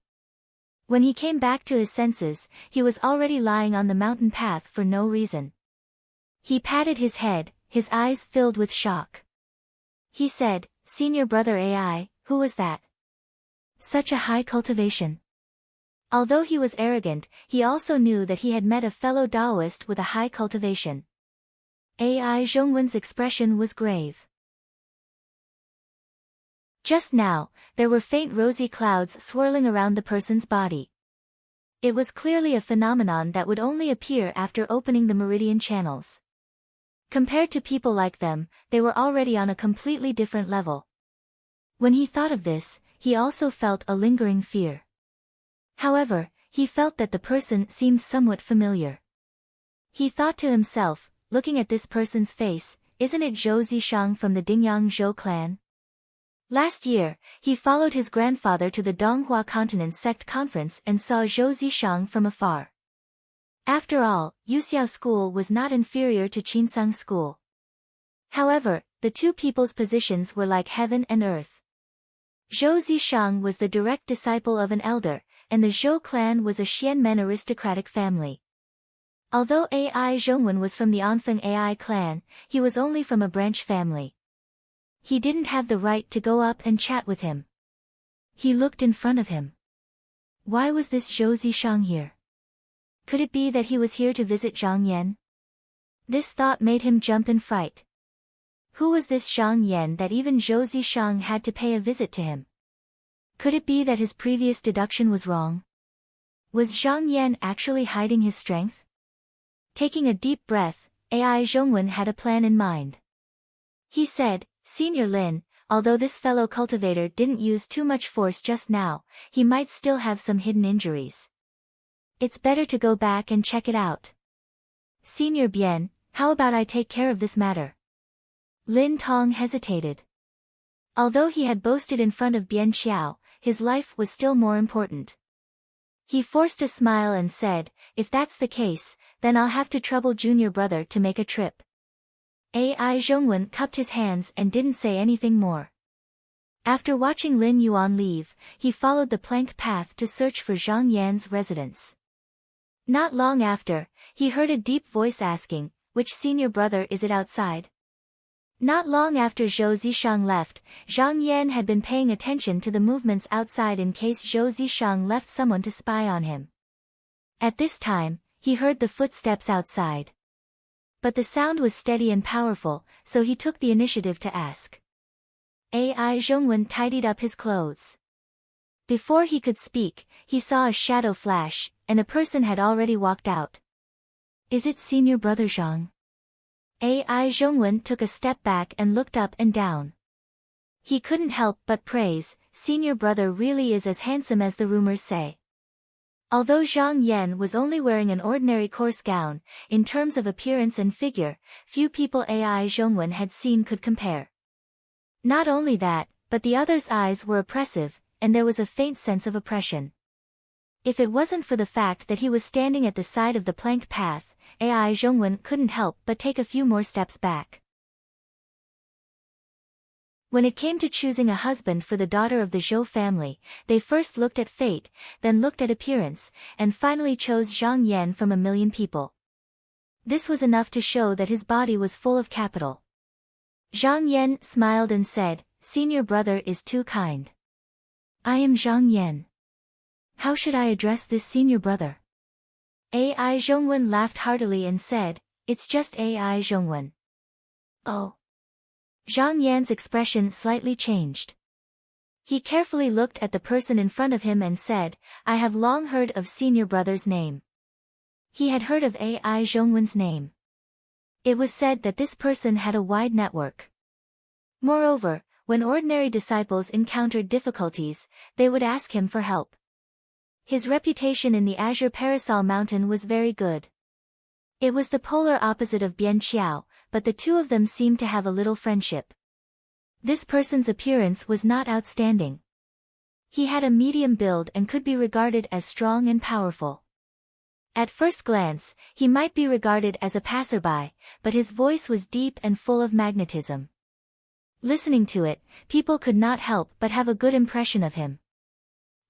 When he came back to his senses, he was already lying on the mountain path for no reason. He patted his head, his eyes filled with shock. He said, "Senior brother Ai, who was that? Such a high cultivation." Although he was arrogant, he also knew that he had met a fellow Taoist with a high cultivation. Ai Zhongwen's expression was grave. Just now, there were faint rosy clouds swirling around the person's body. It was clearly a phenomenon that would only appear after opening the meridian channels. Compared to people like them, they were already on a completely different level. When he thought of this, he also felt a lingering fear. However, he felt that the person seemed somewhat familiar. He thought to himself, looking at this person's face, "Isn't it Zhou Zishang from the Dingyang Zhou clan?" Last year, he followed his grandfather to the Donghua Continent sect conference and saw Zhou Zishang from afar. After all, Yuxiao School was not inferior to Qinsang School. However, the two people's positions were like heaven and earth. Zhou Zishang was the direct disciple of an elder, and the Zhou clan was a Xianmen aristocratic family. Although Ai Zhongwen was from the Anfeng Ai clan, he was only from a branch family. He didn't have the right to go up and chat with him. He looked in front of him. Why was this Zhou Zishang here? Could it be that he was here to visit Zhang Yan? This thought made him jump in fright. Who was this Zhang Yan that even Zhou Zishang had to pay a visit to him? Could it be that his previous deduction was wrong? Was Zhang Yan actually hiding his strength? Taking a deep breath, Ai Zhongwen had a plan in mind. He said, "Senior Lin, although this fellow cultivator didn't use too much force just now, he might still have some hidden injuries. It's better to go back and check it out. Senior Bian, how about I take care of this matter?" Lin Tong hesitated. Although he had boasted in front of Bian Qiao, his life was still more important. He forced a smile and said, "If that's the case, then I'll have to trouble junior brother to make a trip." Ai Zhongwen cupped his hands and didn't say anything more. After watching Lin Yuan leave, he followed the plank path to search for Zhang Yan's residence. Not long after, he heard a deep voice asking, "Which senior brother is it outside?" Not long after Zhou Zishang left, Zhang Yan had been paying attention to the movements outside in case Zhou Zishang left someone to spy on him. At this time, he heard the footsteps outside. But the sound was steady and powerful, so he took the initiative to ask. Ai Zhongwen tidied up his clothes. Before he could speak, he saw a shadow flash, and a person had already walked out. "Is it senior brother Zhang?" Ai Zhongwen took a step back and looked up and down. He couldn't help but praise, "Senior brother really is as handsome as the rumors say." Although Zhang Yan was only wearing an ordinary coarse gown, in terms of appearance and figure, few people Ai Zhongwen had seen could compare. Not only that, but the other's eyes were oppressive, and there was a faint sense of oppression. If it wasn't for the fact that he was standing at the side of the plank path, Ai Zhongwen couldn't help but take a few more steps back. When it came to choosing a husband for the daughter of the Zhou family, they first looked at fate, then looked at appearance, and finally chose Zhang Yan from a million people. This was enough to show that his body was full of capital. Zhang Yan smiled and said, "Senior brother is too kind. I am Zhang Yan. How should I address this senior brother?" Ai Zhongwen laughed heartily and said, "It's just Ai Zhongwen." "Oh." Zhang Yan's expression slightly changed. He carefully looked at the person in front of him and said, "I have long heard of senior brother's name." He had heard of Ai Zhongwen's name. It was said that this person had a wide network. Moreover, when ordinary disciples encountered difficulties, they would ask him for help. His reputation in the Azure Parasol Mountain was very good. It was the polar opposite of Bian Qiao, but the two of them seemed to have a little friendship. This person's appearance was not outstanding. He had a medium build and could be regarded as strong and powerful. At first glance, he might be regarded as a passerby, but his voice was deep and full of magnetism. Listening to it, people could not help but have a good impression of him.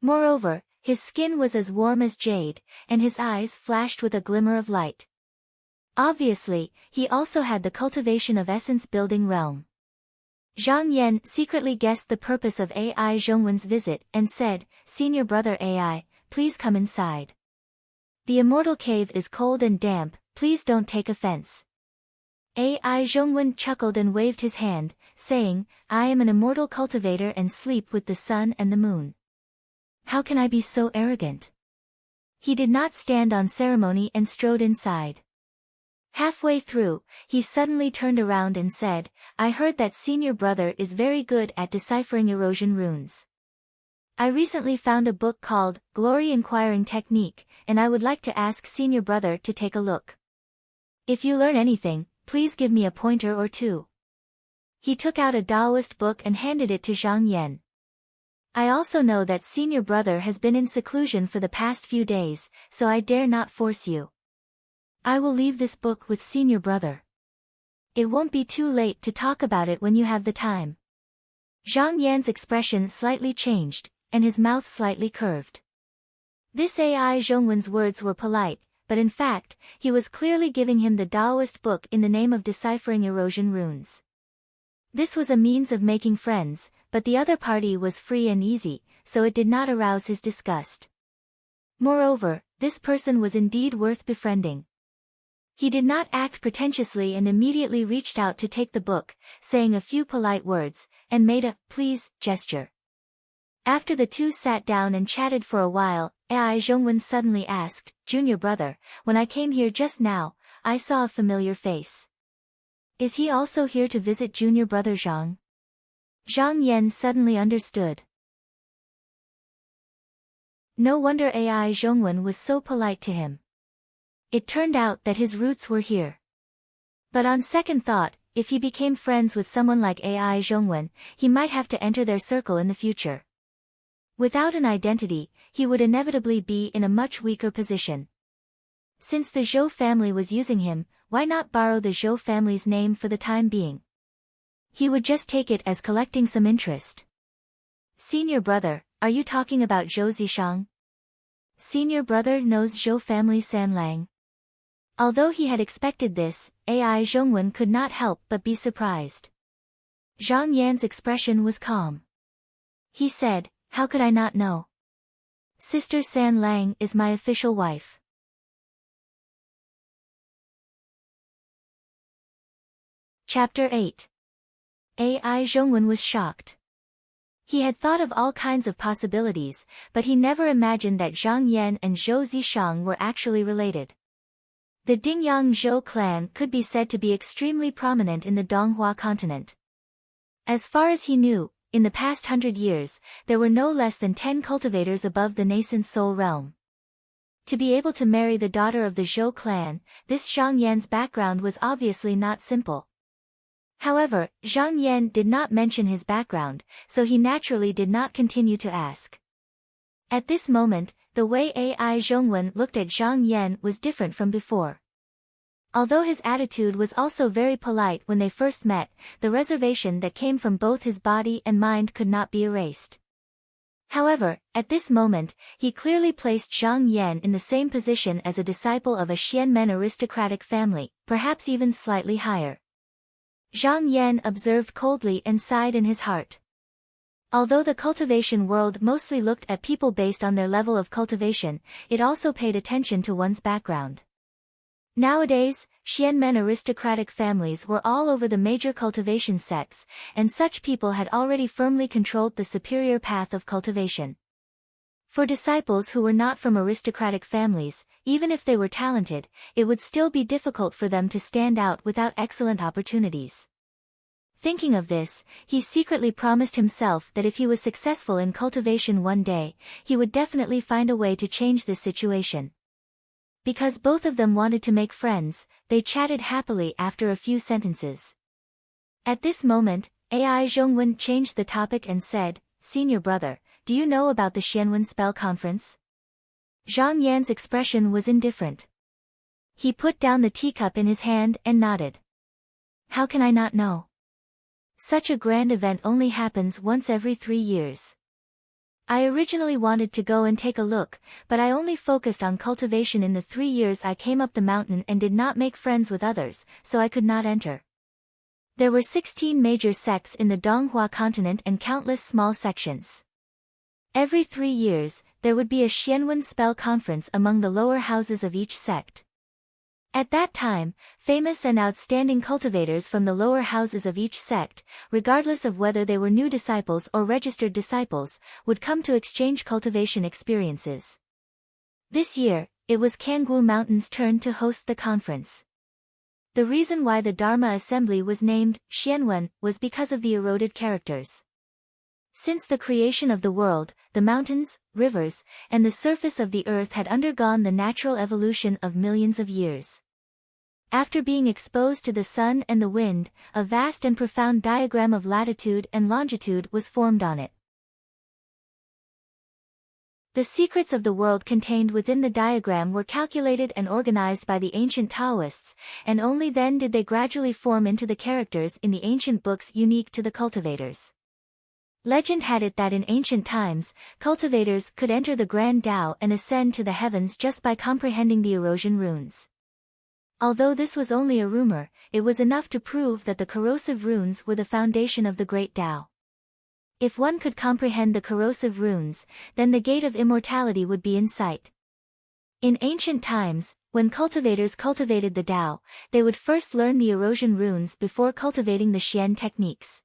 Moreover, his skin was as warm as jade, and his eyes flashed with a glimmer of light. Obviously, he also had the cultivation of essence-building realm. Zhang Yan secretly guessed the purpose of Ai Zhongwen's visit and said, "Senior brother Ai, please come inside. The immortal cave is cold and damp, please don't take offense." Ai Zhongwen chuckled and waved his hand, saying, "I am an immortal cultivator and sleep with the sun and the moon. How can I be so arrogant?" He did not stand on ceremony and strode inside. Halfway through, he suddenly turned around and said, "I heard that senior brother is very good at deciphering erosion runes. I recently found a book called Glory Inquiring Technique, and I would like to ask senior brother to take a look. If you learn anything, please give me a pointer or two." He took out a Taoist book and handed it to Zhang Yan. "I also know that senior brother has been in seclusion for the past few days, so I dare not force you. I will leave this book with senior brother. It won't be too late to talk about it when you have the time." Zhang Yan's expression slightly changed, and his mouth slightly curved. This Ai Zhongwen's words were polite, but in fact, he was clearly giving him the Taoist book in the name of deciphering erosion runes. This was a means of making friends, but the other party was free and easy, so it did not arouse his disgust. Moreover, this person was indeed worth befriending. He did not act pretentiously and immediately reached out to take the book, saying a few polite words, and made a "please" gesture. After the two sat down and chatted for a while, Ai Zhongwen suddenly asked, "Junior brother, when I came here just now, I saw a familiar face. Is he also here to visit junior brother Zhang?" Zhang Yan suddenly understood. No wonder Ai Zhongwen was so polite to him. It turned out that his roots were here. But on second thought, if he became friends with someone like Ai Zhongwen, he might have to enter their circle in the future. Without an identity, he would inevitably be in a much weaker position. Since the Zhou family was using him, why not borrow the Zhou family's name for the time being? He would just take it as collecting some interest. "Senior brother, are you talking about Zhou Zishang?" Senior brother knows Zhou family San Lang. Although he had expected this, Ai Zhongwen could not help but be surprised. Zhang Yan's expression was calm. He said, "How could I not know? Sister San Lang is my official wife." Chapter 8. Ai Zhongwen was shocked. He had thought of all kinds of possibilities, but he never imagined that Zhang Yan and Zhou Zishang were actually related. The Dingyang Zhou clan could be said to be extremely prominent in the Donghua continent. As far as he knew, in the past 100 years, there were no less than 10 cultivators above the nascent soul realm. To be able to marry the daughter of the Zhou clan, this Zhang Yan's background was obviously not simple. However, Zhang Yan did not mention his background, so he naturally did not continue to ask. At this moment, the way Ai Zhongwen looked at Zhang Yan was different from before. Although his attitude was also very polite when they first met, the reservation that came from both his body and mind could not be erased. However, at this moment, he clearly placed Zhang Yan in the same position as a disciple of a Xianmen aristocratic family, perhaps even slightly higher. Zhang Yan observed coldly and sighed in his heart. Although the cultivation world mostly looked at people based on their level of cultivation, it also paid attention to one's background. Nowadays, Xianmen aristocratic families were all over the major cultivation sects, and such people had already firmly controlled the superior path of cultivation. For disciples who were not from aristocratic families, even if they were talented, it would still be difficult for them to stand out without excellent opportunities. Thinking of this, he secretly promised himself that if he was successful in cultivation one day, he would definitely find a way to change this situation. Because both of them wanted to make friends, they chatted happily after a few sentences. At this moment, Ai Zhongwen changed the topic and said, "Senior brother, do you know about the Xianwen spell conference?" Zhang Yan's expression was indifferent. He put down the teacup in his hand and nodded. "How can I not know? Such a grand event only happens once every 3 years. I originally wanted to go and take a look, but I only focused on cultivation in the 3 years I came up the mountain and did not make friends with others, so I could not enter." There were 16 major sects in the Donghua continent and countless small sections. Every 3 years, there would be a Xianwen spell conference among the lower houses of each sect. At that time, famous and outstanding cultivators from the lower houses of each sect, regardless of whether they were new disciples or registered disciples, would come to exchange cultivation experiences. This year, it was Kangwu Mountain's turn to host the conference. The reason why the Dharma assembly was named Xianwen was because of the eroded characters. Since the creation of the world, the mountains, rivers, and the surface of the earth had undergone the natural evolution of millions of years. After being exposed to the sun and the wind, a vast and profound diagram of latitude and longitude was formed on it. The secrets of the world contained within the diagram were calculated and organized by the ancient Taoists, and only then did they gradually form into the characters in the ancient books unique to the cultivators. Legend had it that in ancient times, cultivators could enter the Grand Tao and ascend to the heavens just by comprehending the erosion runes. Although this was only a rumor, it was enough to prove that the corrosive runes were the foundation of the Great Tao. If one could comprehend the corrosive runes, then the gate of immortality would be in sight. In ancient times, when cultivators cultivated the Tao, they would first learn the erosion runes before cultivating the Xian techniques.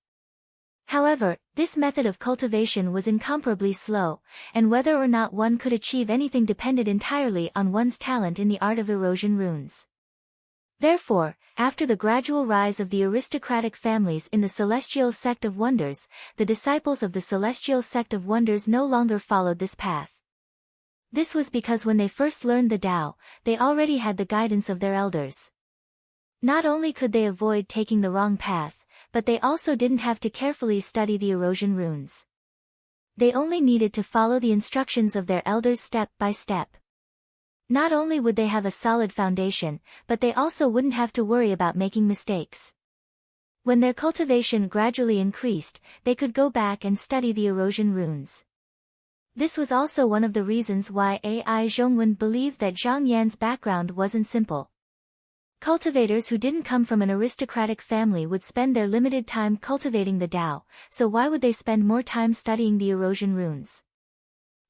However, this method of cultivation was incomparably slow, and whether or not one could achieve anything depended entirely on one's talent in the art of erosion runes. Therefore, after the gradual rise of the aristocratic families in the Celestial Sect of Wonders, the disciples of the Celestial Sect of Wonders no longer followed this path. This was because when they first learned the Tao, they already had the guidance of their elders. Not only could they avoid taking the wrong path, but they also didn't have to carefully study the erosion runes. They only needed to follow the instructions of their elders step by step. Not only would they have a solid foundation, but they also wouldn't have to worry about making mistakes. When their cultivation gradually increased, they could go back and study the erosion runes. This was also one of the reasons why Ai Zhongwen believed that Zhang Yan's background wasn't simple. Cultivators who didn't come from an aristocratic family would spend their limited time cultivating the Tao, so why would they spend more time studying the erosion runes?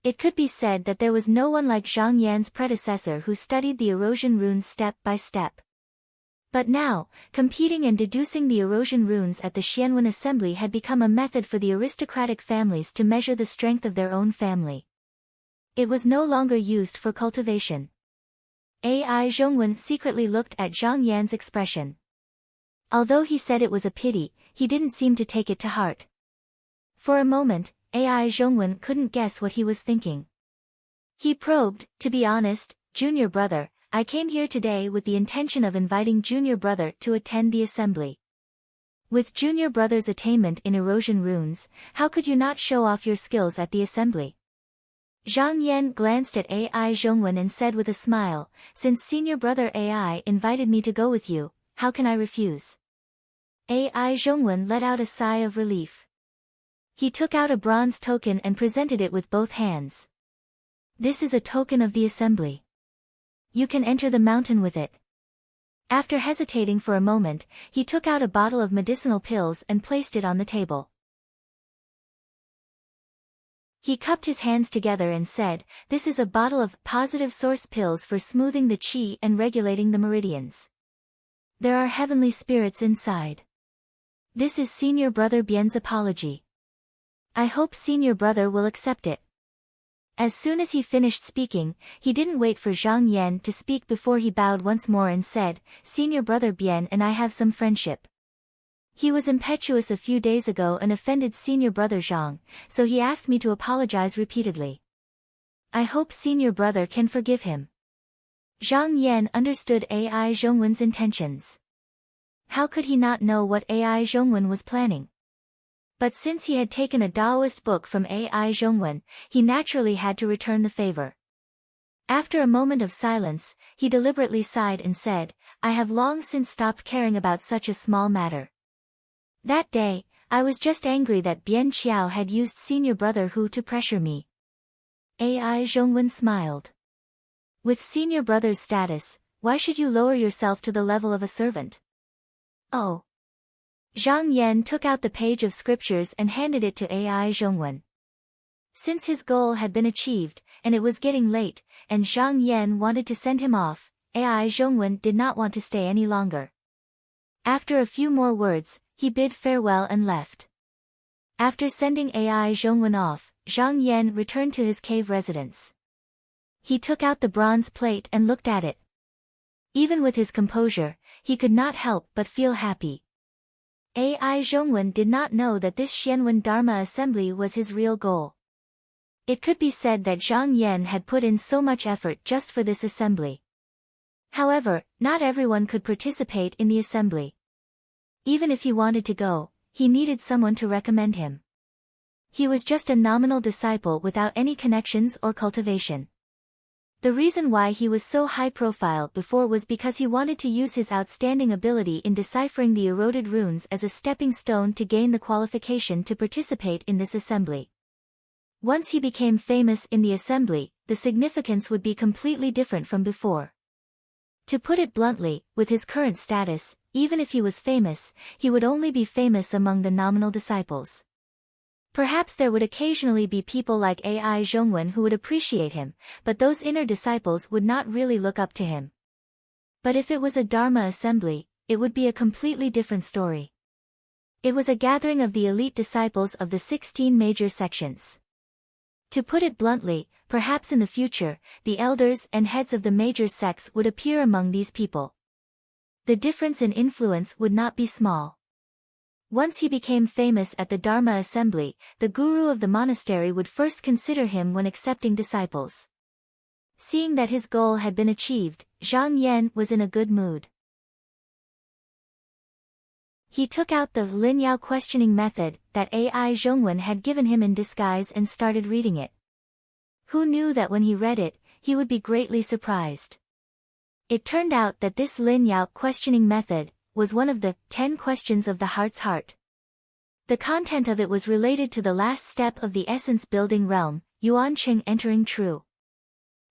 It could be said that there was no one like Zhang Yan's predecessor who studied the erosion runes step by step. But now, competing and deducing the erosion runes at the Xianwen assembly had become a method for the aristocratic families to measure the strength of their own family. It was no longer used for cultivation. Ai Zhongwen secretly looked at Zhang Yan's expression. Although he said it was a pity, he didn't seem to take it to heart. For a moment, Ai Zhongwen couldn't guess what he was thinking. He probed, "To be honest, junior brother, I came here today with the intention of inviting junior brother to attend the assembly. With junior brother's attainment in erosion runes, how could you not show off your skills at the assembly?" Zhang Yan glanced at Ai Zhongwen and said with a smile, "Since senior brother Ai invited me to go with you, how can I refuse?" Ai Zhongwen let out a sigh of relief. He took out a bronze token and presented it with both hands. "This is a token of the assembly. You can enter the mountain with it." After hesitating for a moment, he took out a bottle of medicinal pills and placed it on the table. He cupped his hands together and said, "This is a bottle of positive source pills for smoothing the qi and regulating the meridians. There are heavenly spirits inside. This is senior brother Bian's apology. I hope senior brother will accept it." As soon as he finished speaking, he didn't wait for Zhang Yan to speak before he bowed once more and said, "Senior brother Bian and I have some friendship. He was impetuous a few days ago and offended senior brother Zhang, so he asked me to apologize repeatedly. I hope senior brother can forgive him. Zhang Yan understood Ai Zhongwen's intentions. How could he not know what Ai Zhongwen was planning? But since he had taken a Taoist book from Ai Zhongwen, he naturally had to return the favor. After a moment of silence, he deliberately sighed and said, I have long since stopped caring about such a small matter. That day, I was just angry that Bian Qiao had used senior brother Hu to pressure me. Ai Zhongwen smiled. With senior brother's status, why should you lower yourself to the level of a servant? Oh. Zhang Yan took out the page of scriptures and handed it to Ai Zhongwen. Since his goal had been achieved, and it was getting late, and Zhang Yan wanted to send him off, Ai Zhongwen did not want to stay any longer. After a few more words, he bid farewell and left. After sending Ai Zhongwen off, Zhang Yan returned to his cave residence. He took out the bronze plate and looked at it. Even with his composure, he could not help but feel happy. Ai Zhongwen did not know that this Xianwen Dharma assembly was his real goal. It could be said that Zhang Yan had put in so much effort just for this assembly. However, not everyone could participate in the assembly. Even if he wanted to go, he needed someone to recommend him. He was just a nominal disciple without any connections or cultivation. The reason why he was so high-profile before was because he wanted to use his outstanding ability in deciphering the eroded runes as a stepping stone to gain the qualification to participate in this assembly. Once he became famous in the assembly, the significance would be completely different from before. To put it bluntly, with his current status, even if he was famous, he would only be famous among the nominal disciples. Perhaps there would occasionally be people like Ai Zhongwen who would appreciate him, but those inner disciples would not really look up to him. But if it was a Dharma assembly, it would be a completely different story. It was a gathering of the elite disciples of the 16 major sections. To put it bluntly, perhaps in the future, the elders and heads of the major sects would appear among these people. The difference in influence would not be small. Once he became famous at the Dharma assembly, the guru of the monastery would first consider him when accepting disciples. Seeing that his goal had been achieved, Zhang Yan was in a good mood. He took out the Linyao questioning method that Ai Zhongwen had given him in disguise and started reading it. Who knew that when he read it, he would be greatly surprised? It turned out that this Linyao questioning method was one of the 10 questions of the heart's heart. The content of it was related to the last step of the essence-building realm, Yuanqing entering true.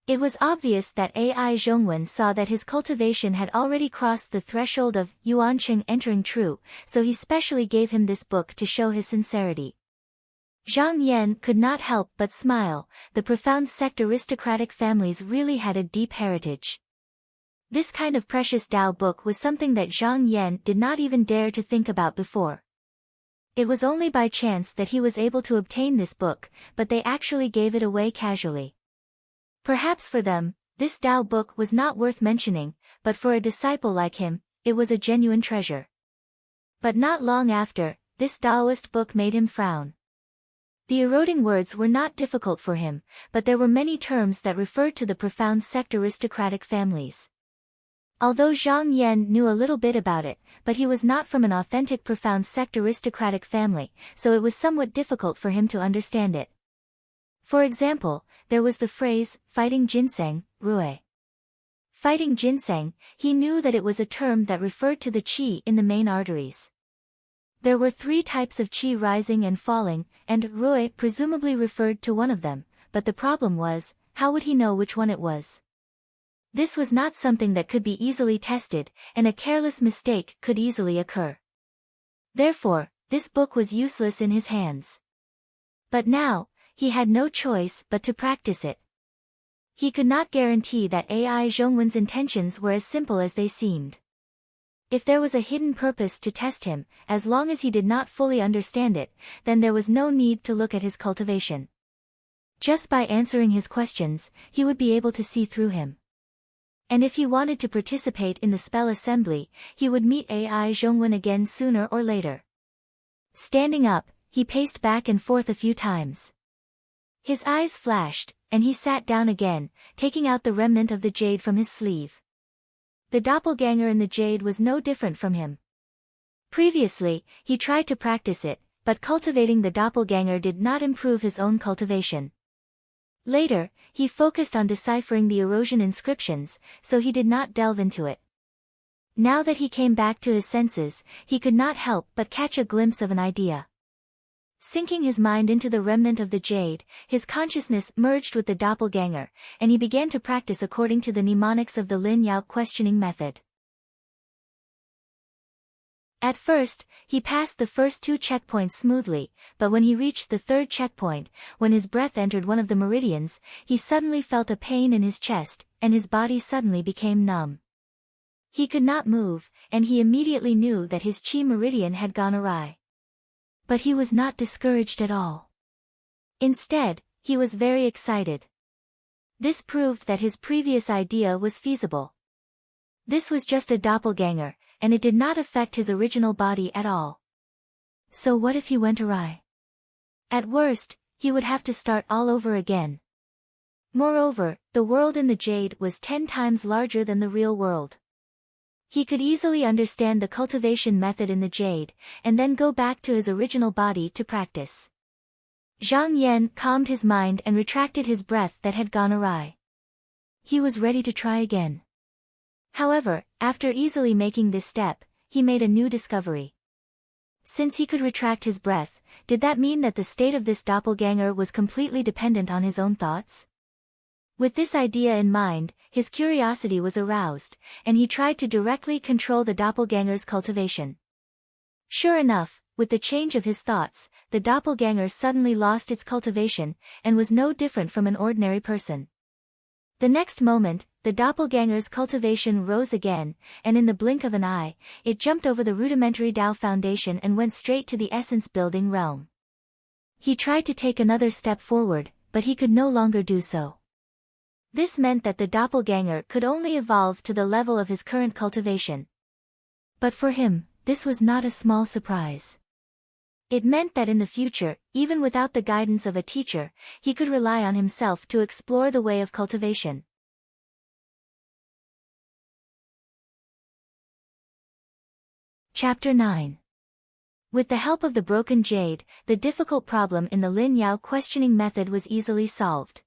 It was obvious that Ai Zhongwen saw that his cultivation had already crossed the threshold of Yuanqing entering true, so he specially gave him this book to show his sincerity. Zhang Yan could not help but smile. The profound sect aristocratic families really had a deep heritage. This kind of precious Tao book was something that Zhang Yan did not even dare to think about before. It was only by chance that he was able to obtain this book, but they actually gave it away casually. Perhaps for them, this Tao book was not worth mentioning, but for a disciple like him, it was a genuine treasure. But not long after, this Taoist book made him frown. The eroding words were not difficult for him, but there were many terms that referred to the profound sect aristocratic families. Although Zhang Yan knew a little bit about it, but he was not from an authentic profound sect aristocratic family, so it was somewhat difficult for him to understand it. For example, there was the phrase, fighting ginseng, rui. Fighting ginseng, he knew that it was a term that referred to the qi in the main arteries. There were 3 types of qi rising and falling, and rui presumably referred to one of them, but the problem was, how would he know which one it was? This was not something that could be easily tested, and a careless mistake could easily occur. Therefore, this book was useless in his hands. But now, he had no choice but to practice it. He could not guarantee that Ai Zhongwen's intentions were as simple as they seemed. If there was a hidden purpose to test him, as long as he did not fully understand it, then there was no need to look at his cultivation. Just by answering his questions, he would be able to see through him. And if he wanted to participate in the spell assembly, he would meet Ai Zhongwen again sooner or later. Standing up, he paced back and forth a few times. His eyes flashed, and he sat down again, taking out the remnant of the jade from his sleeve. The doppelganger in the jade was no different from him. Previously, he tried to practice it, but cultivating the doppelganger did not improve his own cultivation. Later, he focused on deciphering the erosion inscriptions, so he did not delve into it. Now that he came back to his senses, he could not help but catch a glimpse of an idea. Sinking his mind into the remnant of the jade, his consciousness merged with the doppelganger, and he began to practice according to the mnemonics of the Lin Yao questioning method. At first, he passed the first 2 checkpoints smoothly, but when he reached the 3rd checkpoint, when his breath entered one of the meridians, he suddenly felt a pain in his chest, and his body suddenly became numb. He could not move, and he immediately knew that his chi meridian had gone awry. But he was not discouraged at all. Instead, he was very excited. This proved that his previous idea was feasible. This was just a doppelganger, and it did not affect his original body at all. So what if he went awry? At worst, he would have to start all over again. Moreover, the world in the jade was 10 times larger than the real world. He could easily understand the cultivation method in the jade, and then go back to his original body to practice. Zhang Yan calmed his mind and retracted his breath that had gone awry. He was ready to try again. However, after easily making this step, he made a new discovery. Since he could retract his breath, did that mean that the state of this doppelganger was completely dependent on his own thoughts? With this idea in mind, his curiosity was aroused, and he tried to directly control the doppelganger's cultivation. Sure enough, with the change of his thoughts, the doppelganger suddenly lost its cultivation, and was no different from an ordinary person. The next moment, the doppelganger's cultivation rose again, and in the blink of an eye, it jumped over the rudimentary Tao foundation and went straight to the essence-building realm. He tried to take another step forward, but he could no longer do so. This meant that the doppelganger could only evolve to the level of his current cultivation. But for him, this was not a small surprise. It meant that in the future, even without the guidance of a teacher, he could rely on himself to explore the way of cultivation. Chapter 9. With the help of the broken jade, the difficult problem in the Lin Yao questioning method was easily solved.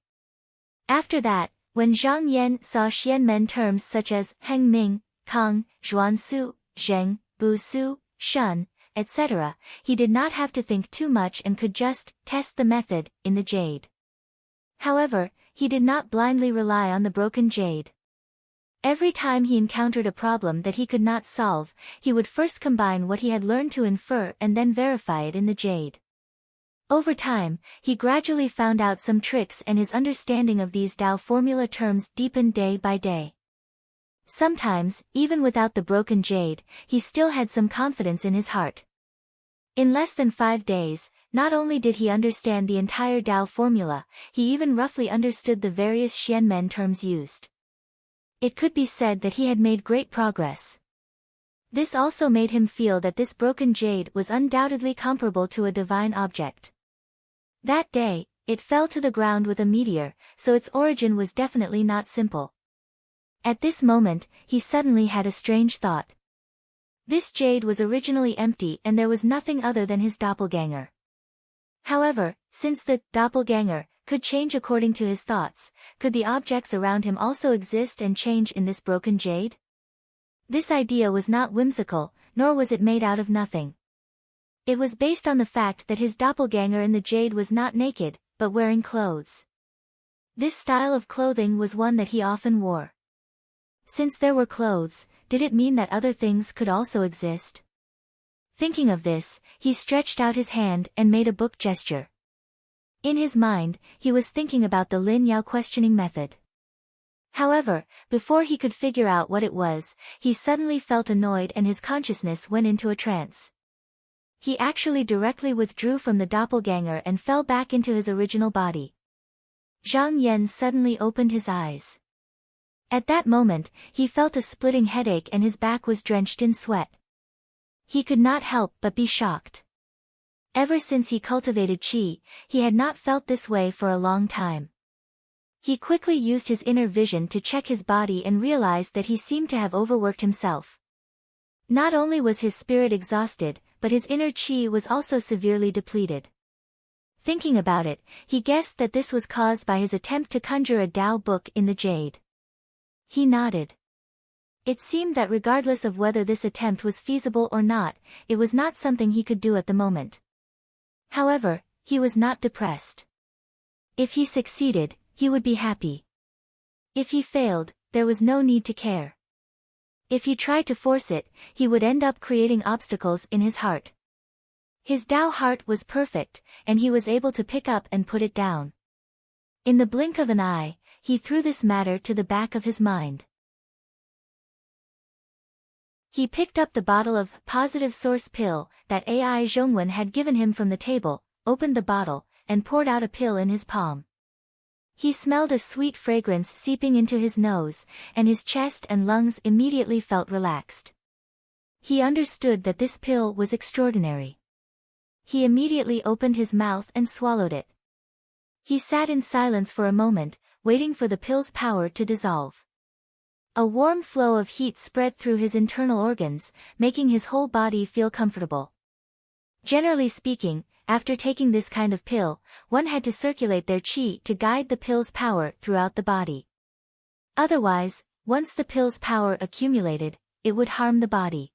After that, when Zhang Yan saw Xianmen terms such as Heng Ming, Kang, Zhuansu, Zheng, Busu, Shun, etc., he did not have to think too much and could just test the method in the jade. However, he did not blindly rely on the broken jade. Every time he encountered a problem that he could not solve, he would first combine what he had learned to infer and then verify it in the jade. Over time, he gradually found out some tricks and his understanding of these Tao formula terms deepened day by day. Sometimes, even without the broken jade, he still had some confidence in his heart. In less than 5 days, not only did he understand the entire Tao formula, he even roughly understood the various Xianmen terms used. It could be said that he had made great progress. This also made him feel that this broken jade was undoubtedly comparable to a divine object. That day, it fell to the ground with a meteor, so its origin was definitely not simple. At this moment, he suddenly had a strange thought. This jade was originally empty and there was nothing other than his doppelganger. However, since the doppelganger could change according to his thoughts, could the objects around him also exist and change in this broken jade? This idea was not whimsical, nor was it made out of nothing. It was based on the fact that his doppelganger in the jade was not naked, but wearing clothes. This style of clothing was one that he often wore. Since there were clothes, did it mean that other things could also exist? Thinking of this, he stretched out his hand and made a book gesture. In his mind, he was thinking about the Lin Yao questioning method. However, before he could figure out what it was, he suddenly felt annoyed and his consciousness went into a trance. He actually directly withdrew from the doppelganger and fell back into his original body. Zhang Yan suddenly opened his eyes. At that moment, he felt a splitting headache and his back was drenched in sweat. He could not help but be shocked. Ever since he cultivated qi, he had not felt this way for a long time. He quickly used his inner vision to check his body and realized that he seemed to have overworked himself. Not only was his spirit exhausted, but his inner qi was also severely depleted. Thinking about it, he guessed that this was caused by his attempt to conjure a Tao book in the jade. He nodded. It seemed that regardless of whether this attempt was feasible or not, it was not something he could do at the moment. However, he was not depressed. If he succeeded, he would be happy. If he failed, there was no need to care. If he tried to force it, he would end up creating obstacles in his heart. His Tao heart was perfect, and he was able to pick up and put it down. In the blink of an eye, he threw this matter to the back of his mind. He picked up the bottle of positive source pill that Ai Zhongwen had given him from the table, opened the bottle, and poured out a pill in his palm. He smelled a sweet fragrance seeping into his nose, and his chest and lungs immediately felt relaxed. He understood that this pill was extraordinary. He immediately opened his mouth and swallowed it. He sat in silence for a moment, waiting for the pill's power to dissolve. A warm flow of heat spread through his internal organs, making his whole body feel comfortable. Generally speaking, after taking this kind of pill, one had to circulate their qi to guide the pill's power throughout the body. Otherwise, once the pill's power accumulated, it would harm the body.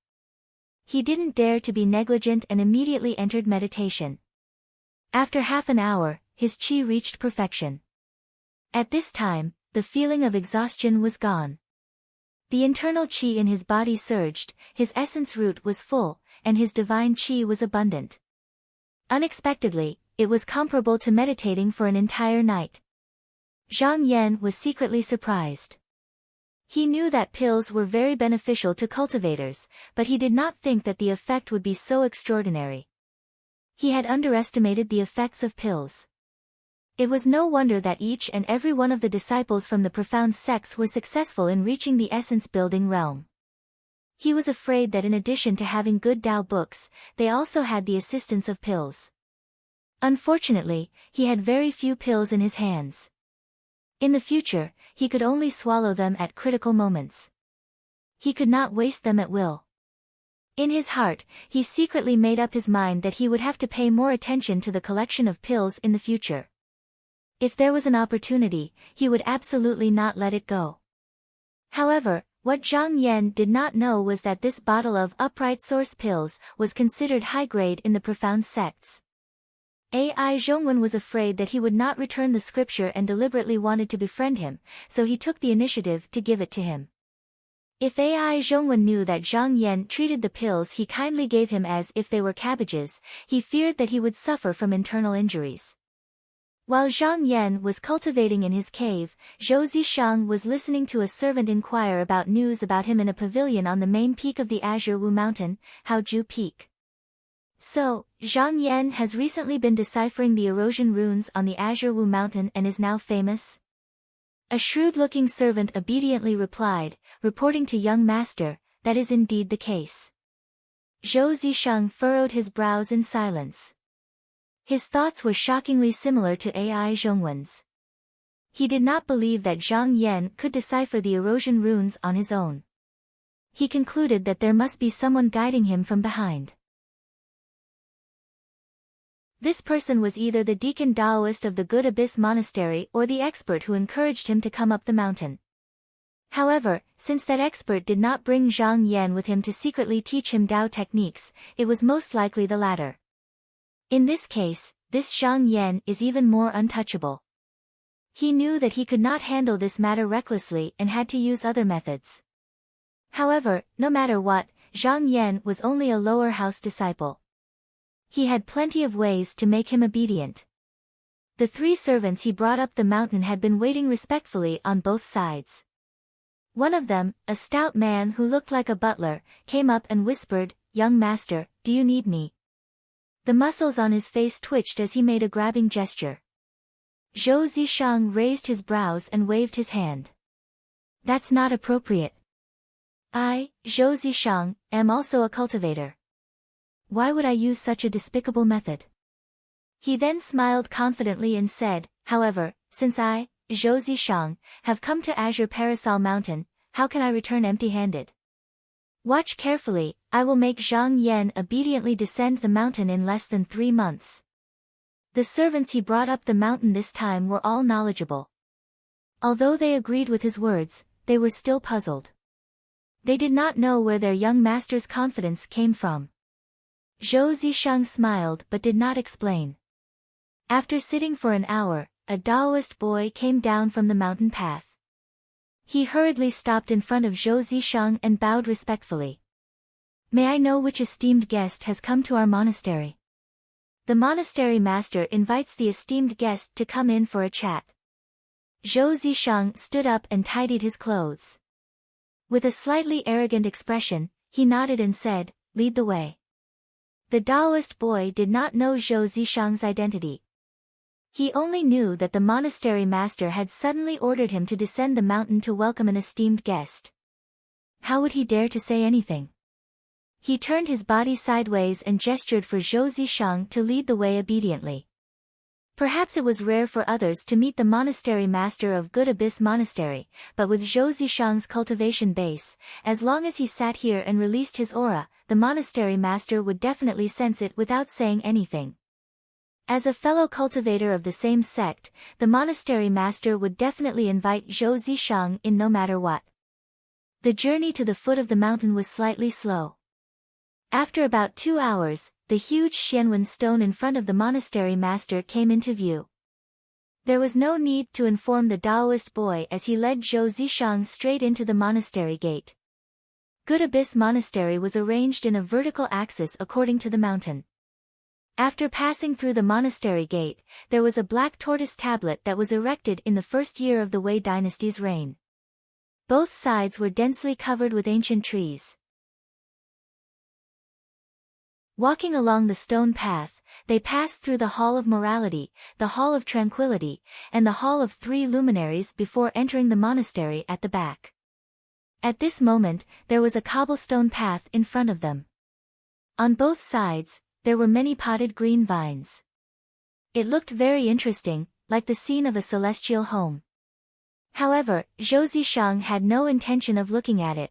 He didn't dare to be negligent and immediately entered meditation. After half an hour, his qi reached perfection. At this time, the feeling of exhaustion was gone. The internal qi in his body surged, his essence root was full, and his divine qi was abundant. Unexpectedly, it was comparable to meditating for an entire night. Zhang Yan was secretly surprised. He knew that pills were very beneficial to cultivators, but he did not think that the effect would be so extraordinary. He had underestimated the effects of pills. It was no wonder that each and every one of the disciples from the profound sects were successful in reaching the essence-building realm. He was afraid that in addition to having good Tao books, they also had the assistance of pills. Unfortunately, he had very few pills in his hands. In the future, he could only swallow them at critical moments. He could not waste them at will. In his heart, he secretly made up his mind that he would have to pay more attention to the collection of pills in the future. If there was an opportunity, he would absolutely not let it go. However, what Zhang Yan did not know was that this bottle of upright source pills was considered high-grade in the profound sects. Ai Zhongwen was afraid that he would not return the scripture and deliberately wanted to befriend him, so he took the initiative to give it to him. If Ai Zhongwen knew that Zhang Yan treated the pills he kindly gave him as if they were cabbages, he feared that he would suffer from internal injuries. While Zhang Yan was cultivating in his cave, Zhou Zishang was listening to a servant inquire about news about him in a pavilion on the main peak of the Azure Wu Mountain, Haoju Peak. So, Zhang Yan has recently been deciphering the erosion runes on the Azure Wu Mountain and is now famous? A shrewd-looking servant obediently replied, reporting to young master, that is indeed the case. Zhou Zishang furrowed his brows in silence. His thoughts were shockingly similar to Ai Zhongwen's. He did not believe that Zhang Yan could decipher the erosion runes on his own. He concluded that there must be someone guiding him from behind. This person was either the deacon Taoist of the Good Abyss Monastery or the expert who encouraged him to come up the mountain. However, since that expert did not bring Zhang Yan with him to secretly teach him Tao techniques, it was most likely the latter. In this case, this Zhang Yan is even more untouchable. He knew that he could not handle this matter recklessly and had to use other methods. However, no matter what, Zhang Yan was only a lower house disciple. He had plenty of ways to make him obedient. The 3 servants he brought up the mountain had been waiting respectfully on both sides. One of them, a stout man who looked like a butler, came up and whispered, "Young master, do you need me?" The muscles on his face twitched as he made a grabbing gesture. Zhou Zishang raised his brows and waved his hand. That's not appropriate. I, Zhou Zishang, am also a cultivator. Why would I use such a despicable method? He then smiled confidently and said, however, since I, Zhou Zishang, have come to Azure Parasol Mountain, how can I return empty-handed? Watch carefully, I will make Zhang Yan obediently descend the mountain in less than 3 months. The servants he brought up the mountain this time were all knowledgeable. Although they agreed with his words, they were still puzzled. They did not know where their young master's confidence came from. Zhou Zishang smiled but did not explain. After sitting for an hour, a Taoist boy came down from the mountain path. He hurriedly stopped in front of Zhou Zishang and bowed respectfully. May I know which esteemed guest has come to our monastery? The monastery master invites the esteemed guest to come in for a chat. Zhou Zishang stood up and tidied his clothes. With a slightly arrogant expression, he nodded and said, lead the way. The Taoist boy did not know Zhou Zishang's identity. He only knew that the monastery master had suddenly ordered him to descend the mountain to welcome an esteemed guest. How would he dare to say anything? He turned his body sideways and gestured for Zhou Zishang to lead the way obediently. Perhaps it was rare for others to meet the monastery master of Good Abyss Monastery, but with Zhou Zishang's cultivation base, as long as he sat here and released his aura, the monastery master would definitely sense it without saying anything. As a fellow cultivator of the same sect, the monastery master would definitely invite Zhou Zishang in no matter what. The journey to the foot of the mountain was slightly slow. After about 2 hours, the huge Xianwen stone in front of the monastery master came into view. There was no need to inform the Taoist boy as he led Zhou Zishang straight into the monastery gate. Good Abyss Monastery was arranged in a vertical axis according to the mountain. After passing through the monastery gate, there was a black tortoise tablet that was erected in the first year of the Wei dynasty's reign. Both sides were densely covered with ancient trees. Walking along the stone path, they passed through the Hall of Morality, the Hall of Tranquility, and the Hall of Three Luminaries before entering the monastery at the back. At this moment, there was a cobblestone path in front of them. On both sides, there were many potted green vines. It looked very interesting, like the scene of a celestial home. However, Zhou Zishang had no intention of looking at it.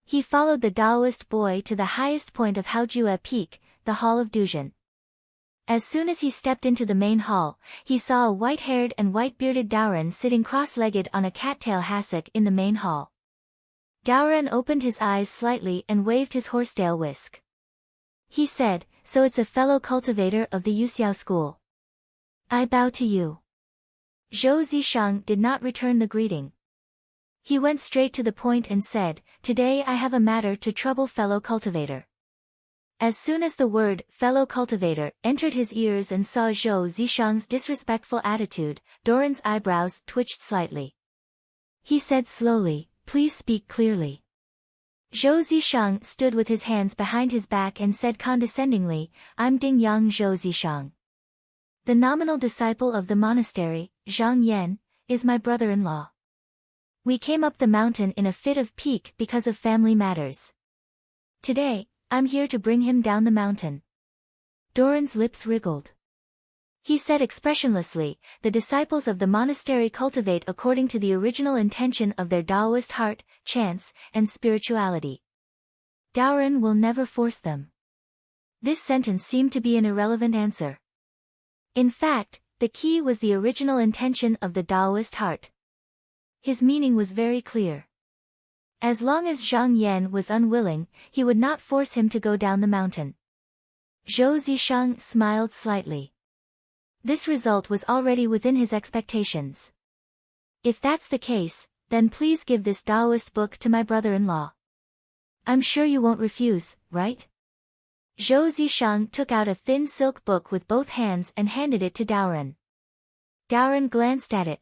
He followed the Taoist boy to the highest point of Haojue Peak, the Hall of Duzhen. As soon as he stepped into the main hall, he saw a white-haired and white-bearded Daoren sitting cross-legged on a cattail hassock in the main hall. Daoren opened his eyes slightly and waved his horsetail whisk. He said, so it's a fellow cultivator of the Yuxiao school. I bow to you. Zhou Zishang did not return the greeting. He went straight to the point and said, today I have a matter to trouble fellow cultivator. As soon as the word, fellow cultivator, entered his ears and saw Zhou Zishang's disrespectful attitude, Doran's eyebrows twitched slightly. He said slowly, please speak clearly. Zhou Zishang stood with his hands behind his back and said condescendingly, I'm Dingyang Zhou Zishang. The nominal disciple of the monastery, Zhang Yan, is my brother-in-law. We came up the mountain in a fit of pique because of family matters. Today, I'm here to bring him down the mountain. Doran's lips wriggled. He said expressionlessly, the disciples of the monastery cultivate according to the original intention of their Taoist heart, chance, and spirituality. Daoren will never force them. This sentence seemed to be an irrelevant answer. In fact, the key was the original intention of the Taoist heart. His meaning was very clear. As long as Zhang Yan was unwilling, he would not force him to go down the mountain. Zhou Zishang smiled slightly. This result was already within his expectations. If that's the case, then please give this Taoist book to my brother-in-law. I'm sure you won't refuse, right? Zhou Zishang took out a thin silk book with both hands and handed it to Daoren. Daoren glanced at it.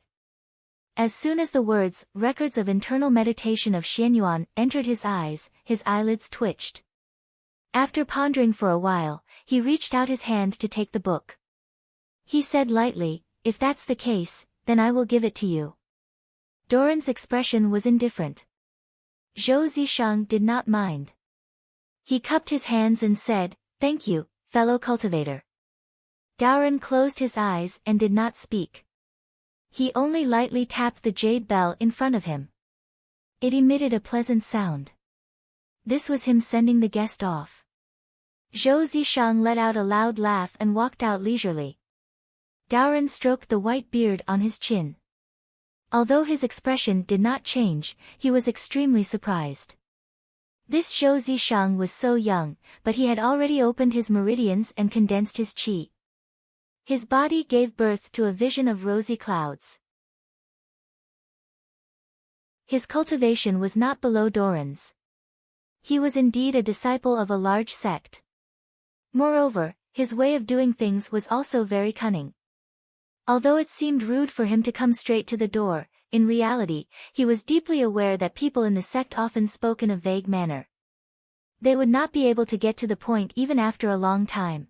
As soon as the words, records of internal meditation of Xianyuan, entered his eyes, his eyelids twitched. After pondering for a while, he reached out his hand to take the book. He said lightly, if that's the case, then I will give it to you. Doran's expression was indifferent. Zhou Zishang did not mind. He cupped his hands and said, "Thank you, fellow cultivator." Doran closed his eyes and did not speak. He only lightly tapped the jade bell in front of him. It emitted a pleasant sound. This was him sending the guest off. Zhou Zishang let out a loud laugh and walked out leisurely. Doran stroked the white beard on his chin. Although his expression did not change, he was extremely surprised. This Zhou Zishang was so young, but he had already opened his meridians and condensed his qi. His body gave birth to a vision of rosy clouds. His cultivation was not below Doran's. He was indeed a disciple of a large sect. Moreover, his way of doing things was also very cunning. Although it seemed rude for him to come straight to the door, in reality, he was deeply aware that people in the sect often spoke in a vague manner. They would not be able to get to the point even after a long time.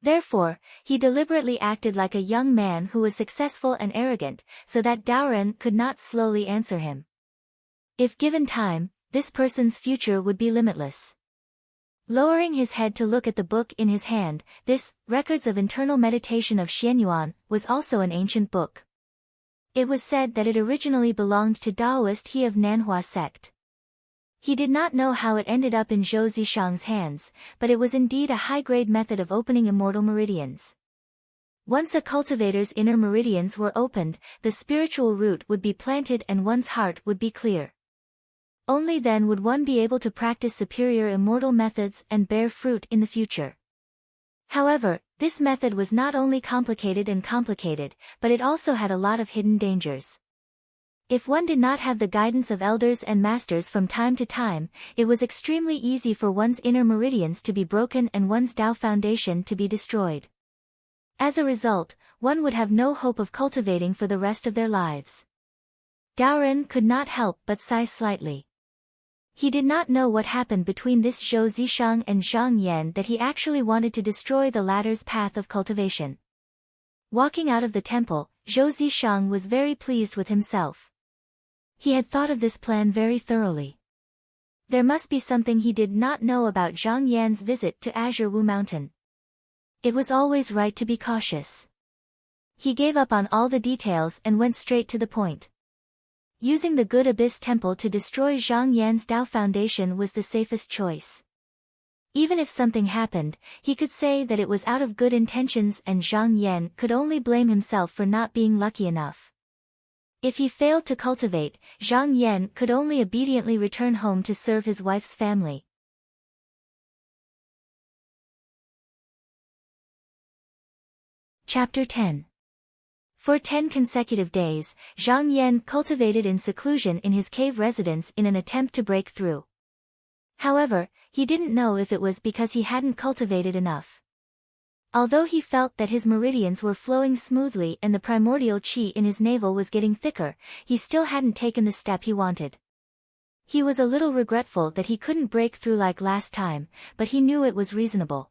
Therefore, he deliberately acted like a young man who was successful and arrogant, so that Doran could not slowly answer him. If given time, this person's future would be limitless. Lowering his head to look at the book in his hand, this, Records of Internal Meditation of Xianyuan, was also an ancient book. It was said that it originally belonged to Daoist He of Nanhua sect. He did not know how it ended up in Zhou Zishang's hands, but it was indeed a high-grade method of opening immortal meridians. Once a cultivator's inner meridians were opened, the spiritual root would be planted and one's heart would be clear. Only then would one be able to practice superior immortal methods and bear fruit in the future. However, this method was not only complicated, but it also had a lot of hidden dangers. If one did not have the guidance of elders and masters from time to time, it was extremely easy for one's inner meridians to be broken and one's Tao foundation to be destroyed. As a result, one would have no hope of cultivating for the rest of their lives. Doran could not help but sigh slightly. He did not know what happened between this Zhou Zishang and Zhang Yan that he actually wanted to destroy the latter's path of cultivation. Walking out of the temple, Zhou Zishang was very pleased with himself. He had thought of this plan very thoroughly. There must be something he did not know about Zhang Yan's visit to Azure Wu Mountain. It was always right to be cautious. He gave up on all the details and went straight to the point. Using the Good Abyss Temple to destroy Zhang Yan's Tao foundation was the safest choice. Even if something happened, he could say that it was out of good intentions and Zhang Yan could only blame himself for not being lucky enough. If he failed to cultivate, Zhang Yan could only obediently return home to serve his wife's family. Chapter 10. For 10 consecutive days, Zhang Yan cultivated in seclusion in his cave residence in an attempt to break through. However, he didn't know if it was because he hadn't cultivated enough. Although he felt that his meridians were flowing smoothly and the primordial qi in his navel was getting thicker, he still hadn't taken the step he wanted. He was a little regretful that he couldn't break through like last time, but he knew it was reasonable.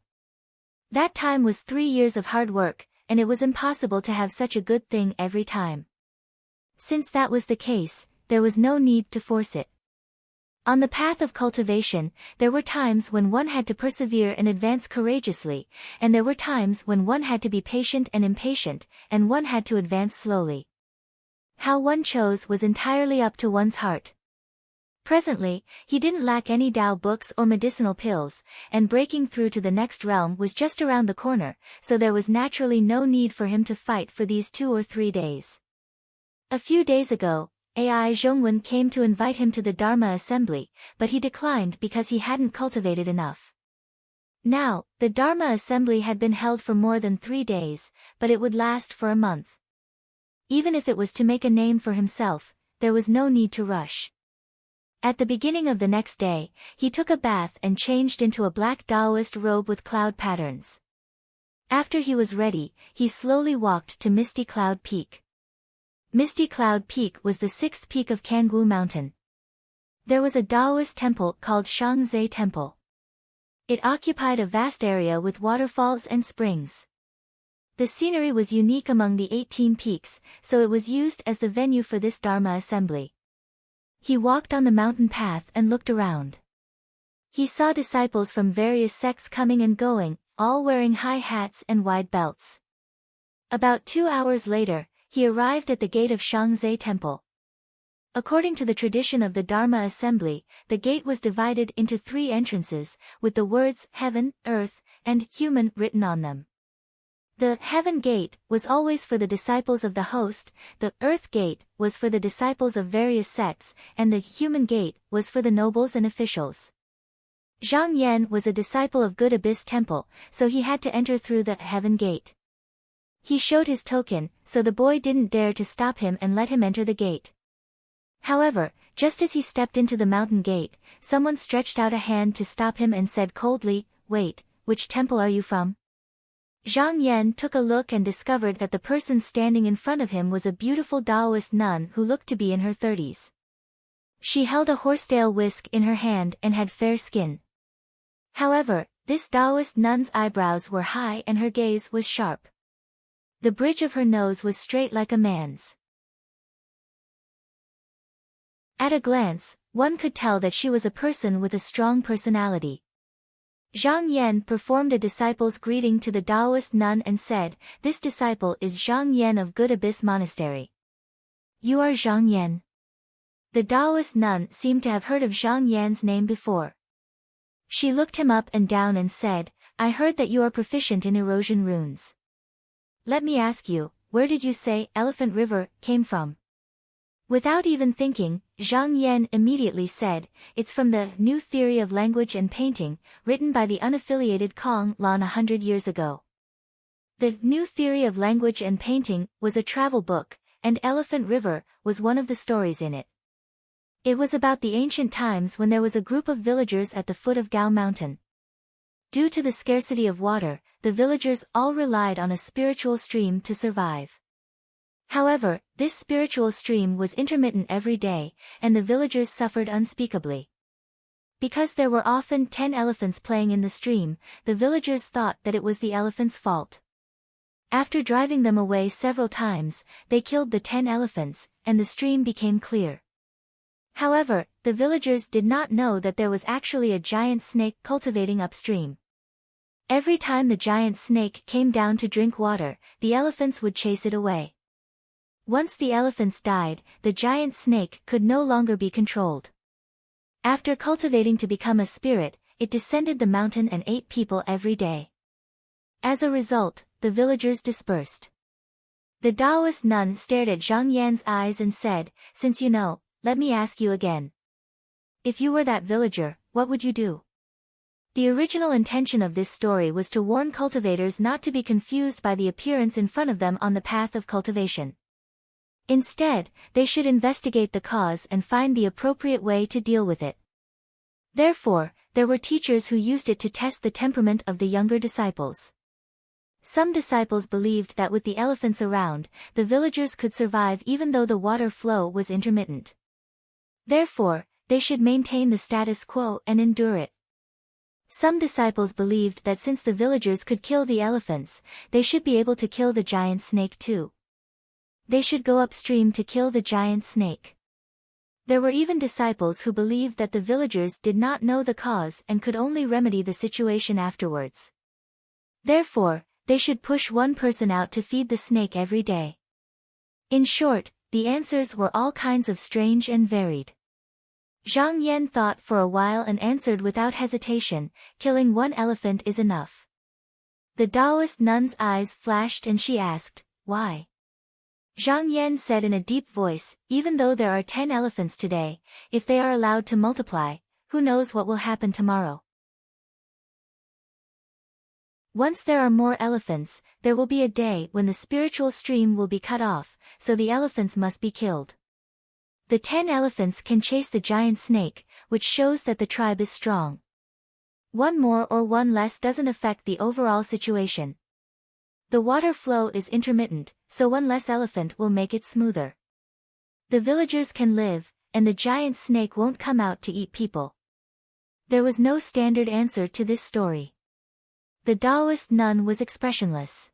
That time was 3 years of hard work, and it was impossible to have such a good thing every time. Since that was the case, there was no need to force it. On the path of cultivation, there were times when one had to persevere and advance courageously, and there were times when one had to be patient and impatient, and one had to advance slowly. How one chose was entirely up to one's heart. Presently, he didn't lack any Tao books or medicinal pills, and breaking through to the next realm was just around the corner, so there was naturally no need for him to fight for these 2 or 3 days. A few days ago, Ai Zhongwen came to invite him to the Dharma assembly, but he declined because he hadn't cultivated enough. Now, the Dharma assembly had been held for more than 3 days, but it would last for a month. Even if it was to make a name for himself, there was no need to rush. At the beginning of the next day, he took a bath and changed into a black Taoist robe with cloud patterns. After he was ready, he slowly walked to Misty Cloud Peak. Misty Cloud Peak was the 6th peak of Kangwu Mountain. There was a Taoist temple called Shangzhe Temple. It occupied a vast area with waterfalls and springs. The scenery was unique among the 18 peaks, so it was used as the venue for this Dharma assembly. He walked on the mountain path and looked around. He saw disciples from various sects coming and going, all wearing high hats and wide belts. About 2 hours later, he arrived at the gate of Shangzhe Temple. According to the tradition of the Dharma assembly, the gate was divided into 3 entrances, with the words heaven, earth, and human written on them. The heaven gate was always for the disciples of the host, the earth gate was for the disciples of various sects, and the human gate was for the nobles and officials. Zhang Yan was a disciple of Good Abyss Temple, so he had to enter through the heaven gate. He showed his token, so the boy didn't dare to stop him and let him enter the gate. However, just as he stepped into the mountain gate, someone stretched out a hand to stop him and said coldly, "Wait, which temple are you from?" Zhang Yan took a look and discovered that the person standing in front of him was a beautiful Taoist nun who looked to be in her 30s. She held a horsetail whisk in her hand and had fair skin. However, this Taoist nun's eyebrows were high and her gaze was sharp. The bridge of her nose was straight like a man's. At a glance, one could tell that she was a person with a strong personality. Zhang Yan performed a disciple's greeting to the Taoist nun and said, "This disciple is Zhang Yan of Good Abyss Monastery." "You are Zhang Yan?" The Taoist nun seemed to have heard of Zhang Yan's name before. She looked him up and down and said, "I heard that you are proficient in erosion runes. Let me ask you, where did you say Elephant River came from?" Without even thinking, Zhang Yan immediately said, "It's from the New Theory of Language and Painting, written by the unaffiliated Kong Lan 100 years ago." The New Theory of Language and Painting was a travel book, and Elephant River was one of the stories in it. It was about the ancient times when there was a group of villagers at the foot of Gao Mountain. Due to the scarcity of water, the villagers all relied on a spiritual stream to survive. However, this spiritual stream was intermittent every day, and the villagers suffered unspeakably. Because there were often 10 elephants playing in the stream, the villagers thought that it was the elephants' fault. After driving them away several times, they killed the 10 elephants, and the stream became clear. However, the villagers did not know that there was actually a giant snake cultivating upstream. Every time the giant snake came down to drink water, the elephants would chase it away. Once the elephants died, the giant snake could no longer be controlled. After cultivating to become a spirit, it descended the mountain and ate people every day. As a result, the villagers dispersed. The Taoist nun stared at Zhang Yan's eyes and said, "Since you know, let me ask you again. If you were that villager, what would you do?" The original intention of this story was to warn cultivators not to be confused by the appearance in front of them on the path of cultivation. Instead, they should investigate the cause and find the appropriate way to deal with it. Therefore, there were teachers who used it to test the temperament of the younger disciples. Some disciples believed that with the elephants around, the villagers could survive even though the water flow was intermittent. Therefore, they should maintain the status quo and endure it. Some disciples believed that since the villagers could kill the elephants, they should be able to kill the giant snake too. They should go upstream to kill the giant snake. There were even disciples who believed that the villagers did not know the cause and could only remedy the situation afterwards. Therefore, they should push one person out to feed the snake every day. In short, the answers were all kinds of strange and varied. Zhang Yan thought for a while and answered without hesitation, "Killing one elephant is enough." The Taoist nun's eyes flashed and she asked, "Why?" Zhang Yan said in a deep voice, "Even though there are 10 elephants today, if they are allowed to multiply, who knows what will happen tomorrow? Once there are more elephants, there will be a day when the spiritual stream will be cut off, so the elephants must be killed. The 10 elephants can chase the giant snake, which shows that the tribe is strong. One more or one less doesn't affect the overall situation. The water flow is intermittent, so one less elephant will make it smoother. The villagers can live, and the giant snake won't come out to eat people." There was no standard answer to this story. The Taoist nun was expressionless.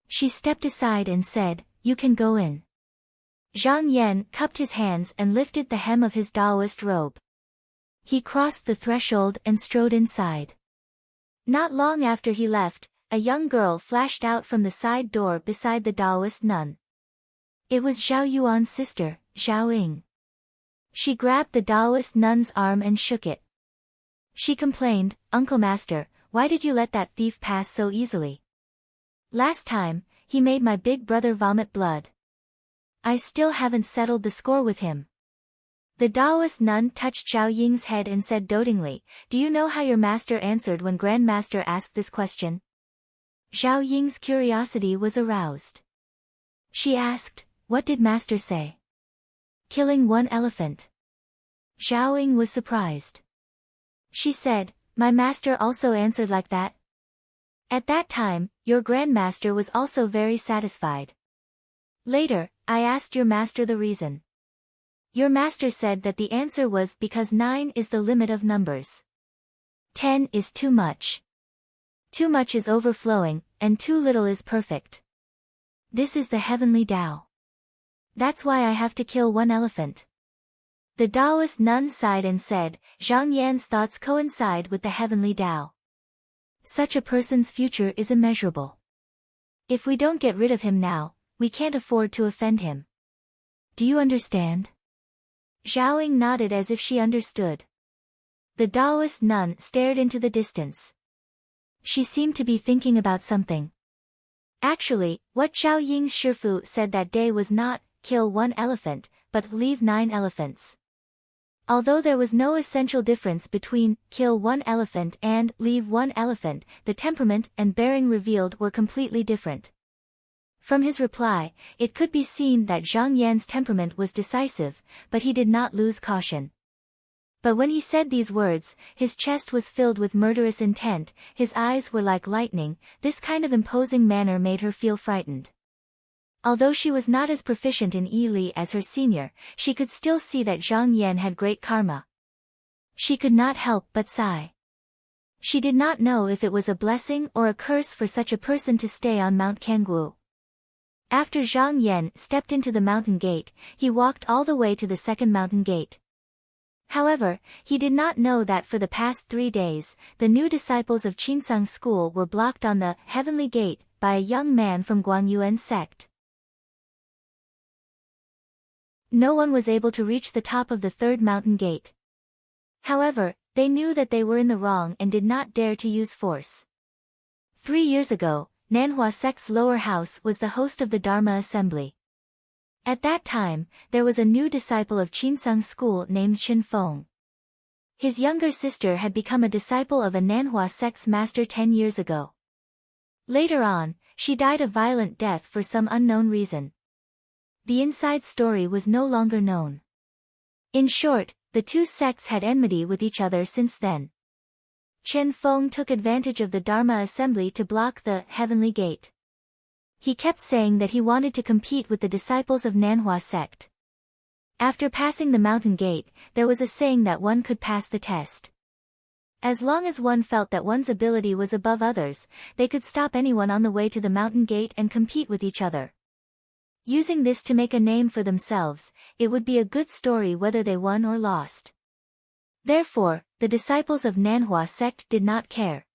She stepped aside and said, "You can go in." Zhang Yan cupped his hands and lifted the hem of his Taoist robe. He crossed the threshold and strode inside. Not long after he left, a young girl flashed out from the side door beside the Taoist nun. It was Zhao Yuan's sister, Zhao Ying. She grabbed the Taoist nun's arm and shook it. She complained, "Uncle Master, why did you let that thief pass so easily? Last time, he made my big brother vomit blood. I still haven't settled the score with him." The Taoist nun touched Zhao Ying's head and said dotingly, "Do you know how your master answered when Grandmaster asked this question?" Zhao Ying's curiosity was aroused. She asked, "What did master say?" "Killing one elephant." Zhao Ying was surprised. She said, "My master also answered like that. At that time, your grandmaster was also very satisfied. Later, I asked your master the reason. Your master said that the answer was because 9 is the limit of numbers. 10 is too much. Too much is overflowing, and too little is perfect. This is the heavenly Tao. That's why I have to kill one elephant." The Taoist nun sighed and said, "Zhang Yan's thoughts coincide with the heavenly Tao. Such a person's future is immeasurable. If we don't get rid of him now, we can't afford to offend him. Do you understand?" Zhao Ying nodded as if she understood. The Taoist nun stared into the distance. She seemed to be thinking about something. Actually, what Zhao Ying's Shifu said that day was not, "Kill one elephant," but "Leave 9 elephants." Although there was no essential difference between "kill one elephant" and "leave one elephant," the temperament and bearing revealed were completely different. From his reply, it could be seen that Zhang Yan's temperament was decisive, but he did not lose caution. But when he said these words, his chest was filled with murderous intent, his eyes were like lightning. This kind of imposing manner made her feel frightened. Although she was not as proficient in Yi Li as her senior, she could still see that Zhang Yan had great karma. She could not help but sigh. She did not know if it was a blessing or a curse for such a person to stay on Mount Kanggu. After Zhang Yan stepped into the mountain gate, he walked all the way to the second mountain gate. However, he did not know that for the past 3 days, the new disciples of Qinsang school were blocked on the heavenly gate by a young man from Guangyuan sect. No one was able to reach the top of the third mountain gate. However, they knew that they were in the wrong and did not dare to use force. 3 years ago, Nanhua sect's lower house was the host of the Dharma assembly. At that time, there was a new disciple of Qinsang school named Chen Feng. His younger sister had become a disciple of a Nanhua sect's master 10 years ago. Later on, she died a violent death for some unknown reason. The inside story was no longer known. In short, the two sects had enmity with each other since then. Chen Feng took advantage of the Dharma assembly to block the heavenly gate. He kept saying that he wanted to compete with the disciples of Nanhua sect. After passing the mountain gate, there was a saying that one could pass the test. As long as one felt that one's ability was above others, they could stop anyone on the way to the mountain gate and compete with each other. Using this to make a name for themselves, it would be a good story whether they won or lost. Therefore, the disciples of Nanhua sect did not care.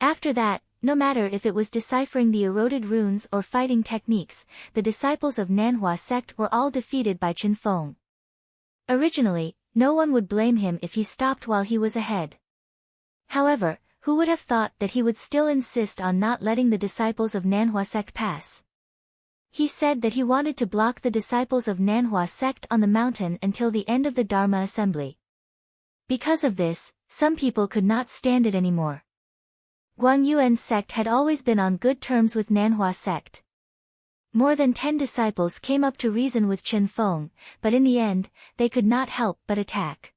After that, no matter if it was deciphering the eroded runes or fighting techniques, the disciples of Nanhua sect were all defeated by Chen Feng. Originally, no one would blame him if he stopped while he was ahead. However, who would have thought that he would still insist on not letting the disciples of Nanhua sect pass? He said that he wanted to block the disciples of Nanhua sect on the mountain until the end of the Dharma assembly. Because of this, some people could not stand it anymore. Guangyuan sect had always been on good terms with Nanhua sect. More than 10 disciples came up to reason with Chen Feng, but in the end, they could not help but attack.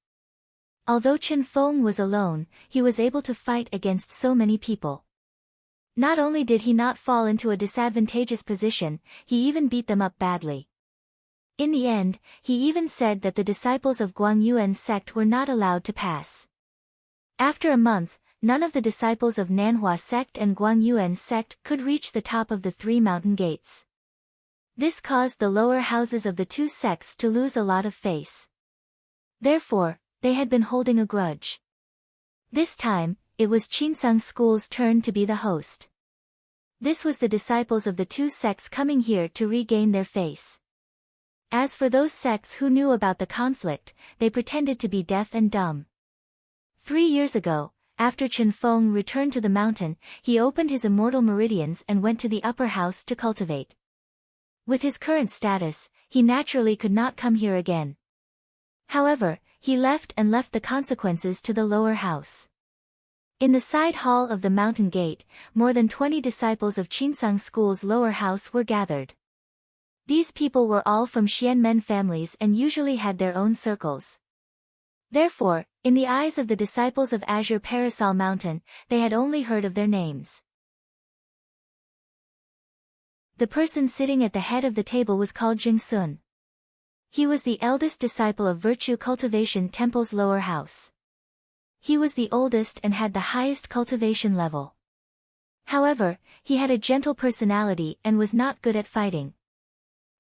Although Chen Feng was alone, he was able to fight against so many people. Not only did he not fall into a disadvantageous position, he even beat them up badly. In the end, he even said that the disciples of Guangyuan sect were not allowed to pass. After a month, none of the disciples of Nanhua sect and Guangyuan sect could reach the top of the 3 mountain gates. This caused the lower houses of the 2 sects to lose a lot of face. Therefore, they had been holding a grudge. This time, it was Qinsang School's turn to be the host. This was the disciples of the 2 sects coming here to regain their face. As for those sects who knew about the conflict, they pretended to be deaf and dumb. 3 years ago, after Chen Feng returned to the mountain, he opened his immortal meridians and went to the upper house to cultivate. With his current status, he naturally could not come here again. However, he left the consequences to the lower house. In the side hall of the mountain gate, more than 20 disciples of Qinsang School's lower house were gathered. These people were all from Xianmen families and usually had their own circles. Therefore, in the eyes of the disciples of Azure Parasol Mountain, they had only heard of their names. The person sitting at the head of the table was called Jingsun. He was the eldest disciple of Virtue Cultivation Temple's lower house. He was the oldest and had the highest cultivation level. However, he had a gentle personality and was not good at fighting.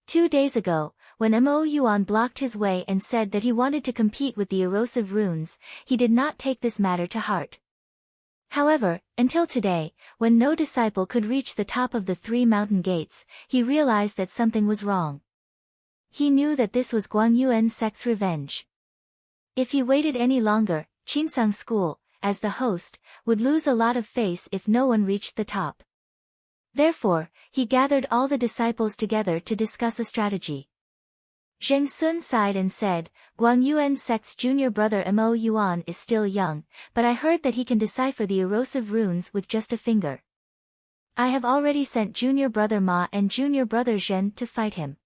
2 days ago, when Mo Yuan blocked his way and said that he wanted to compete with the erosive runes, he did not take this matter to heart. However, until today, when no disciple could reach the top of the 3 mountain gates, he realized that something was wrong. He knew that this was Guangyuan sect's revenge. If he waited any longer, Qinsang School, as the host, would lose a lot of face if no one reached the top. Therefore, he gathered all the disciples together to discuss a strategy. Zheng Sun sighed and said, Guangyuan sect's junior brother Mo Yuan is still young, but I heard that he can decipher the erosive runes with just a finger. I have already sent junior brother Ma and junior brother Zhen to fight him.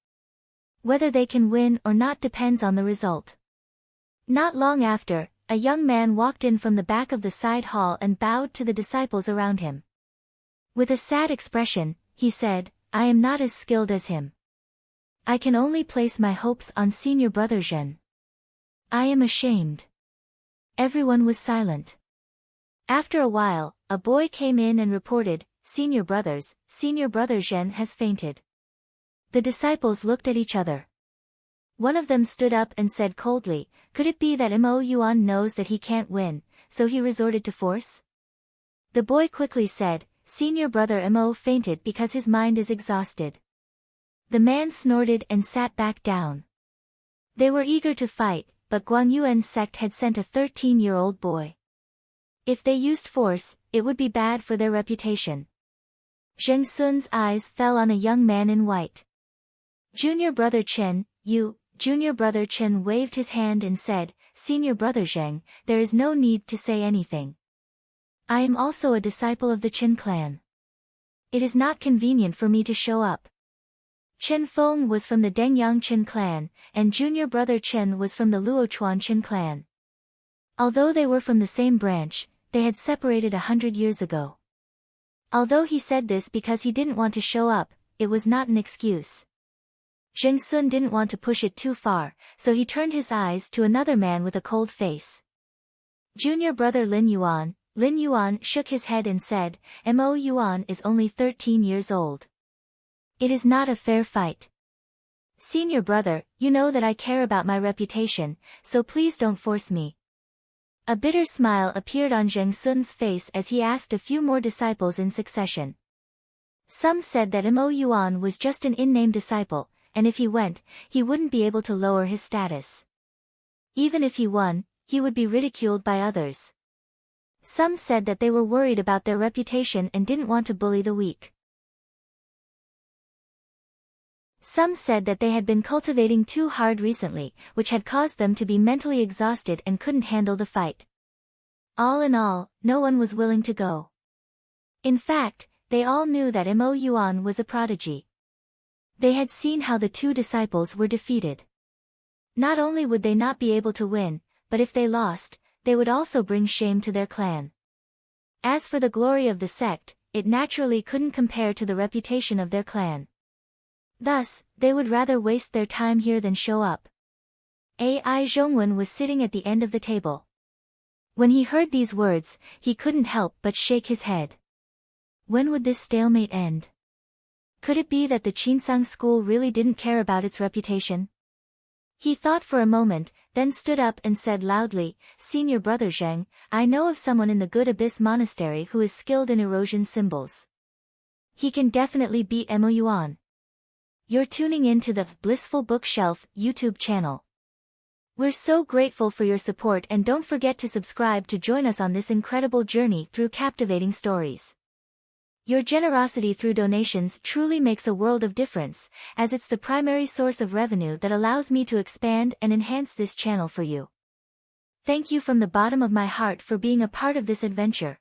Whether they can win or not depends on the result. Not long after, a young man walked in from the back of the side hall and bowed to the disciples around him. With a sad expression, he said, I am not as skilled as him. I can only place my hopes on senior brother Zhen. I am ashamed. Everyone was silent. After a while, a boy came in and reported, Senior brother Zhen has fainted. The disciples looked at each other. One of them stood up and said coldly, could it be that Mo Yuan knows that he can't win, so he resorted to force? The boy quickly said, Senior brother Mo fainted because his mind is exhausted. The man snorted and sat back down. They were eager to fight, but Guangyuan sect had sent a 13-year-old boy. If they used force, it would be bad for their reputation. Zheng Sun's eyes fell on a young man in white. Junior brother Chen, you. Junior brother Chen waved his hand and said, Senior brother Zheng, there is no need to say anything. I am also a disciple of the Chen clan. It is not convenient for me to show up. Chen Feng was from the Dengyang Chen clan, and junior brother Chen was from the Luochuan Chen clan. Although they were from the same branch, they had separated 100 years ago. Although he said this because he didn't want to show up, it was not an excuse. Zheng Sun didn't want to push it too far, so he turned his eyes to another man with a cold face. Junior brother Lin Yuan shook his head and said, Mo Yuan is only 13 years old. It is not a fair fight. Senior brother, you know that I care about my reputation, so please don't force me. A bitter smile appeared on Zheng Sun's face as he asked a few more disciples in succession. Some said that Mo Yuan was just an in-name disciple, and if he went, he wouldn't be able to lower his status. Even if he won, he would be ridiculed by others. Some said that they were worried about their reputation and didn't want to bully the weak. Some said that they had been cultivating too hard recently, which had caused them to be mentally exhausted and couldn't handle the fight. All in all, no one was willing to go. In fact, they all knew that Mo Yuan was a prodigy. They had seen how the 2 disciples were defeated. Not only would they not be able to win, but if they lost, they would also bring shame to their clan. As for the glory of the sect, it naturally couldn't compare to the reputation of their clan. Thus, they would rather waste their time here than show up. Ai Zhongwen was sitting at the end of the table. When he heard these words, he couldn't help but shake his head. When would this stalemate end? Could it be that the Qinsang school really didn't care about its reputation? He thought for a moment, then stood up and said loudly, "Senior brother Zheng, I know of someone in the Good Abyss Monastery who is skilled in erosion symbols. He can definitely beat Mo Yuan." You're tuning in to the Blissful Bookshelf YouTube channel. We're so grateful for your support, and don't forget to subscribe to join us on this incredible journey through captivating stories. Your generosity through donations truly makes a world of difference, as it's the primary source of revenue that allows me to expand and enhance this channel for you. Thank you from the bottom of my heart for being a part of this adventure.